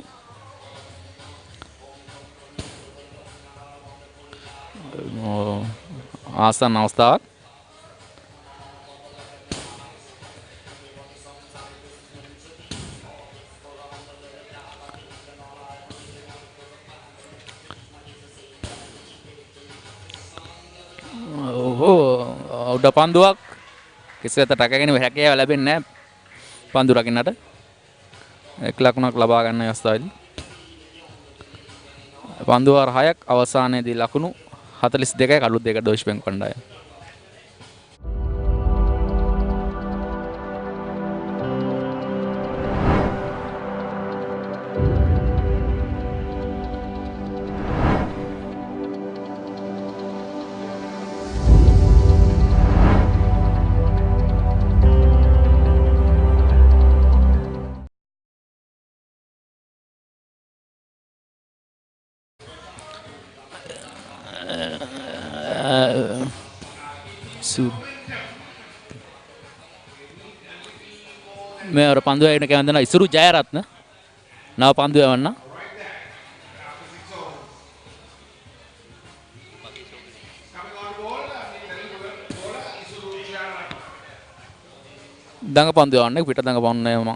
ආසන්න අවස්ථාවක්. උඩ පන්දුවක් කිසිවෙත රැකගෙන හැකියාව ලැබෙන්නේ නැහැ පන්දු රකින්නට. එක් ලකුණක් ලබා ගන්න අවස්ථාවේදී පන්දු වාර 6ක් අවසානයේදී ලකුණු 42යි කඩු 2ක ඩොයිච් බැංකු කණ්ඩායම. මේ අර පන්දුව එකට කැවඳන ඉසුරු ජයරත්න නව පන්දුව යවන්න. දඟ පන්දු යවන්නේ පිට දඟ පන්නේ මම.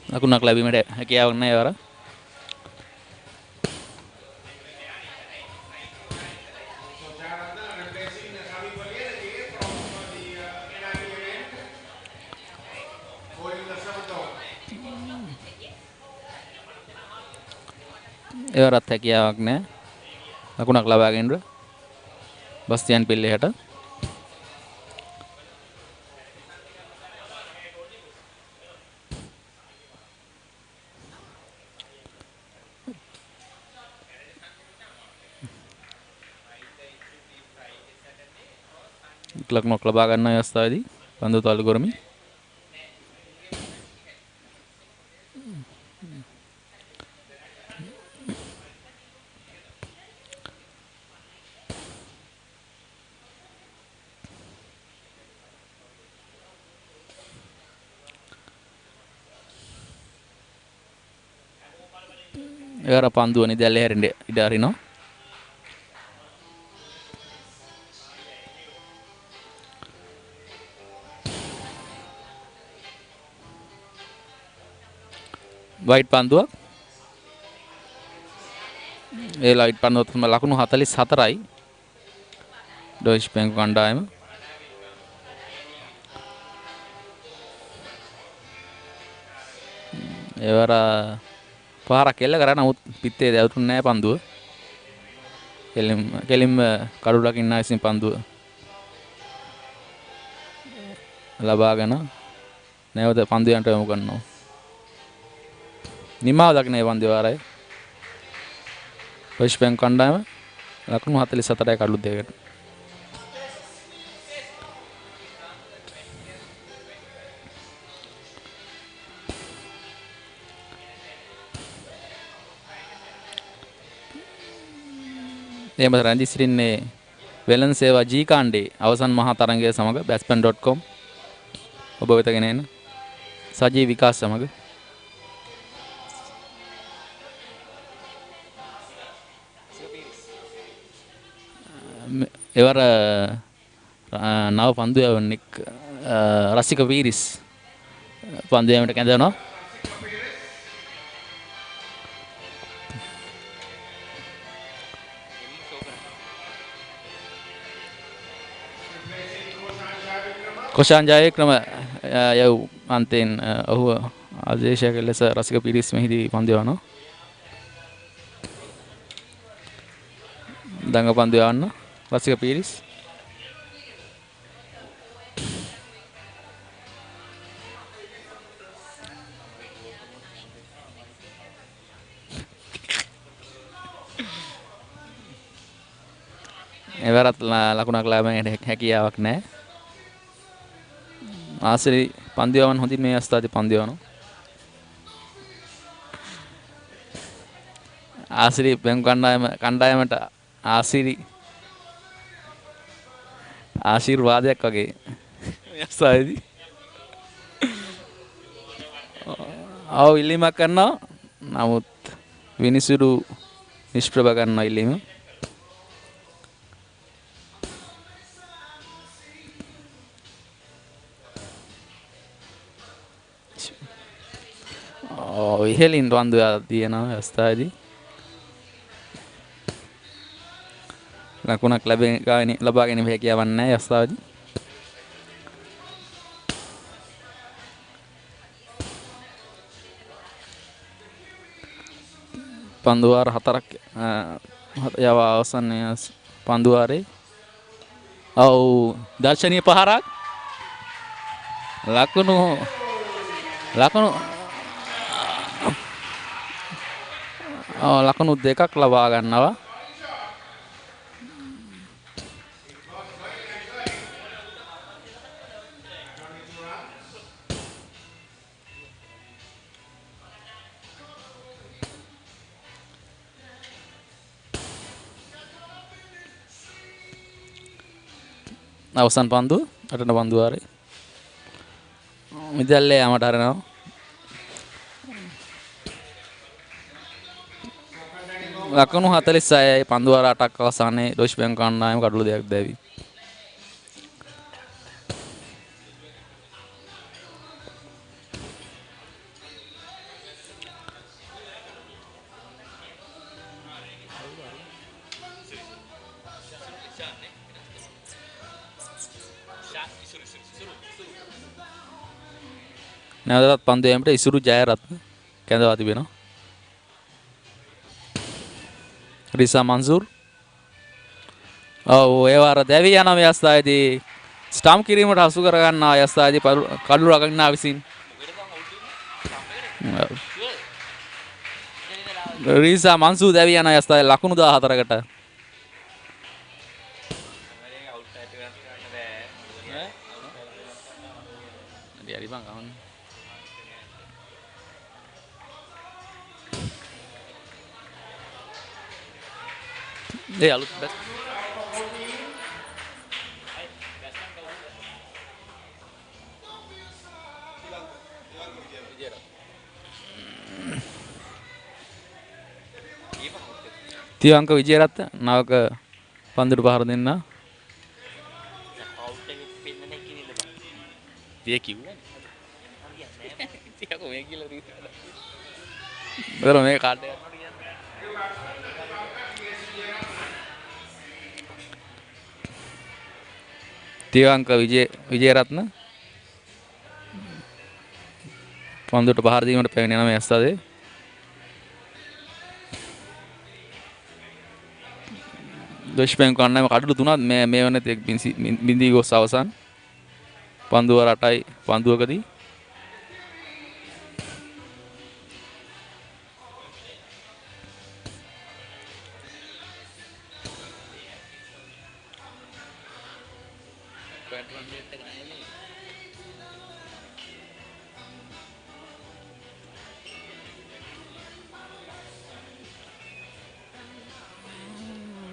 ලකුණක් ලැබීමට හැකියාවක් නැහැ වර. So Jayaratan replacing Ravi Valiyarage from the NIPL end, bowling the seventh over. ඒවරත් හැකියාවක් නැහැ. ලකුණක් ලබා ගැනීමට. බස්තියන් පිල්ලෙහාට. ලකුණක් ලබා ගන්න අවස්ථාවේදී පන්දු තල්ලු කරමි. ඒවර පන්දුව නිදැල්ලේ හැරෙන්න ඉඩ අරිනවා. වයිට් පන්දුවක්. ඒ ලයිට් පන්දුව තමයි ලකුණු 44යි. ඩොයිච් බැංකු කණ්ඩායම. ඒවර පාරක් එල්ල කරා නමුත් පිත්තේ දැවුතුන්නේ නැහැ පන්දුව. කෙලින්ම කඩු ලකින්න විසින් පන්දුව ලබාගෙන නැවත පන්දුවන්ට යොමු කරනවා. නිමාව දකින්නේ පන්දුව ආරයි. ඩොයිච් බැංකු කණ්ඩායම ලකුණු 44යි කඩු දෙකකට. එම රැඳී සිටින්නේ වෙළඳ සේවා G කාණ්ඩේ අවසන් මහා තරඟය සමග batsman.com ඔබ වෙතගෙන එන සජීව විකාශ සමග එවර නව පන්දු යවන්නෙක් රසික වීරිස් පන්දු යවීමට කැඳවනවා. කොෂාන් ජයවික්‍රම යව් අන්තයෙන් ඔහු ආදේශයක් ලෙස රසික පිරිස් මෙහිදී පන්දු යවනවා. දඟ පන්දු යවන්න රසික පිරිස්. එවරත් ලකුණක් ලැබෙන්නට හැකියාවක් නැහැ. ආසිරි පන්දු යවන්න හොඳින් මේ අවස්ථාවේ පන්දු යවනවා. ආසිරි බැංකු කණ්ඩායමට ආසිරි ආශිර්වාදයක් වගේ මේ අවස්ථාවේදී ආව ඉල්ලීමක් කරනවා. නමුත් විනිසුරු නිෂ්ප්‍රභ කරන ඉල්ලීම. ඉහලින් රන්දු තියෙනවා අවස්ථාවේදී. ලකුණක් ලබා ගැනීම හැකියාවක් නැහැ අවස්ථාවේදී. පන්දුවාර 4ක් යව අවසන්යේ පන්දුවාරේ දර්ශනීය පහරක් ලකුණු දෙකක් ලබා ගන්නවා. අවසන් පන්දු 8 පන්දුවාරේ මිදල්ලේ යමට හරනවා. ලකුණු 46යි පන්දු වාර 8ක් අවසානයේ ඩොයිච් බැංක් කණ්ඩායම කඩළු දෙයක් දැවි. නැවතත් පන්දු යෑමට ඉසුරු ජයරත්න කැඳවා තිබෙනවා. රිසා මන්සූර්. ඔව් ඒ වාර දැවි යන අවස්ථාවේදී ස්ටම්ප් කිරීමට හසු කර ගන්න අවස්ථාවේදී කඩළු රගන්නා විසින් රිසා මන්සූර් දැවි යන අවස්ථාවේ ලකුණු 14කට හරි බං අහන්න. ඒ අලුත් බැස් තිවංක විජේරත්න නවක පන්දුට පහර දෙන්න. තිය කිව්වනේ. තියක මේ කියලා රීතන. බර මේ කාඩ් එක තිවංක විජේරත්න පන්දුට පහර දීමට පැමිණ යන මේ අවස්ථාවේ ඩොයිච් බැංක් කණ්ඩායම කඩළු තුනක් මේ වන තෙක් බිඳී ගොස් අවසන් පන්දු වාර 8යි පන්දුවකදී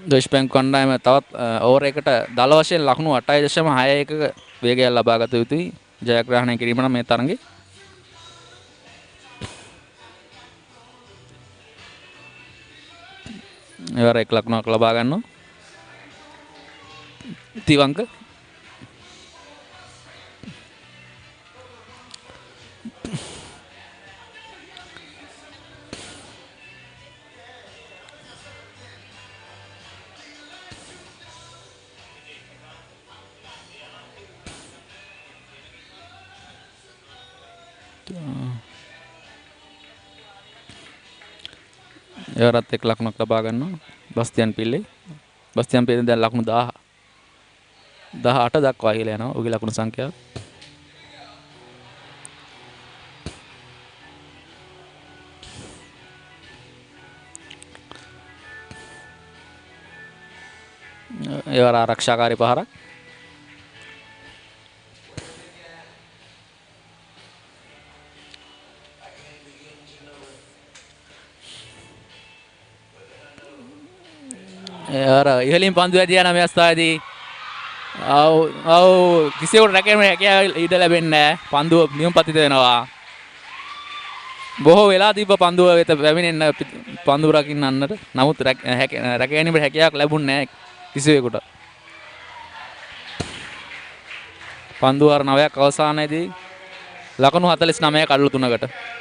ඩොයිච් බැංක් කණ්ඩායම තවත් ඕවර් එකට දල වශයෙන් ලකුණු 8.61ක වේගයක් ලබා ගත යුතුයි ජයග්‍රහණය කිරීම නම් මේ තරඟේ. එවර එක් ලකුණක් ලබා ගන්නවා. තිවංක එවරත් එක් ලකුණක් ලබා ගන්නවා. බස්තියන් පිල්ලේ දැන් ලකුණු 18 දක්වා ඉහළ යනවා. ඔහුගේ ලකුණු සංඛ්‍යාව. එවර ආරක්ෂාකාරී පහරක්. එවර ඉහළින් පන්දු ඇදී යන මේ අවස්ථාවේදී කිසිවෙකුට රැකෙන්න හැකියාව ඉඩ ලැබෙන්නේ නැහැ. පන්දුව නියමපතිත වෙනවා. බොහෝ වෙලා තිබ්බ පන්දුව වෙත පැමිණෙන්න පන්දුව රකින්නන්නට. නමුත් රැකගැනීමට හැකියාවක් ලැබුණේ නැහැ කිසිවෙකුට. පන්දු වාර 9ක් අවසානයේදී ලකුණු 49 කඩළු 3කට.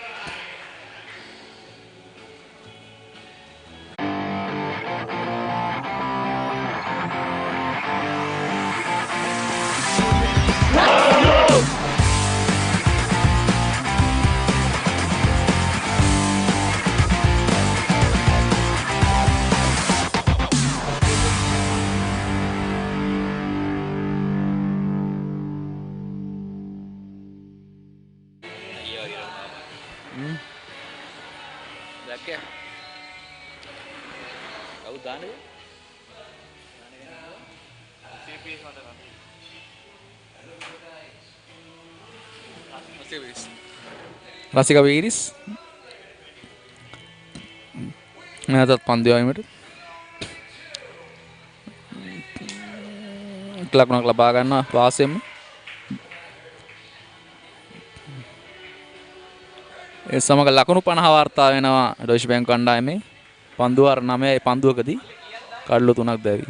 දැක්කේ? කවුද දාන්නේ? රසික වීරිස් නැවතත් පන්දු යවීමට ලකුණක් ලබා ගන්නවා වාසෙම. ඒ සමග ලකුණු 50 වාර්තා වෙනවා ඩොයිච් බැංක් කණ්ඩායමේ. පන්දුව අර 9 පන්දුවකදී කඩලු 3ක් දැවි.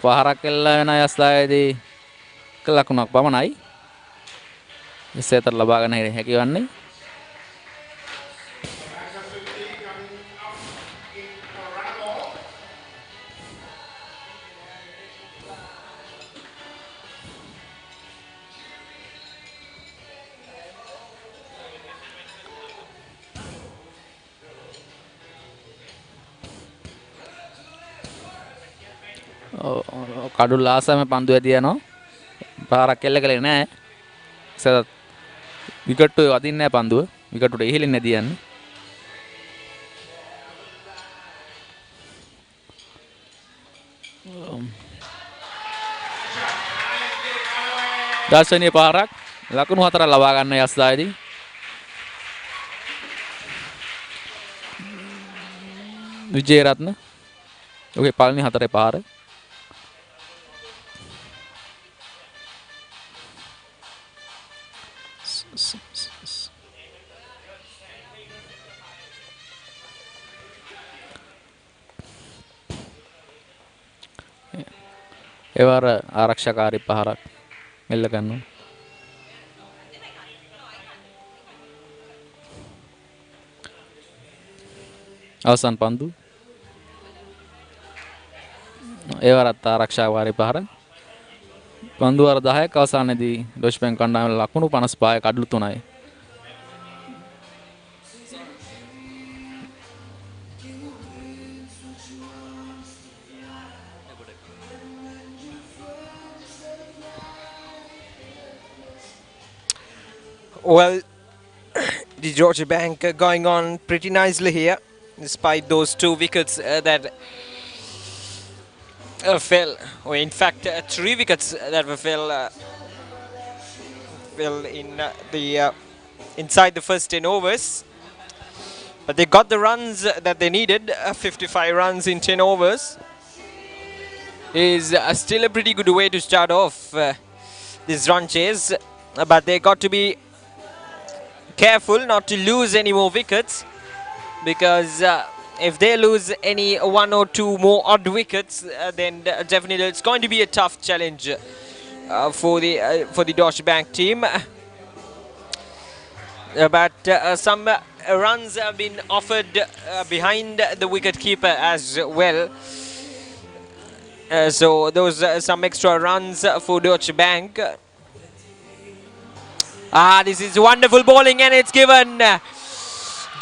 පහරක් එල්ල වෙන අවස්ථාවේදී ලකුණක් පමණයි. විශේෂතර ලබා ගන්න හැකි වන්නේ. කඩු ලාසම පන්දු ඇදී යනවා. පාරක් එල්ල කළේ නැහැ. සදත් විකට් එක අදින්නේ නැහැ පන්දුව. විකට්ට ඉහිලින් නැදී යන්නේ. දර්ශනීය පාරක් ලකුණු 4ක් ලබා ගන්න යස්දායේදී. විජේරත්න ඔගේ පළවෙනි 4 පාර. එවර ආරක්ෂාකාරී පහරක් මෙල්ල ගන්නවා. අවසන් පන්දු. එවරත් ආරක්ෂාකාරී පහරක්. පන්දු වර 10ක් අවසානයේදී ඩොච් බැංක් කණ්ඩායම ලකුණු 55 කඩලු 3යි. Well, the Deutsche Bank going on pretty nicely here, despite those 2 wickets that fell, or in fact 3 wickets that were fell in the inside the first 10 overs. But they got the runs that they needed. 55 runs in 10 overs is still a pretty good way to start off this run chase. But they got to be careful not to lose any more wickets, because if they lose any 1 or 2 more odd wickets, then definitely it's going to be a tough challenge for the Deutsche Bank team. But some runs have been offered behind the wicket keeper as well. So those some extra runs for Deutsche Bank. This is wonderful bowling, and it's given.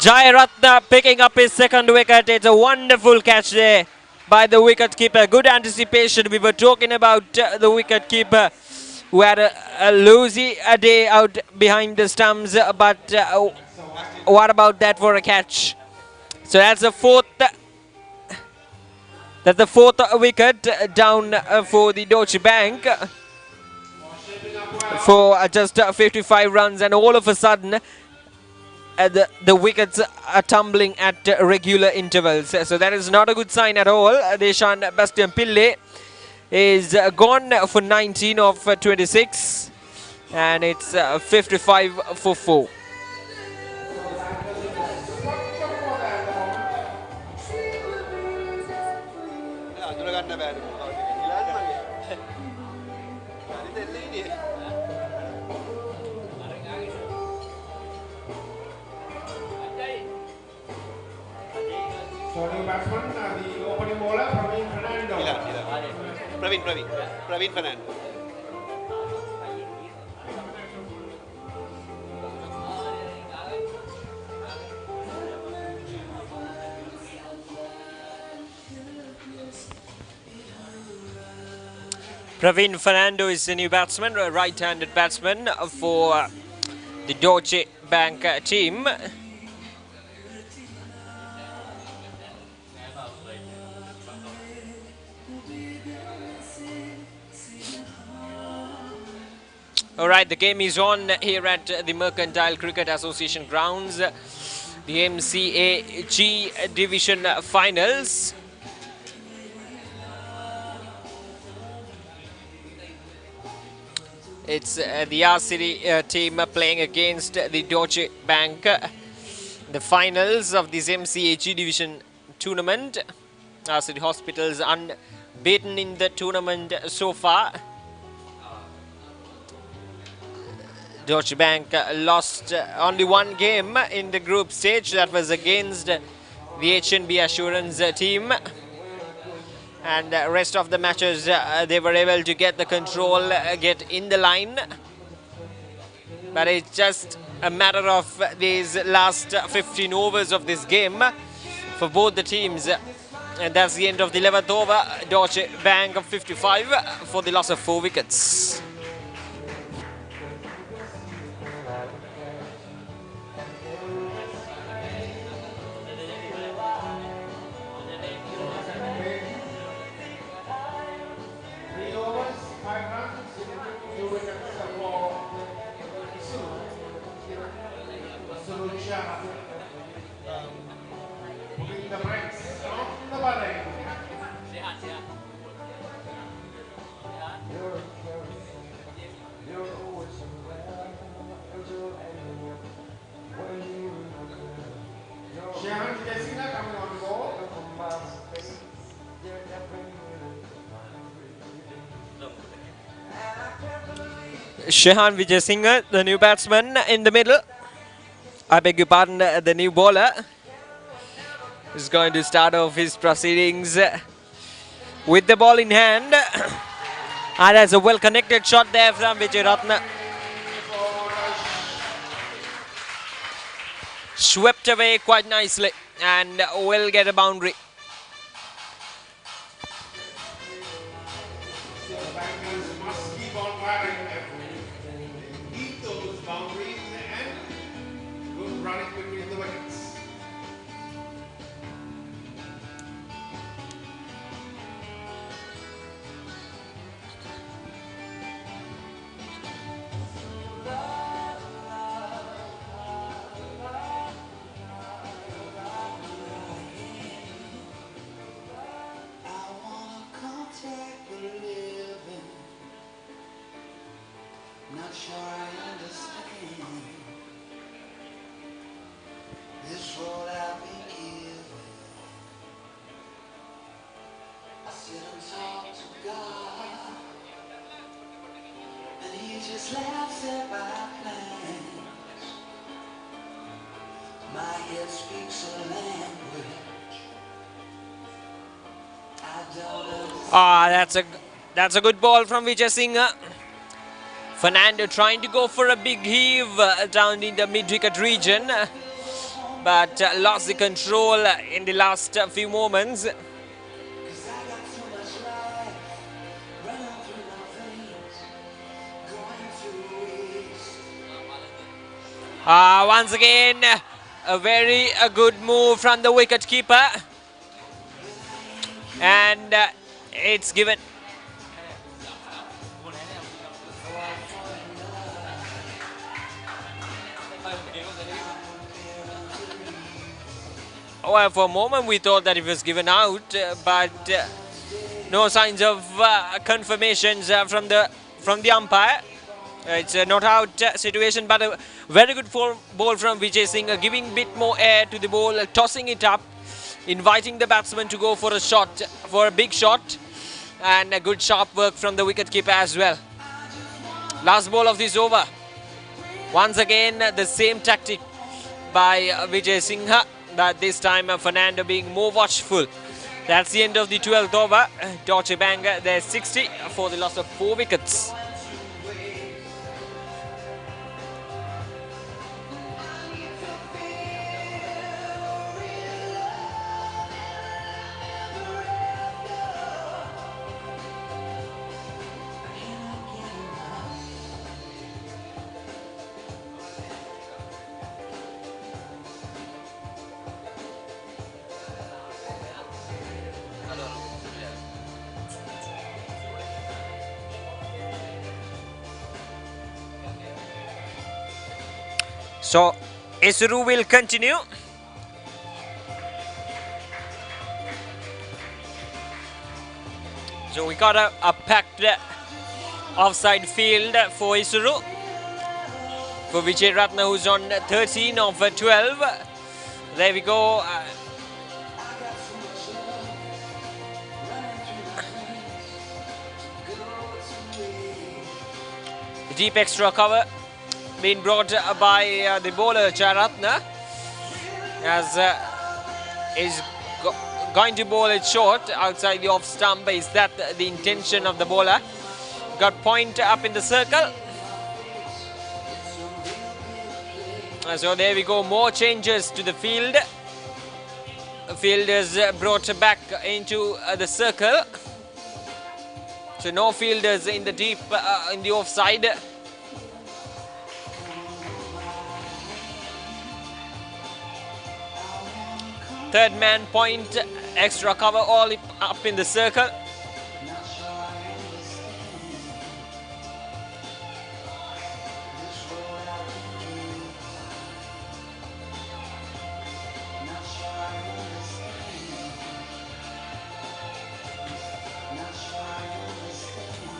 Jayaratna picking up his second wicket. It's a wonderful catch there by the wicket keeper. Good anticipation. We were talking about the wicket keeper who had a loosey day out behind the stumps. But what about that for a catch? So that's the fourth. That's the 4th wicket down for the Deutsche Bank. For just 55 runs, and all of a sudden the wickets are tumbling at regular intervals. So that is not a good sign at all. Deshan Bastian Pille is gone for 19 of 26, and it's 55 for 4. So new batsman, the opening bowler, Praveen Fernando. Praveen Fernando. Praveen Fernando is the new batsman, a right-handed batsman for the Deutsche Bank team. All right, the game is on here at the Mercantile Cricket Association grounds. The MCA G Division Finals. It's the Asiri team playing against the Deutsche Bank. The finals of this MCA G Division tournament. Asiri Hospitals unbeaten in the tournament so far. Deutsche Bank lost only one game in the group stage. That was against the HNB Assurance team. And the rest of the matches, they were able to get the control, get in the line. But it's just a matter of these last 15 overs of this game for both the teams. And that's the end of the 11th over. Deutsche Bank of 55 for the loss of 4 wickets. Shehan Vijayasinghe, the new batsman in the middle. I beg your pardon, the new bowler is going to start off his proceedings with the ball in hand. And that's a well-connected shot there from Vijay Ratna. Swept away quite nicely and will get a boundary. Not sure I understand this road I've been given. I sit and talk to God, and He just laughs at my plans. My head speaks a language I don't understand. That's a good ball from Vijayasinghe. Fernando trying to go for a big heave down in the mid-wicket region, but lost the control in the last few moments. Once again, a very good move from the wicket keeper, and it's given. Well, for a moment we thought that it was given out, but no signs of confirmations from the umpire. It's a not out situation, but a very good ball from Vijayasinghe, giving a bit more air to the ball, tossing it up, inviting the batsman to go for a shot, for a big shot, and a good sharp work from the wicketkeeper as well. Last ball of this over. Once again, the same tactic by Vijayasinghe, but this time Fernando being more watchful. That's the end of the 12th over. Deutsche Bank, they're 60 for the loss of 4 wickets. So Asiri will continue. So we got a packed offside field for Asiri. For Vijay Ratna, who's on 13 of 12. There we go. Deep extra cover being brought by the bowler Charatna, as is going to bowl it short outside the off stump. Is that the intention of the bowler? Got point up in the circle. So there we go, more changes to the field. Fielders brought back into the circle. So no fielders in the deep, in the offside. Third man point, extra cover, all up in the circle.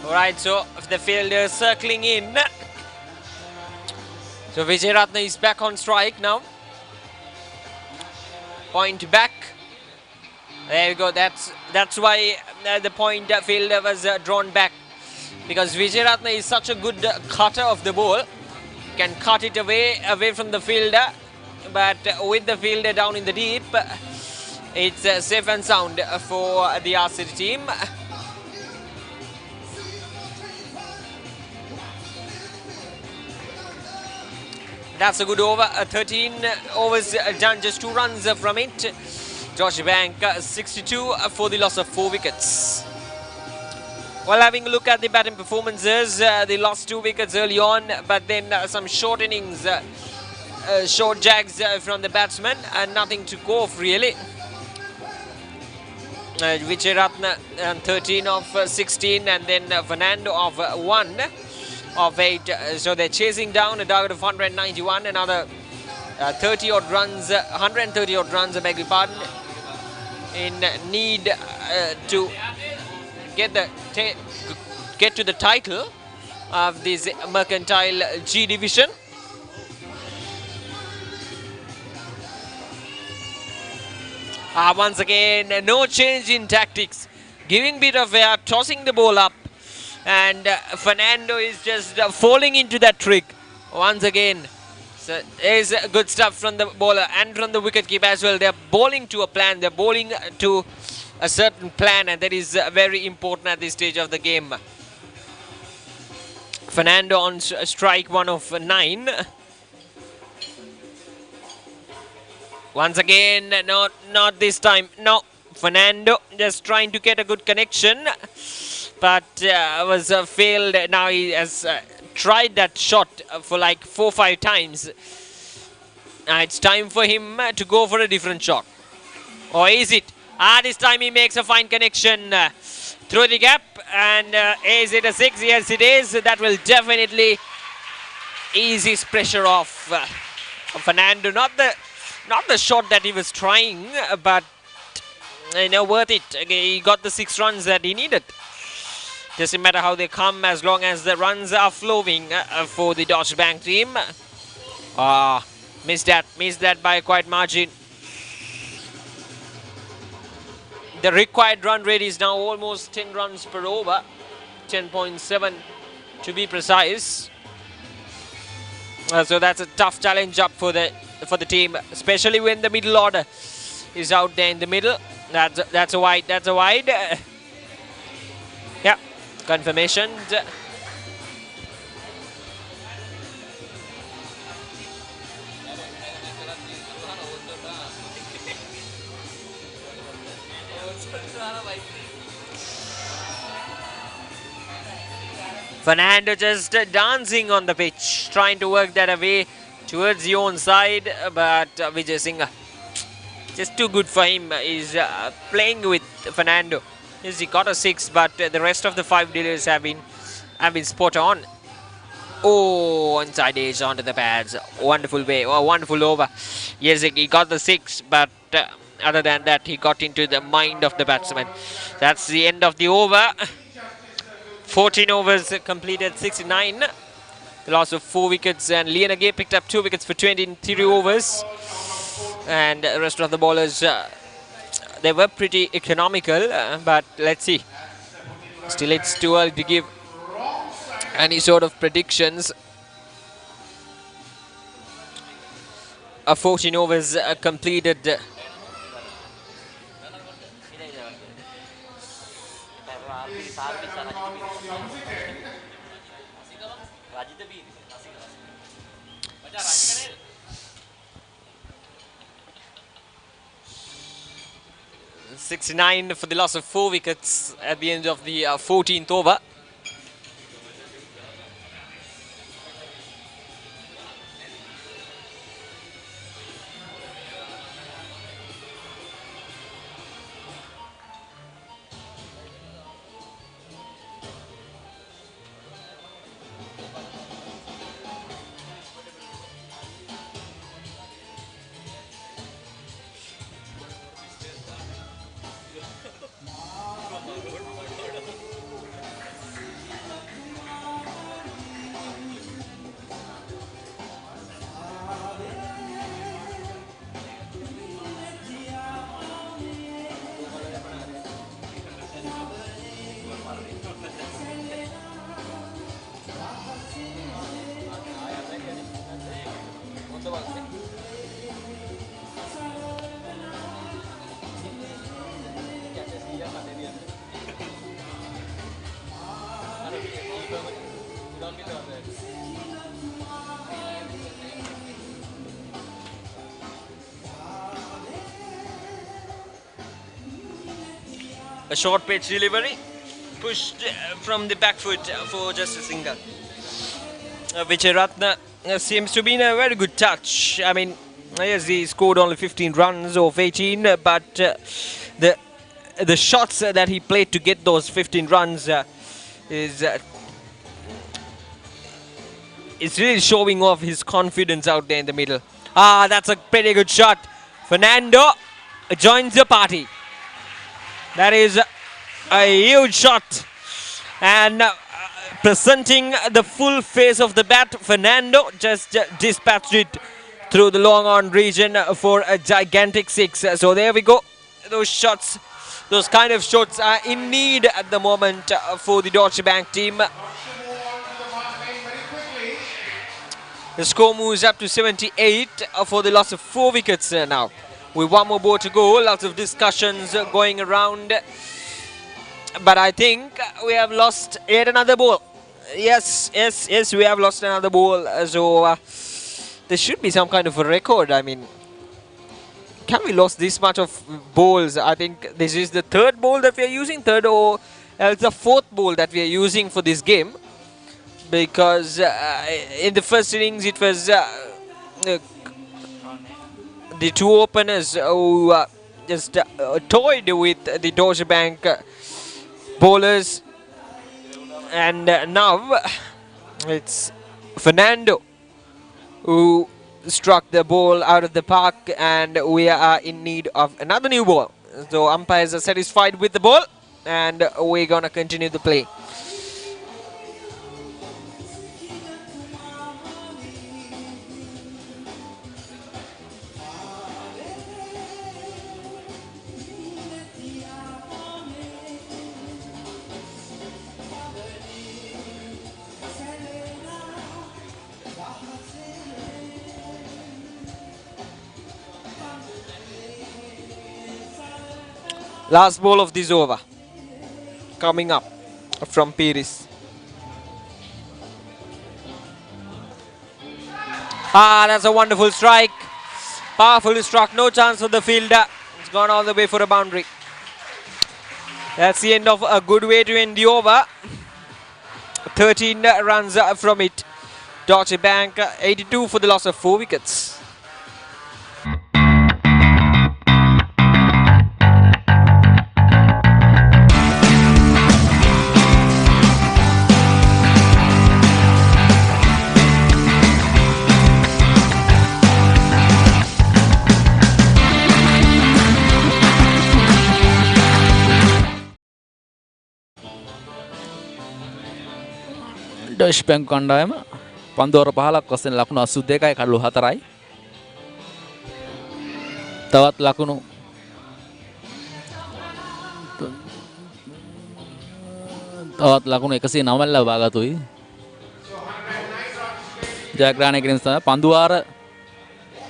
Alright, so the fielder circling in. So Vijay Ratna is back on strike now. Point back. There we go. That's why the point fielder was drawn back, because Vijay Ratna is such a good cutter of the ball. Can cut it away from the fielder, but with the fielder down in the deep, it's safe and sound for the Asiri team. That's a good over. 13 overs done, just 2 runs from it. Deutsche Bank 62 for the loss of 4 wickets. While having a look at the batting performances, they lost 2 wickets early on, but then some short innings, short jags from the batsmen, and nothing to go off really. Vijay Ratna 13 of 16, and then Fernando of 1 of 8. So they're chasing down a target of 191, another 30 odd runs, 130 odd runs, I beg your pardon, in need to get to the title of this Mercantile G division. Once again, no change in tactics, giving bit of air, tossing the ball up, and Fernando is just falling into that trick once again. So there's good stuff from the bowler and from the wicketkeeper as well. They're bowling to a plan, they're bowling to a certain plan, and that is very important at this stage of the game. Fernando on strike 1 of 9. Once again, not this time. No, Fernando just trying to get a good connection, but was failed. Now he has tried that shot for like 4 or 5 times. It's time for him to go for a different shot. Or is it? This time he makes a fine connection through the gap. And is it a 6? Yes, it is. That will definitely ease his pressure off Fernando. Not the shot that he was trying, but worth it. He got the 6 runs that he needed. Doesn't matter how they come, as long as the runs are flowing for the Deutsche Bank team. Missed that by quite margin. The required run rate is now almost 10 runs per over, 10.7 to be precise. So that's a tough challenge up for the team, especially when the middle order is out there in the middle. That's a wide. Yeah, confirmation. Fernando just dancing on the pitch, trying to work that away towards the own side, but Vijay Singh, just too good for him. He's playing with Fernando. Yes, he got a 6, but the rest of the 5 dealers have been spot on. Oh, onside edge onto the pads. Wonderful way. Oh, wonderful over. Yes, he got the 6, but other than that, he got into the mind of the batsman. That's the end of the over. 14 overs completed, 69. The loss of 4 wickets, and Lian again picked up 2 wickets for 23 overs. And the rest of the bowlers, they were pretty economical, but let's see. Still, it's too early to give any sort of predictions. 14 overs completed. S 69 for the loss of 4 wickets at the end of the 14th over. A short pitch delivery, pushed from the back foot for just a single. Vijayaratne seems to be in a very good touch. I mean, yes, he scored only 15 runs of 18, but the shots that he played to get those 15 runs is really showing off his confidence out there in the middle. Ah, that's a pretty good shot. Fernando joins the party. That is a huge shot, and presenting the full face of the bat, Fernando just dispatched it through the long on region for a gigantic 6. So there we go. Those shots, those kind of shots are in need at the moment for the Deutsche Bank team. The score moves up to 78 for the loss of 4 wickets now. With one more ball to go, lots of discussions going around. But I think we have lost yet another ball. Yes, we have lost another ball. So there should be some kind of a record. I mean, can we lose this much of balls? I think this is the 3rd ball that we are using, 3rd or else the 4th ball that we are using for this game. Because in the first innings it was the 2 openers who just toyed with the Deutsche Bank bowlers, and now it's Fernando who struck the ball out of the park, and we are in need of another new ball. So umpires are satisfied with the ball, and we're gonna continue the play. Last ball of this over coming up from Pires. Ah, that's a wonderful strike. Powerfully struck, no chance for the fielder. It's gone all the way for a boundary. That's the end of a good way to end the over. 13 runs from it. Deutsche Bank 82 for the loss of 4 wickets. ඩොයිෂ් බැංකු කණ්ඩායම පන්දුවර 15ක් වශයෙන් ලකුණු 82යි කඩලු 4යි. තවත් ලකුණු තවත් ලකුණු 109ක් ලබා ගතුයි. ජයග්‍රහණය කිරීම සඳහා පන්දු වාර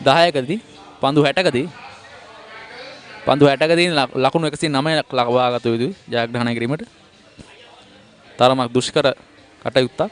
10කදී පන්දු 60කදී ලකුණු 109ක් ලබා ගත යුතුයි ජයග්‍රහණය කිරීමට. තරමක් දුෂ්කර කටයුත්තක්.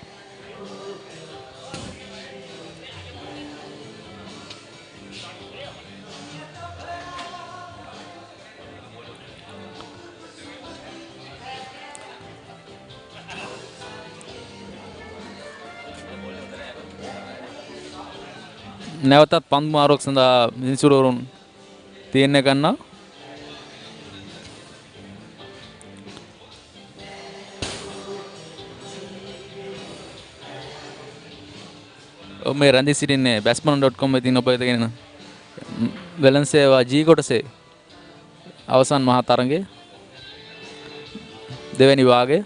නැවතත් පන්දු මාරුවක් සඳහා මිනිසුරුවරුන් තීරණය ගන්නවා. මේ රැඳී සිටින්නේ batsman.com වෙතින් ඔබ වෙතගෙන වෙළඳ සේවා G කොටසේ අවසන් මහා තරඟයේ දෙවැනි භාගය.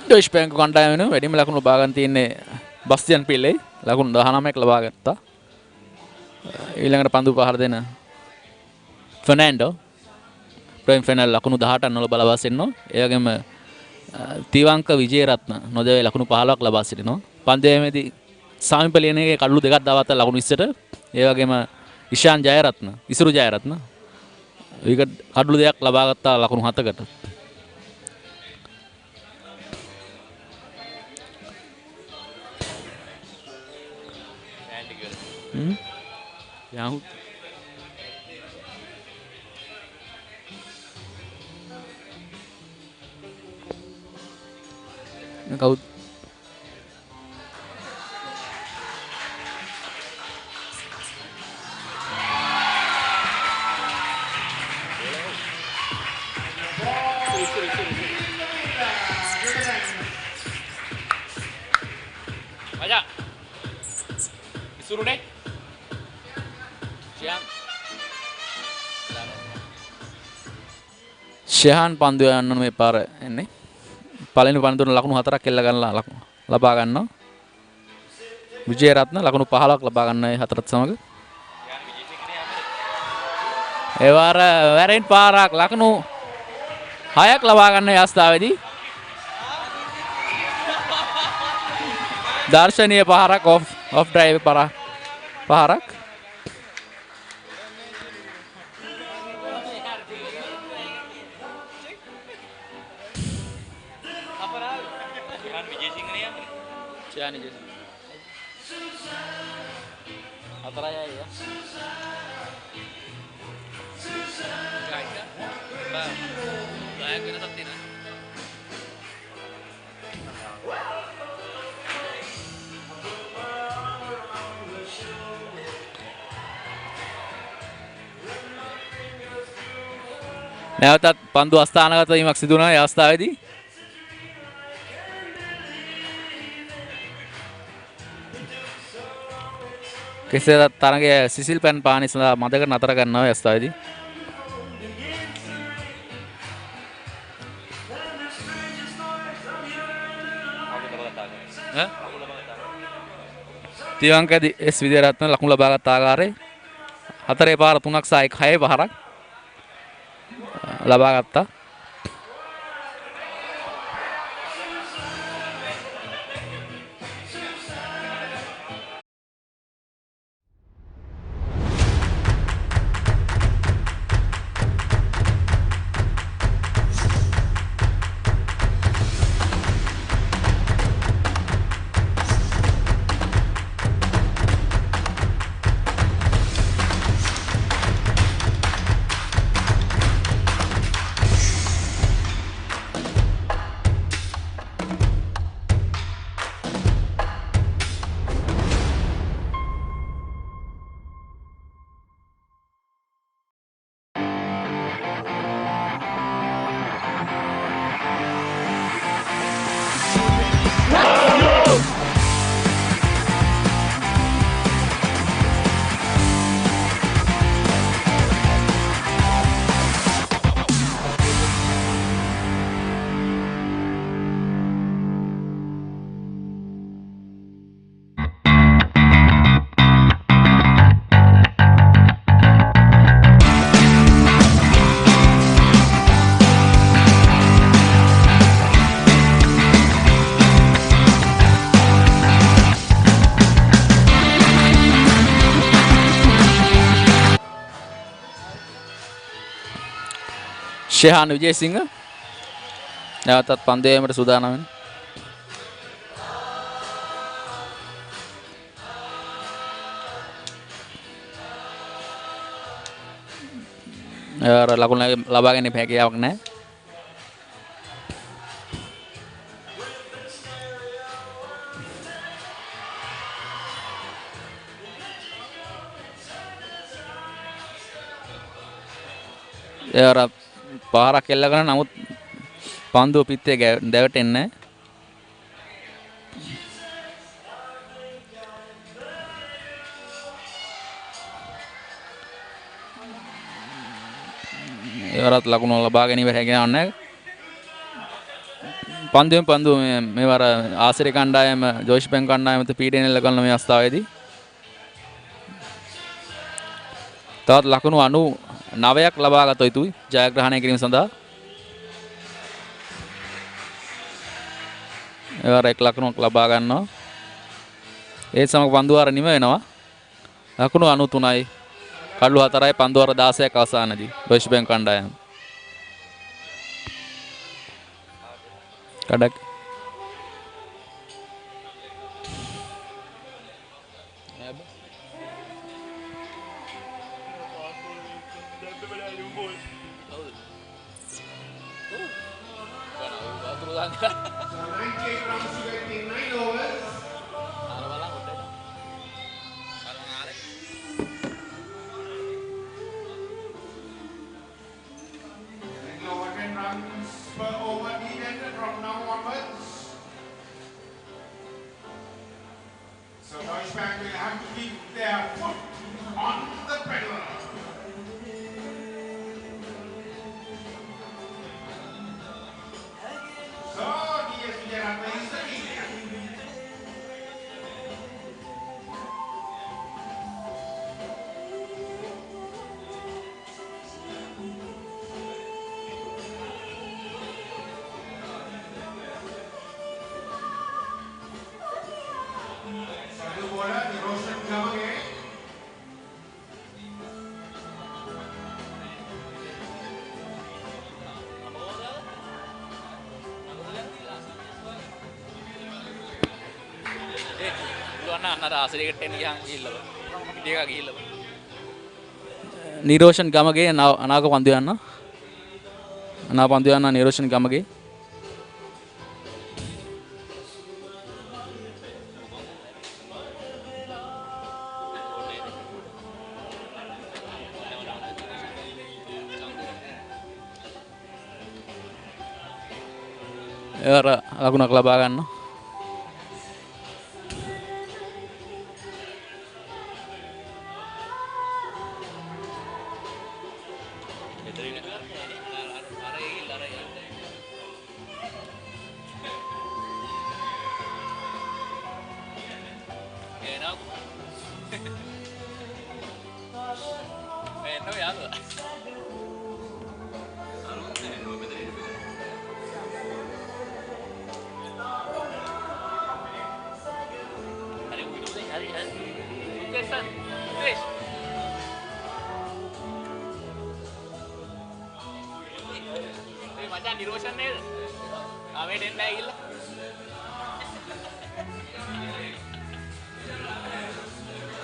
ඩොයිෂ් බැංකු කණ්ඩායම වෙනුවෙන් වැඩිම ලකුණු ලබා ගන්න තියෙන්නේ බස්තියන් පිල්ලේ ලකුණු 19ක් ලබා ගත්තා. ඊළඟට පන්දු පහර දෙන ෆර්නෑන්ඩෝ ප්‍රේම් ෆෙනල් ලකුණු 18ක් නොලබා ලබා සිටිනවා. ඒ වගේම තිවංක විජේරත්න නොදැවේ ලකුණු 15ක් ලබා සිටිනවා. පන්දුවේදී සාමිප ලියනගේ කඩලු දෙකක් දාවත්ත ලකුණු 20ට. ඒ වගේම ඉෂාන් ජයරත්න ඉසුරු ජයරත්න විකට් කඩලු දෙකක් ලබා ගත්තා ලකුණු 7කට. Yahoo. Kau aja. Disuruh deh. ෂෙහාන් පන්දුව යන්න මේ පාර එන්නේ. පළවෙනි පන්දුවන ලකුණු 4ක් එල්ල ගන්නලා ලකුණු ලබා ගන්නවා. විජේරත්න ලකුණු 15ක් ලබා ගන්නයි හතරත් සමග. ඒ වාර වැරෙන් පාරක් ලකුණු 6ක් ලබා ගන්න අවස්ථාවේදී දර්ශනීය පහරක් ඔෆ් ඩ්‍රයිව් පහරක්. නැවතත් පන්දු අස්ථානගත වීමක් සිදු වුණා ඒ අවස්ථාවේදී. කෙසේවත් තරගයේ සිසිල් පැන් පානි සඳහා මදක නතර කරනවා ඒ අවස්ථාවේදී. තිවංකදී එස් විජේරත්න ලකුණු ලබාගත් ආකාරයේ 4 පාර 3ක් සහ 6 පහරක් ලබා ගත්තා. ෂෙහාන් විජේසිංහ නැවතත් පන්දු යෑමට සූදානම් වෙන. ලකුණ ලබා ගැනීම හැකියාවක් නැහැ. ඒවර පාරක් එල්ල කරන නමුත් පන්දුව පිත්තේ දැවටෙන්නේ නැහැ. ඒවරත් ලකුණ ලබා ගැනීම හැකියාවක් නැහැ. පන්දුව මේවර ආසිරි කණ්ඩායම ජෝෂ් බැංක් කණ්ඩායමට පීඩනය එල්ල කරන මේ අවස්ථාවේදී තවත් ලකුණු 99ක් ලබා ගත යුතුයි ජයග්‍රහණය කිරීම සඳහා. ඒවර එක් ලකුණක් ලබා ගන්නවා. ඒ සමග පන්දුවාර නිම වෙනවා. ලකුණු 93යි. කඩලු 4යි පන්දුවාර 16ක් අවසානයේදී ජෝෂ් බැංක් කණ්ඩායම. කඩක් So 98 runs to get in 9 overs. And over 10 runs per over needed from now onwards. So Deutsche Bank will have to keep their foot on the pedal. So DS Vijayaratna is the leader. New bowler, the Roshan come again. Niroshan Gamage අනාග පන්දු යන්න. අනා පන්දු යන්න නිරෝෂන් ගමගේ. ඒවර ලකුණක් ලබා ගන්න.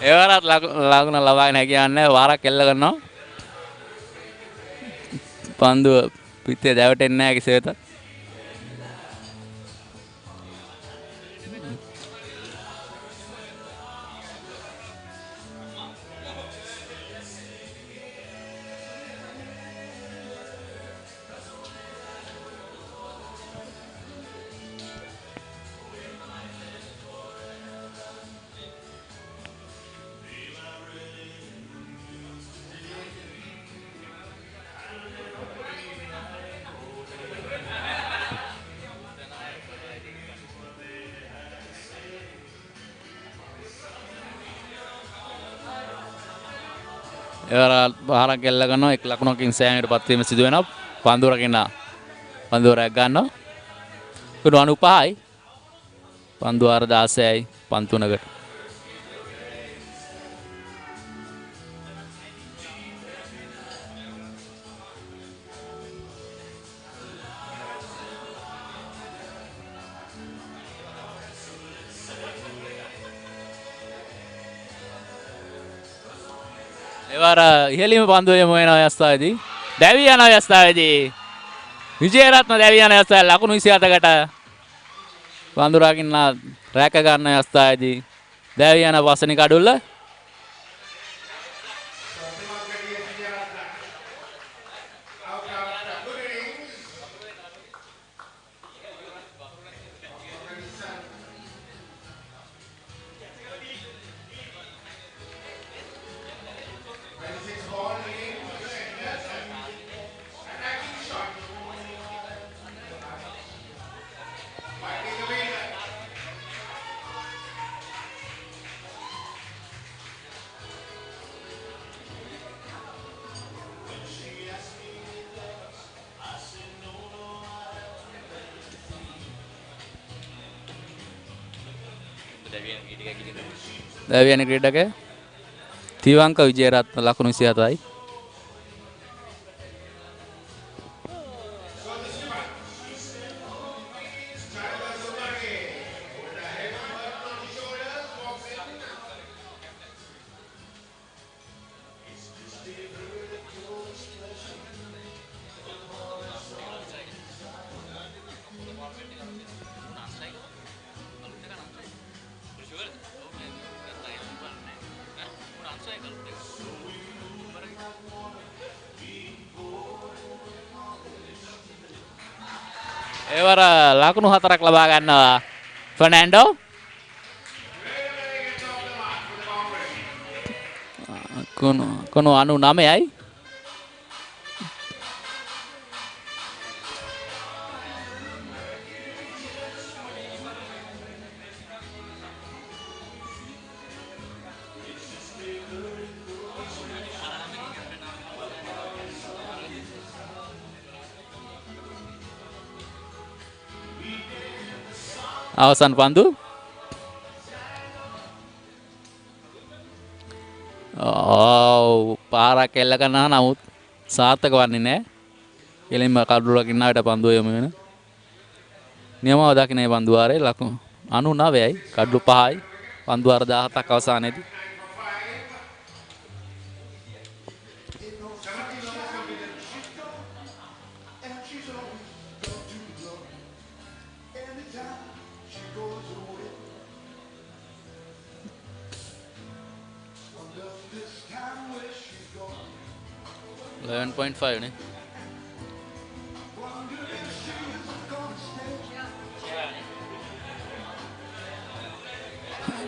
ඒවරත් ලකුණ ලබාගෙන හැකියාවක් නැහැ. වාරක් එල්ල කරනවා. පන්දුව පිටේ දැවටෙන්නේ නැහැ කිසිවෙත. ඒවර බාරක් එල්ල කරනවා. එක් ලකුණකින් සෑමීමට පත්වීම සිදු වෙනවා. පන්දුව රකින්න පන්දුව රැග් ගන්නවා. 95යි. පන්දුව 16යි පන් තුනකට. එවර ඉහළිම පන්දුව යමු වෙන අවස්ථාවේදී දැවි යන අවස්ථාවේදී විජේරත්න දැවි යන අවස්ථාවේ ලකුණු 27කට පන්දු රකින්න රැක ගන්න අවස්ථාවේදී දැවි යන වසනි කඩුල්ල දැවි යන ක්‍රීඩකයා තිවංක විජේරත්න ලකුණු 27යි. එවර ලකුණු 4ක් ලබා ගන්නවා ෆර්නෑන්ඩෝ. කුණු 99යි. අවසන් පන්දු පාරක් එල්ල කරනවා නමුත් සාර්ථක වන්නේ නැහැ. කෙලින්ම කඩුලකින් ආවට පන්දුව යමු වෙන. නියමව දකින්නේ පන්දු වාරේ ලකුණු 99යි කඩු 5යි පන්දු වාර 17ක් අවසානයේදී. .5 නේ.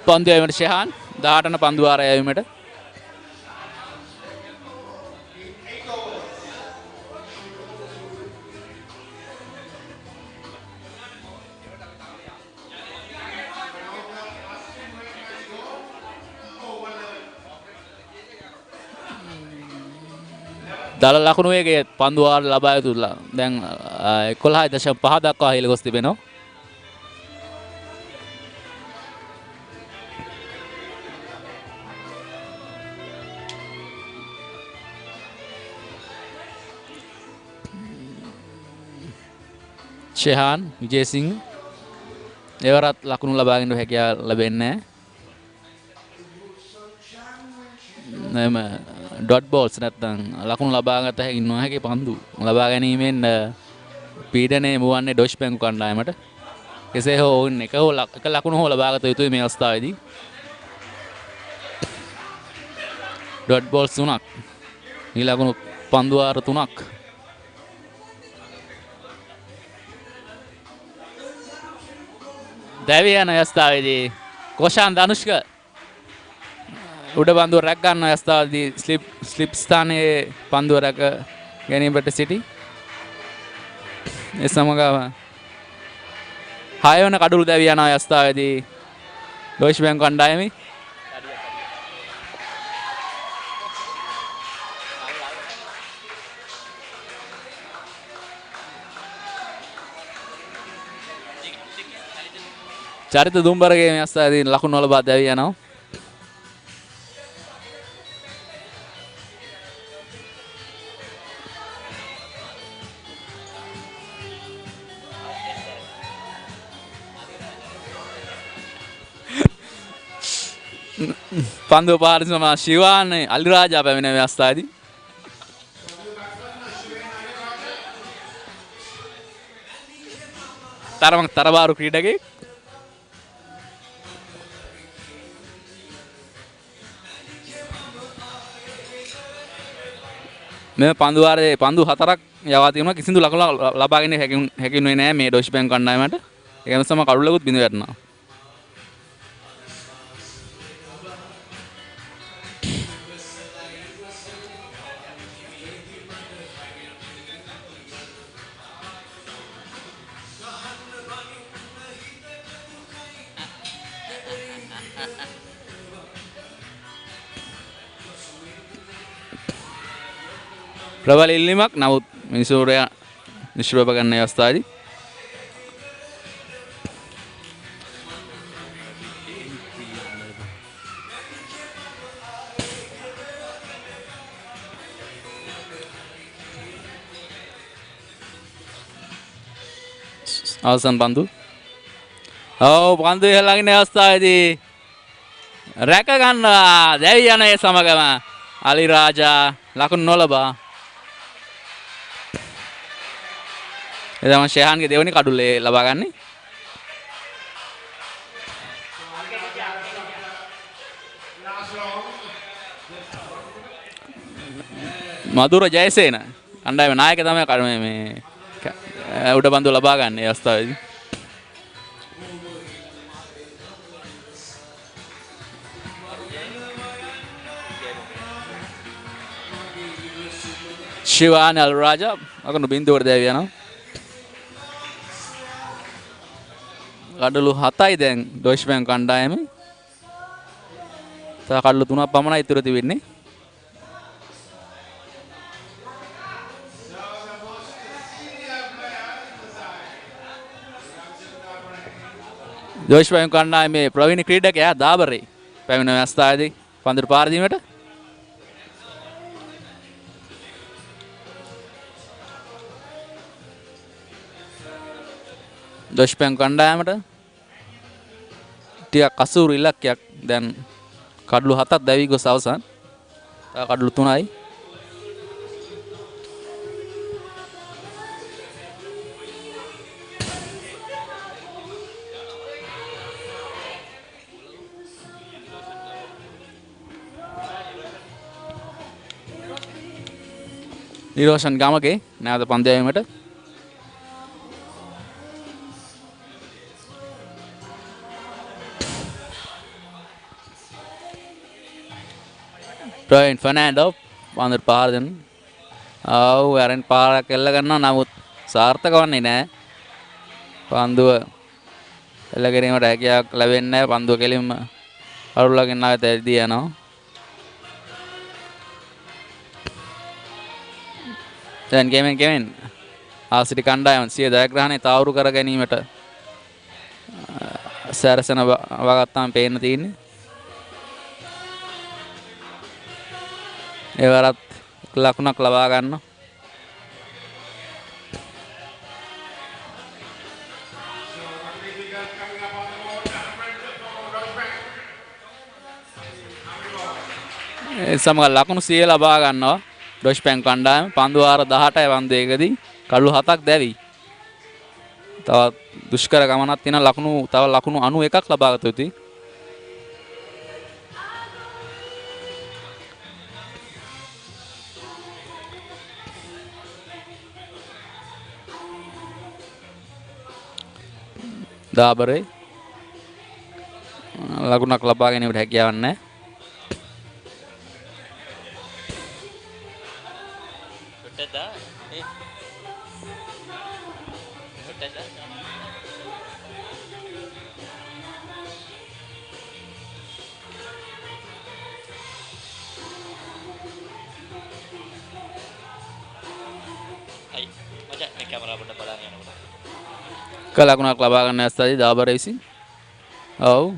පන්දු යවීමට ෂෙහාන් 18 පන්දු වාරය යවීමට දල ලකුණු වේගයේ පන්දු වාර ලබා යුතු දැන් 11.5 දක්වා ඉහළ ගොස් තිබෙනවා. ෂෙහාන් විජේසිංහ එවරත් ලකුණු ලබා ගැනීමට හැකියාව ලැබෙන්නේ නැහැ. ඩොට් බෝල්ස් නැත්නම් ලකුණු ලබාගත හැකි නොහැකි පන්දු ලබා ගැනීමෙන් පීඩනය මුවන්නේ ඩොච් බැංකු කණ්ඩායමට. කෙසේ හෝ ඔවුන් එක ලකුණු හෝ ලබාගත යුතුයි මේ අවස්ථාවේදී. ඩොට් බෝල්ස් 3ක් මේ ලකුණු පන්දු වාර 3ක්. දැවි යන අවස්ථාවේදී කොෂාන් ධනුෂ්ක උඩ පන්දුව රැක් ගන්න අවස්ථාවේදී ස්ලිප් ස්ථානයේ පන්දුව රැක ගැනීමට සිටි. ඒ සමගම 6 වන කඩුළු දැවි යන අවස්ථාවේදී ඩොයිච් බැංකු කණ්ඩායමේ චරිත දුම්බරගේ මේ අවස්ථාවේදී ලකුණු වල බා දැවි යනවා. පන්දුව පාරිසම ශිවාන් අලිරාජා පැමිණ අවස්ථාවේදී තරබාරු ක්‍රීඩකයෙක් මේ පන්දු වාරයේ පන්දු 4ක් යවා තිබුණා කිසිදු ලකුණු ලබාගෙන හැකිුනේ නැහැ මේ ඩොයිෂ් බැංක් කණ්ඩායමට. ඒ නිසා කඩුලකුත් බිඳ වැටෙනවා. ප්‍රබල ඉල්ලීමක් නමුත් මිනිසුරයා නිශ්චලව ගන්න අවස්ථාවේදී අවසන් පන්දු පන්දු ඉහළගෙන අවස්ථාවේදී රැක ගන්නවා දැවි යන ඒ සමගම අලි රාජා ලකුණු නොලබා එදම ශයහන්ගේ දෙවනි කඩුල්ලේ ලබා ගන්නේ මధుර ජයසේන කණ්ඩායම නායක තමයි කර්මයේ මේ උඩ බඳු ලබා ගන්න ඒ අවස්ථාවේදී ශිවාන් අල්රාජා අකනු බින්දුවට දැවි යනවා කඩලු 7යි දැන් ඩොයිෂ් බැංක් කණ්ඩායමේ තව කඩලු 3ක් පමණයි ඉතුරු තිබෙන්නේ ඩොයිෂ් බැංක් කණ්ඩායමේ ප්‍රවීණ ක්‍රීඩකයා දාබරේ පැමිණ අවස්ථාවේදී පන්දුට පාර දීමට ඩොයිෂ් බැංක් කණ්ඩායමට ටිකක් අසූරු ඉලක්කයක් දැන් කඩලු 7ක් දැවි ගොස් අවසන්. තව කඩලු 3යි. නිරෝෂන් ගමගේ නැවත පන්දු යැවීමට ප්‍රවීන් ෆර්නෑන්ඩෝ පන්දුට පාර දෙන්න. ආව් අරන් පාරක් එල්ල ගන්නවා නමුත් සාර්ථක වන්නේ නැහැ. පන්දුව එල්ල ගැනීමට හැකියාවක් ලැබෙන්නේ නැහැ. පන්දුව කෙලින්ම අරුලගෙන ආයෙත් ඇදී යනවා. දැන් ගෙමෙන් ආසිරි කණ්ඩායම සිය ජයග්‍රහණය තාවුරු කර ගැනීමට සැරසෙන වගත්තාම පේන්න තියෙන්නේ. ඒවරත් ලකුණක් ලබා ගන්න. ඒ සමග ලකුණු 100 ලබා ගන්නවා. ඩොයිෂ් බැංක් කණ්ඩායම පන්දු වාර 18යි පන්දු එකදී කඩලු 7ක් දැවි. තවත් දුෂ්කර ගමනක් තියෙන ලකුණු තව ලකුණු 91ක් ලබා ගත යුතුයි. දාබරේ ලකුණක් ලබා ගැනීමට හැකියාවක් නැහැ. ලකුණක් ලබා ගන්න අවස්ථාවේදී දාබර විසින් ඔව්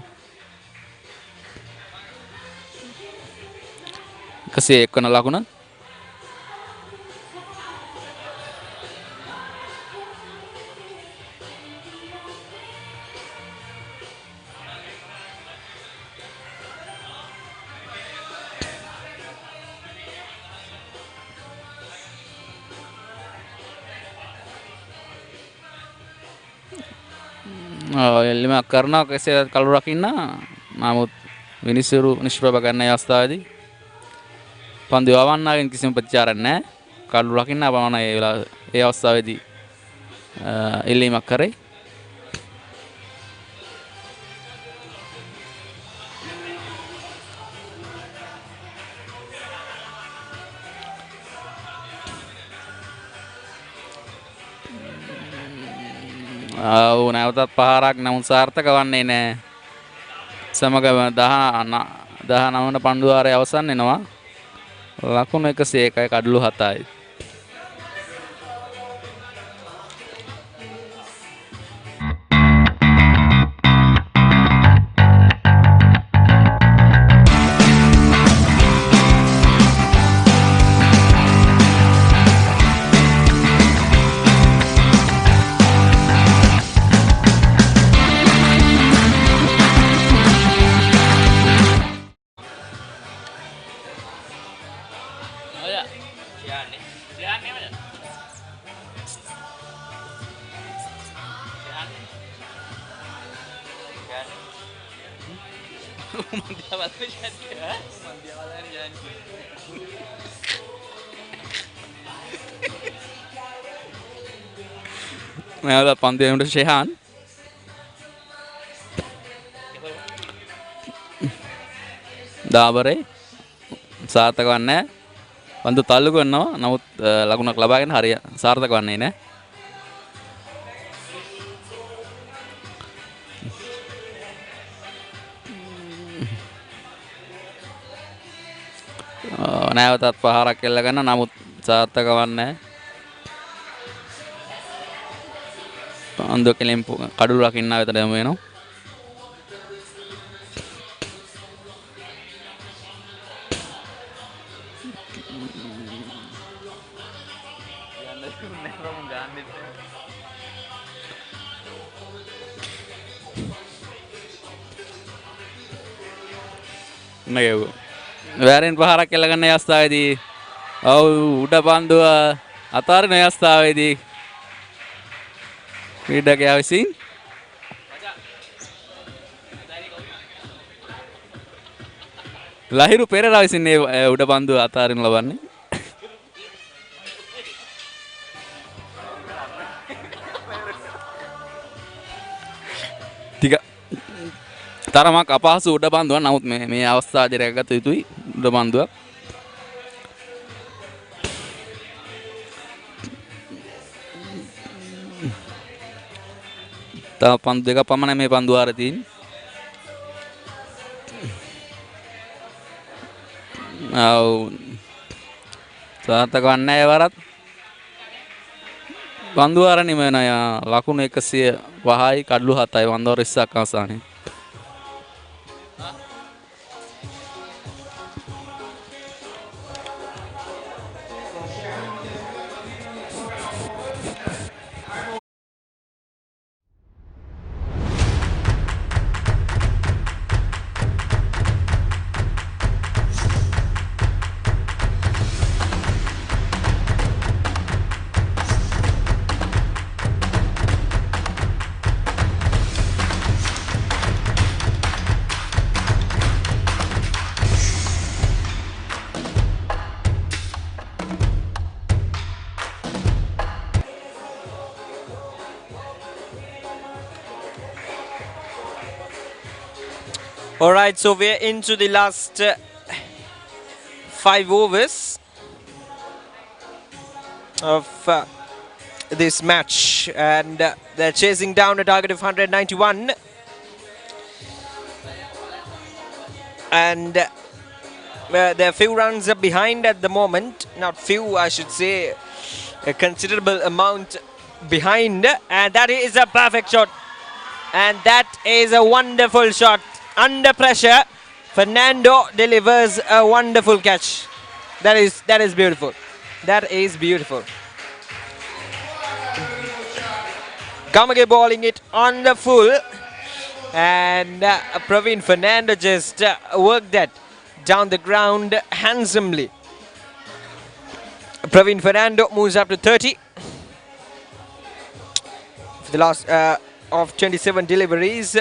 101 වන ලකුණ එල්ලිමක් කරනවා කෙසේ කළු රකින්න. නමුත් විනිසුරු නිෂ්ප්‍රභ කරන අවස්ථාවේදී පන්දු යවන්නාගෙන් කිසිම ප්‍රතිචාරයක් නැහැ. කළු රකින්න පමණයි ඒ අවස්ථාවේදී එල්ලීමක් කරේ. නැවතත් පහරක් නමුත් සාර්ථක වන්නේ නැහැ. සමග 19 පන්දුවාරය අවසන් වෙනවා. ලකුණු 101යි කඩලු 7යි. නැවතත් පන්දු යමුට ෂෙහාන්. දාබරේ සාර්ථක වන්නේ නැහැ. පන්දු තල්ලු කරනවා. නමුත් ලකුණක් ලබාගෙන හරිය සාර්ථක වන්නේ නැහැ. නැවතත් පහරක් එල්ල ගන්න. නමුත් සාර්ථක වන්නේ නැහැ. පන්දු කෙලින් කඩුළු රකින්න වෙතට යමු වෙනවා. වැරෙන් පහරක් එල්ල ගන්න අවස්ථාවේදී උඩ පන්දුව අතාරින අවස්ථාවේදී ක්‍රීඩකයා විසින් ලහිරු පෙරේරා විසින් උඩ පන්දුව අතාරිනු ලබන්නේ. ටික තරමක් අපහසු උඩ පන්දුවක්. නමුත් මේ අවස්ථාවේදී රැකගත යුතුයි උඩ පන්දුවක්. තව පන්දු දෙකක් පමණයි මේ පන්දු වාරේ තියෙන්නේ. සාර්ථක වන්නේ නැහැ වරත්. පන්දු වාර නිම වෙන ලකුණු 105යි කඩලු 7යි පන්දු වාර 20ක් අවසානයේ. All right, so we're into the last 5 overs of this match, and they're chasing down a target of 191, and they're few runs behind at the moment. Not few, I should say, a considerable amount behind, and that is a perfect shot, and that is a wonderful shot. Under pressure, Fernando delivers a wonderful catch. That is beautiful. That is beautiful. Kamage bowling it on the full, and Praveen Fernando just worked that down the ground handsomely. Praveen Fernando moves up to 30. the last of 27 deliveries.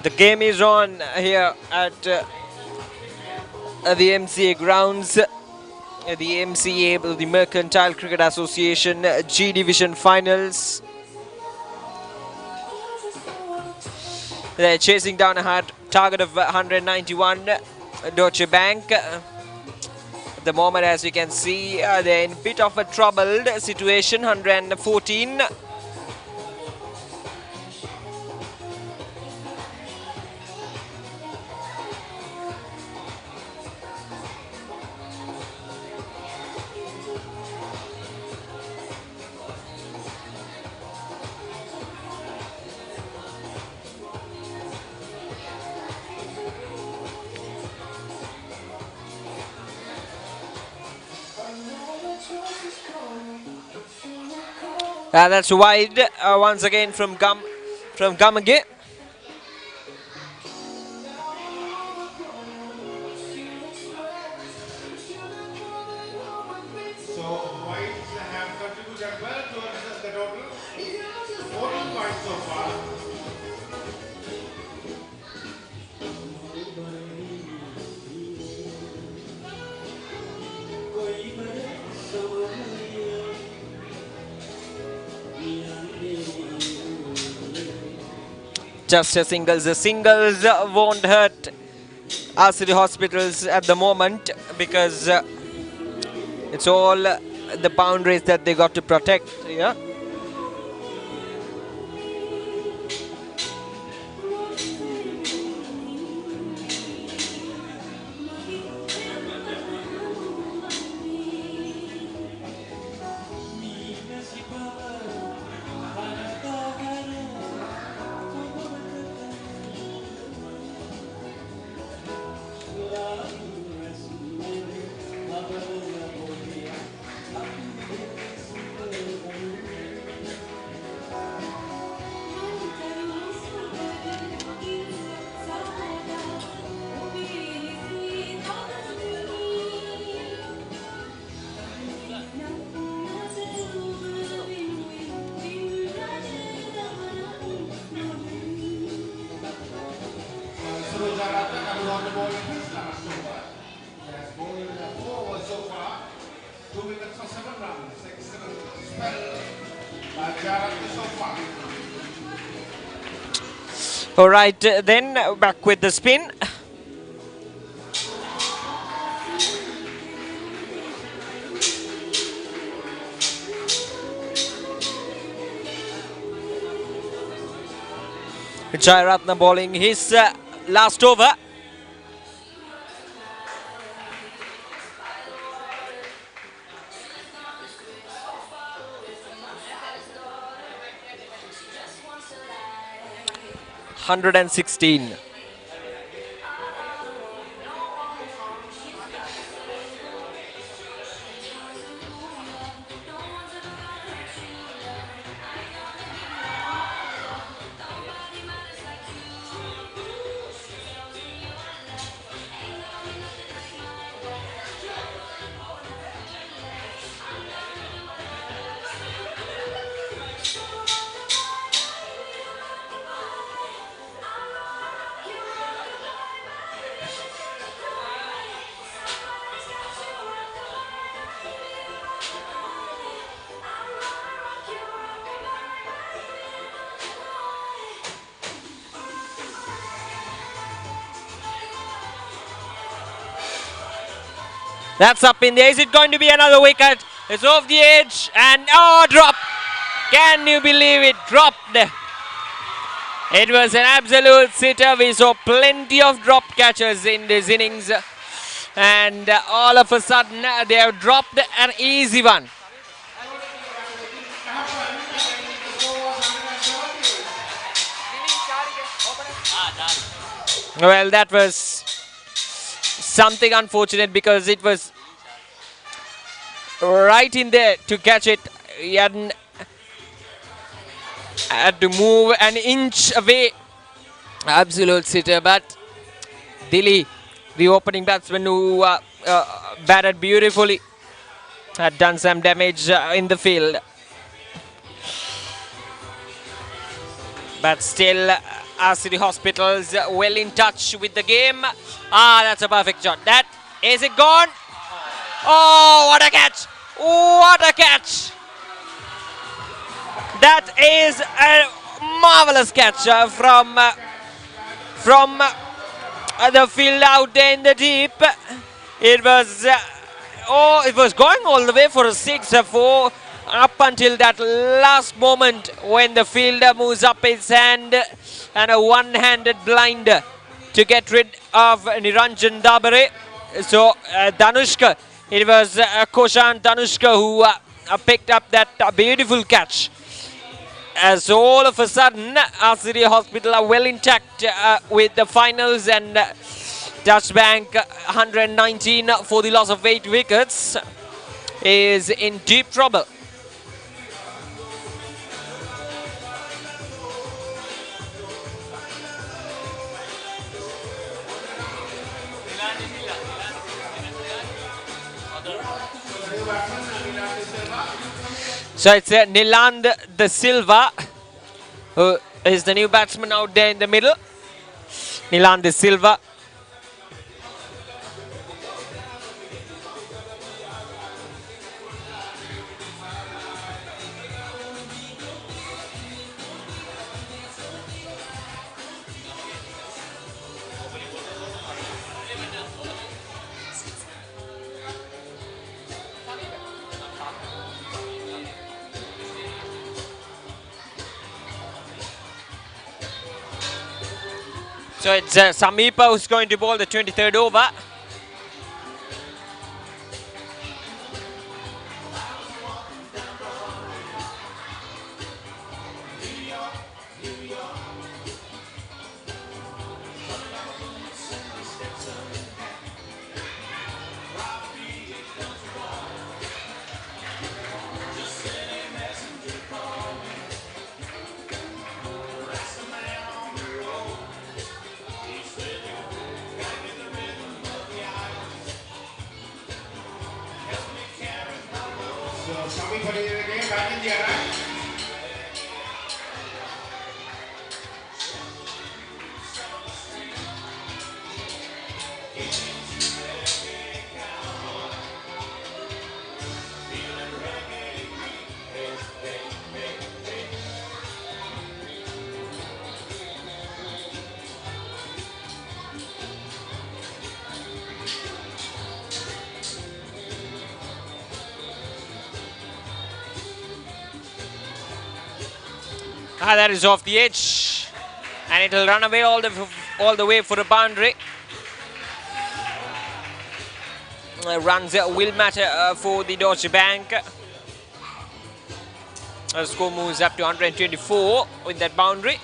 The game is on here at the MCA Grounds. The MCA, the Mercantile Cricket Association G Division Finals. They're chasing down a hard target of 191. Deutsche Bank. At the moment, as you can see, they're in a bit of a troubled situation. 114. That's wide once again from Gamage. So Whites have contributed well towards the total. 14 points so far. Just a singles. The singles won't hurt Asiri Hospitals at the moment because it's all the boundaries that they got to protect. Yeah. On the ball in his last over. He has bowled 4 overs so far. 2 wickets for 7 runs. Excellent spell by Jarat so far. All right, then back with the spin. Jairatna bowling his last over. $116. That's up in there. Is it going to be another wicket? It's off the edge and drop. Can you believe it? Dropped. It was an absolute sitter. We saw plenty of drop catches in this innings. And all of a sudden, they have dropped an easy one. Well, that was something unfortunate because it was right in there to catch it. He had to move an inch away. Absolute sitter, but Dilly, the opening batsman who batted beautifully, had done some damage in the field. But still, Asiri Hospitals well in touch with the game. That's a perfect shot. That, is it gone? Oh, what a catch! What a catch! That is a marvelous catch from the field out there in the deep. It was it was going all the way for a 6-4 up until that last moment when the fielder moves up his hand and a one-handed blinder to get rid of Niranjan Dabare. So Danushka, it was Koshan Danushka who picked up that beautiful catch. So all of a sudden, Asiri Hospital are well intact with the finals, and Dutch Bank 119 for the loss of 8 wickets is in deep trouble. So it's Niland De Silva, who is the new batsman out there in the middle. Niland De Silva. So it's Samipa who's going to bowl the 23rd over. Swami put it again, back in the right. That is off the edge, and it will run away all the way for a boundary. Runs will matter for the Deutsche Bank. The score moves up to 124 with that boundary.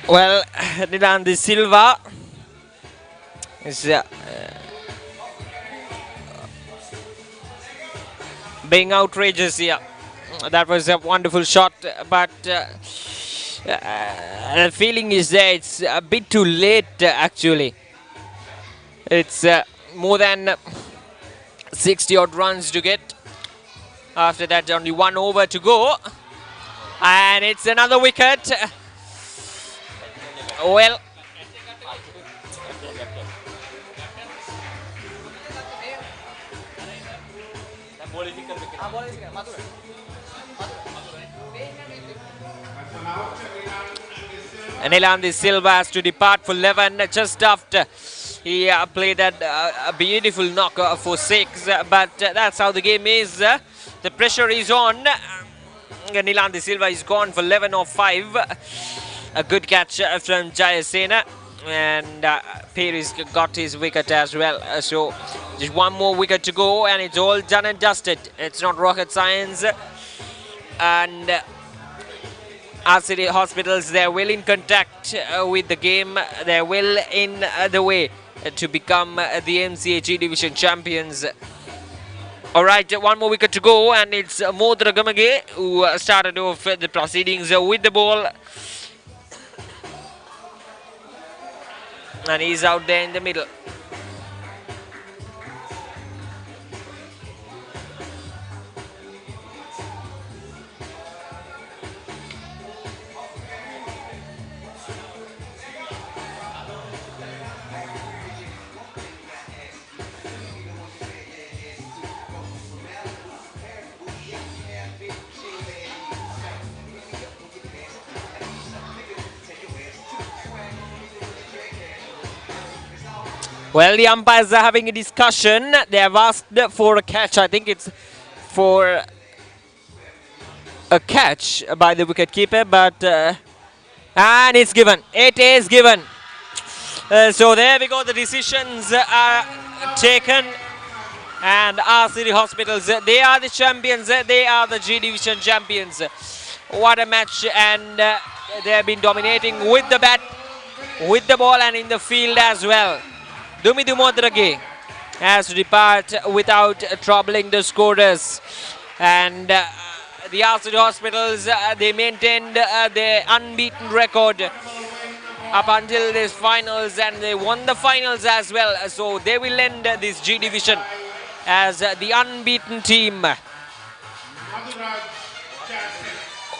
Well, Nilandi Silva is being outrageous here. That was a wonderful shot, but the feeling is that it's a bit too late actually. It's more than 60 odd runs to get. After that, only 1 over to go. And it's another wicket. Well, Nilandi Silva has to depart for 11 just after he played that a beautiful knock for 6. But that's how the game is. The pressure is on. Nilandi Silva is gone for 11 or 5. A good catch from Jayasena. And Perez got his wicket as well. So just 1 more wicket to go and it's all done and dusted. It's not rocket science. And Asiri Hospitals, they're well in contact with the game. They're well in the way to become the MCA G Division champions. Alright, 1 more wicket to go and it's Modra Gamage who started off the proceedings with the ball. And he's out there in the middle. Well, the umpires are having a discussion. They have asked for a catch. I think it's for a catch by the wicketkeeper, but and it's given. It is given. So there we go. The decisions are taken, and Asiri Hospitals, they are the champions. They are the G Division champions. What a match! And they have been dominating with the bat, with the ball, and in the field as well. Dumidu Modrage has to depart without troubling the scorers. And the Asiri Hospitals, they maintained their unbeaten record up until this finals, and they won the finals as well. So they will end this G Division as the unbeaten team.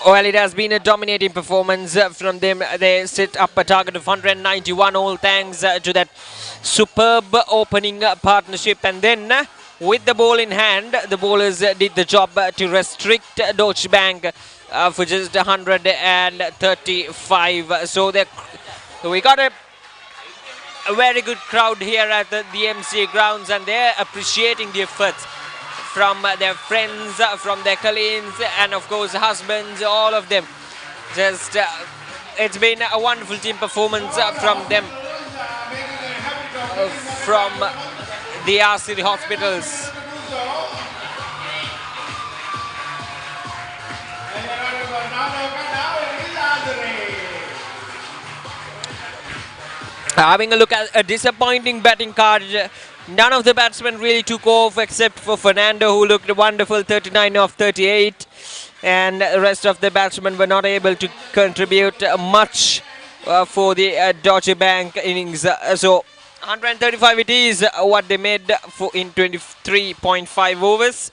Well, it has been a dominating performance from them. They set up a target of 191, all thanks to that superb opening partnership. And then, with the ball in hand, the bowlers did the job to restrict Deutsche Bank for just 135. So we got a very good crowd here at the MCA Grounds, and they're appreciating the efforts from their friends, from their colleagues, and of course husbands, all of them. Just it's been a wonderful team performance from them, from the Asiri Hospitals. Having a look at a disappointing batting card. None of the batsmen really took off except for Fernando, who looked wonderful, 39 of 38. And the rest of the batsmen were not able to contribute much for the Deutsche Bank innings. So 135 it is what they made for in 23.5 overs.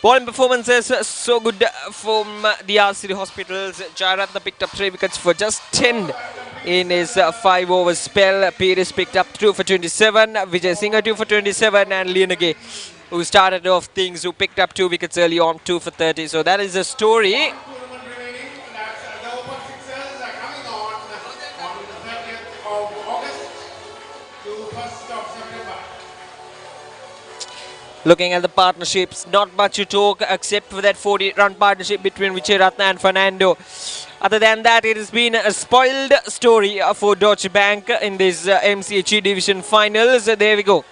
Bowling performances so good from the Asiri Hospitals. Jayaratna picked up 3 wickets for just 10 in his 5 over spell. Perez picked up 2 for 27. Vijay Singh 2 for 27, and Lianage, who started off things, who picked up 2 wickets early on, 2 for 30. So that is the story. Looking at the partnerships, not much to talk except for that 40-run partnership between Vijayaratna and Fernando. Other than that, it has been a spoiled story for Deutsche Bank in this MCA Division finals. There we go.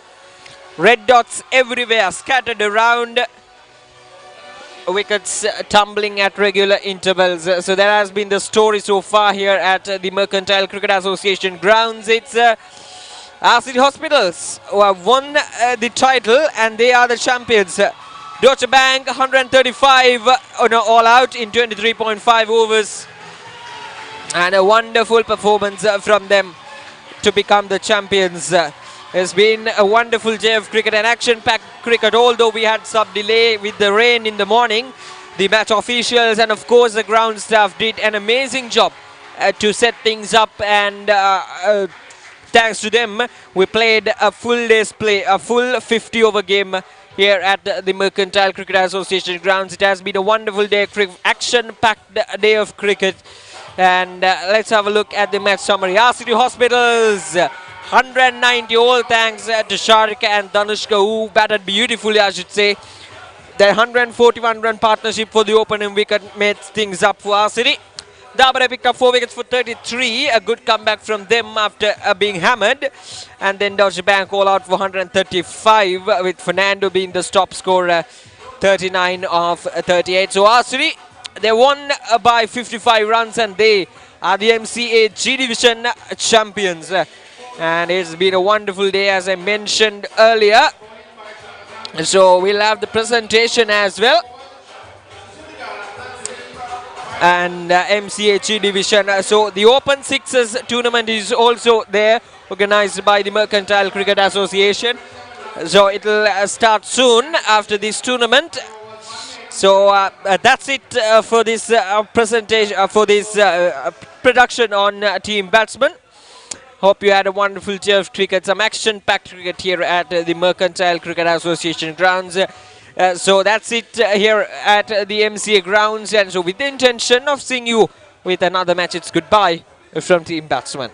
Red dots everywhere, scattered around. wickets tumbling at regular intervals. So that has been the story so far here at the Mercantile Cricket Association grounds. It's Asiri Hospitals who have won the title and they are the champions. Deutsche Bank 135 on all out in 23.5 overs. And a wonderful performance from them to become the champions. It's been a wonderful day of cricket and action-packed cricket, although we had some delay with the rain in the morning. The match officials and of course the ground staff did an amazing job to set things up, and thanks to them we played a full day's play, a full 50 over game here at the Mercantile Cricket Association grounds. It has been a wonderful day, action-packed day of cricket. And let's have a look at the match summary. Asiri Hospitals 190, all thanks to Sharik and Danushka, who batted beautifully, I should say. The 141 run partnership for the opening wicket made things up for Asiri. Dabra picked up 4 wickets for 33, a good comeback from them after being hammered. And then Deutsche Bank all out for 135, with Fernando being the top scorer, 39 of 38. So Asiri, they won by 55 runs and they are the MCA G Division champions. And it's been a wonderful day, as I mentioned earlier. So we'll have the presentation as well. And MCA G Division. So the Open Sixes tournament is also there, organized by the Mercantile Cricket Association. So it'll start soon after this tournament. So that's it for this presentation, for this production on Team Batsman. Hope you had a wonderful day of cricket, some action-packed cricket here at the Mercantile Cricket Association grounds. So that's it here at the MCA grounds, and so with the intention of seeing you with another match, it's goodbye from Team Batsman.